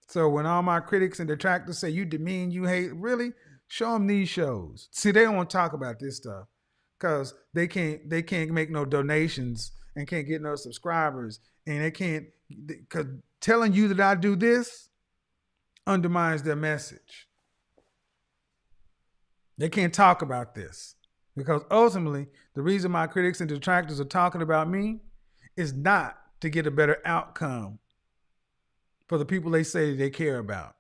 So when all my critics and detractors say you demean, you hate, really? Show them these shows. See, they don't want to talk about this stuff because they can't make no donations and can't get no subscribers. And they can't, because telling you that I do this undermines their message. They can't talk about this because ultimately the reason my critics and detractors are talking about me is not to get a better outcome for the people they say they care about.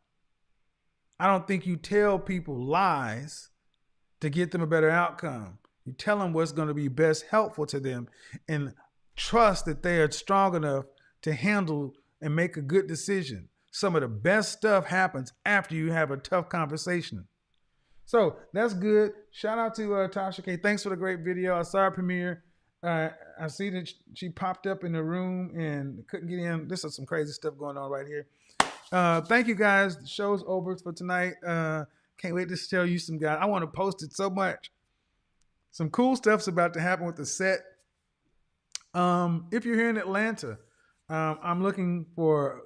I don't think you tell people lies to get them a better outcome. You tell them what's going to be best helpful to them and trust that they are strong enough to handle and make a good decision. Some of the best stuff happens after you have a tough conversation. So that's good. Shout out to Tasha K. Thanks for the great video. I saw her premiere. I see that she popped up in the room and couldn't get in. This is some crazy stuff going on right here. Thank you guys. The show's over for tonight. Can't wait to tell you some guys. I want to post it so much. Some cool stuff's about to happen with the set. If you're here in Atlanta, I'm looking for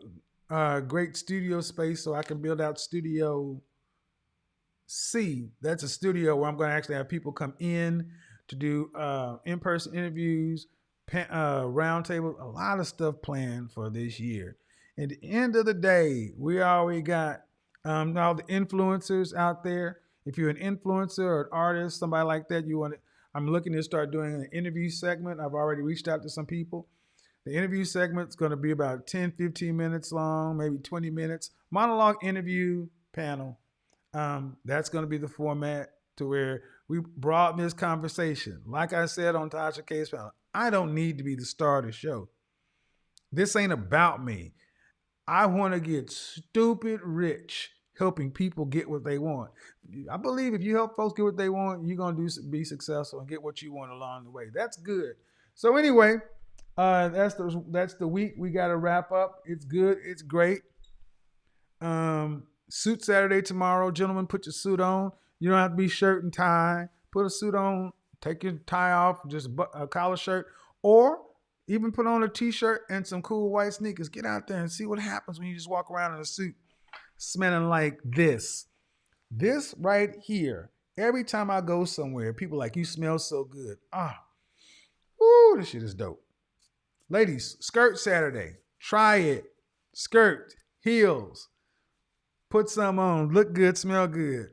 a great studio space so I can build out Studio C. That's a studio where I'm going to actually have people come in to do in-person interviews, roundtable, a lot of stuff planned for this year. At the end of the day, we already got all the influencers out there. If you're an influencer or an artist, somebody like that, I'm looking to start doing an interview segment. I've already reached out to some people. The interview segment's going to be about 10, 15 minutes long, maybe 20 minutes. Monologue interview panel. That's going to be the format to where we broaden this conversation. Like I said on Tasha K's panel, I don't need to be the star of the show. This ain't about me. I want to get stupid rich helping people get what they want. I believe if you help folks get what they want, you're going to be successful and get what you want along the way. That's good. So anyway, that's the week. We got to wrap up. It's good. It's great. Suit Saturday tomorrow. Gentlemen, put your suit on. You don't have to be shirt and tie. Put a suit on. Take your tie off. Just a collar shirt. Or even put on a t-shirt and some cool white sneakers. Get out there and see what happens when you just walk around in a suit smelling like this. This right here. Every time I go somewhere, people are like, you smell so good. Woo, this shit is dope. Ladies, skirt Saturday. Try it. Skirt, heels. Put some on. Look good, smell good.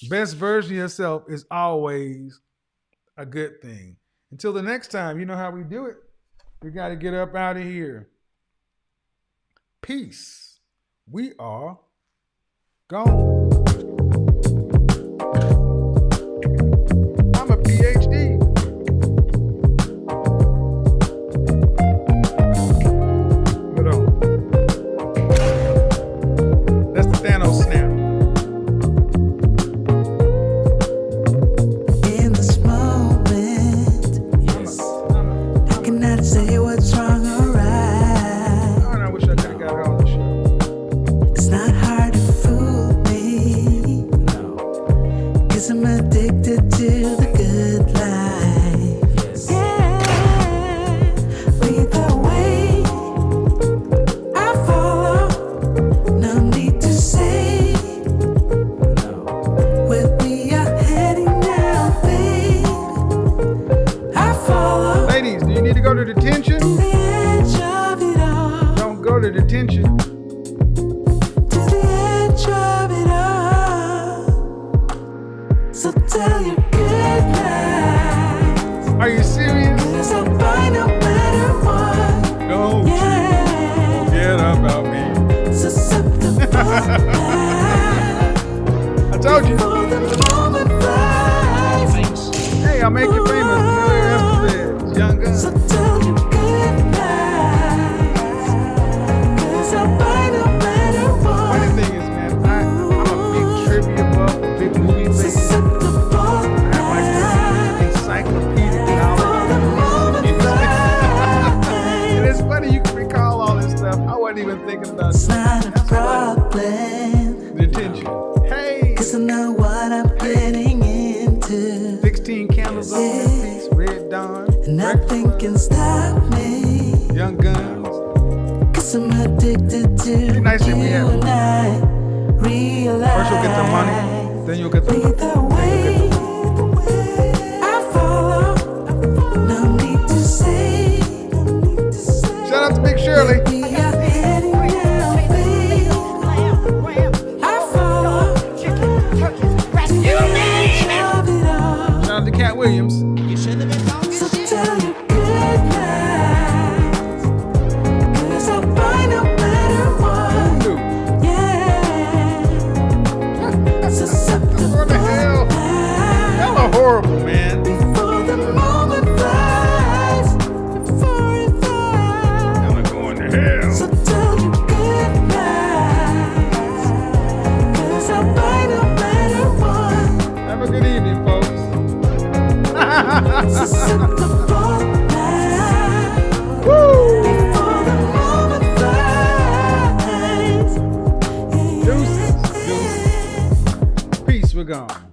Best version of yourself is always a good thing. Until the next time, you know how we do it. We got to get up out of here. Peace. We are gone. I'm a PhD. Hold on. That's the Thanos snap. In this moment, yes, I cannot say what's wrong or right. Oh, and I wish I could have got her on the show. It's not hard to fool me. No. 'Cause I'm addicted to the good life. Yes. Yeah. Lead the way. I follow. No need to say. No. Where we are heading now, babe. I follow. Ladies, do you need to go to detention? To the edge of it all. Don't go to detention. To the edge of it all. So tell your good lies. Are you serious? 'Cause I'll find no matter what. Don't Yeah. you forget about me. Susceptible now. I told you. For the moment flies. Hey, I'll make you famous. Young gun. So tell your thinking about It's not a problem. the intention. Hey, Cause I know what I'm getting into. 16 candles on this piece, Red Dawn, And nothing can stop me. Young Guns. Cause I'm addicted to Nice that we you have and I realize. First you'll get the money, then you'll get the way I follow. No need to say. Shout out to Big Shirley. We are heading down, babe. I follow. Shout out to Cat Williams. So tell you good night. Cause I'll buy no matter what. Yeah. Susceptible. What the hell? Y'all are horrible, man. Before the moment flies. Before it flies. Y'all are going to hell. So tell you good night. Cause I'll buy no matter what. Have a good evening, folks. Susceptible night. Woo! Before the moment flies. Deuces. Peace, we're gone.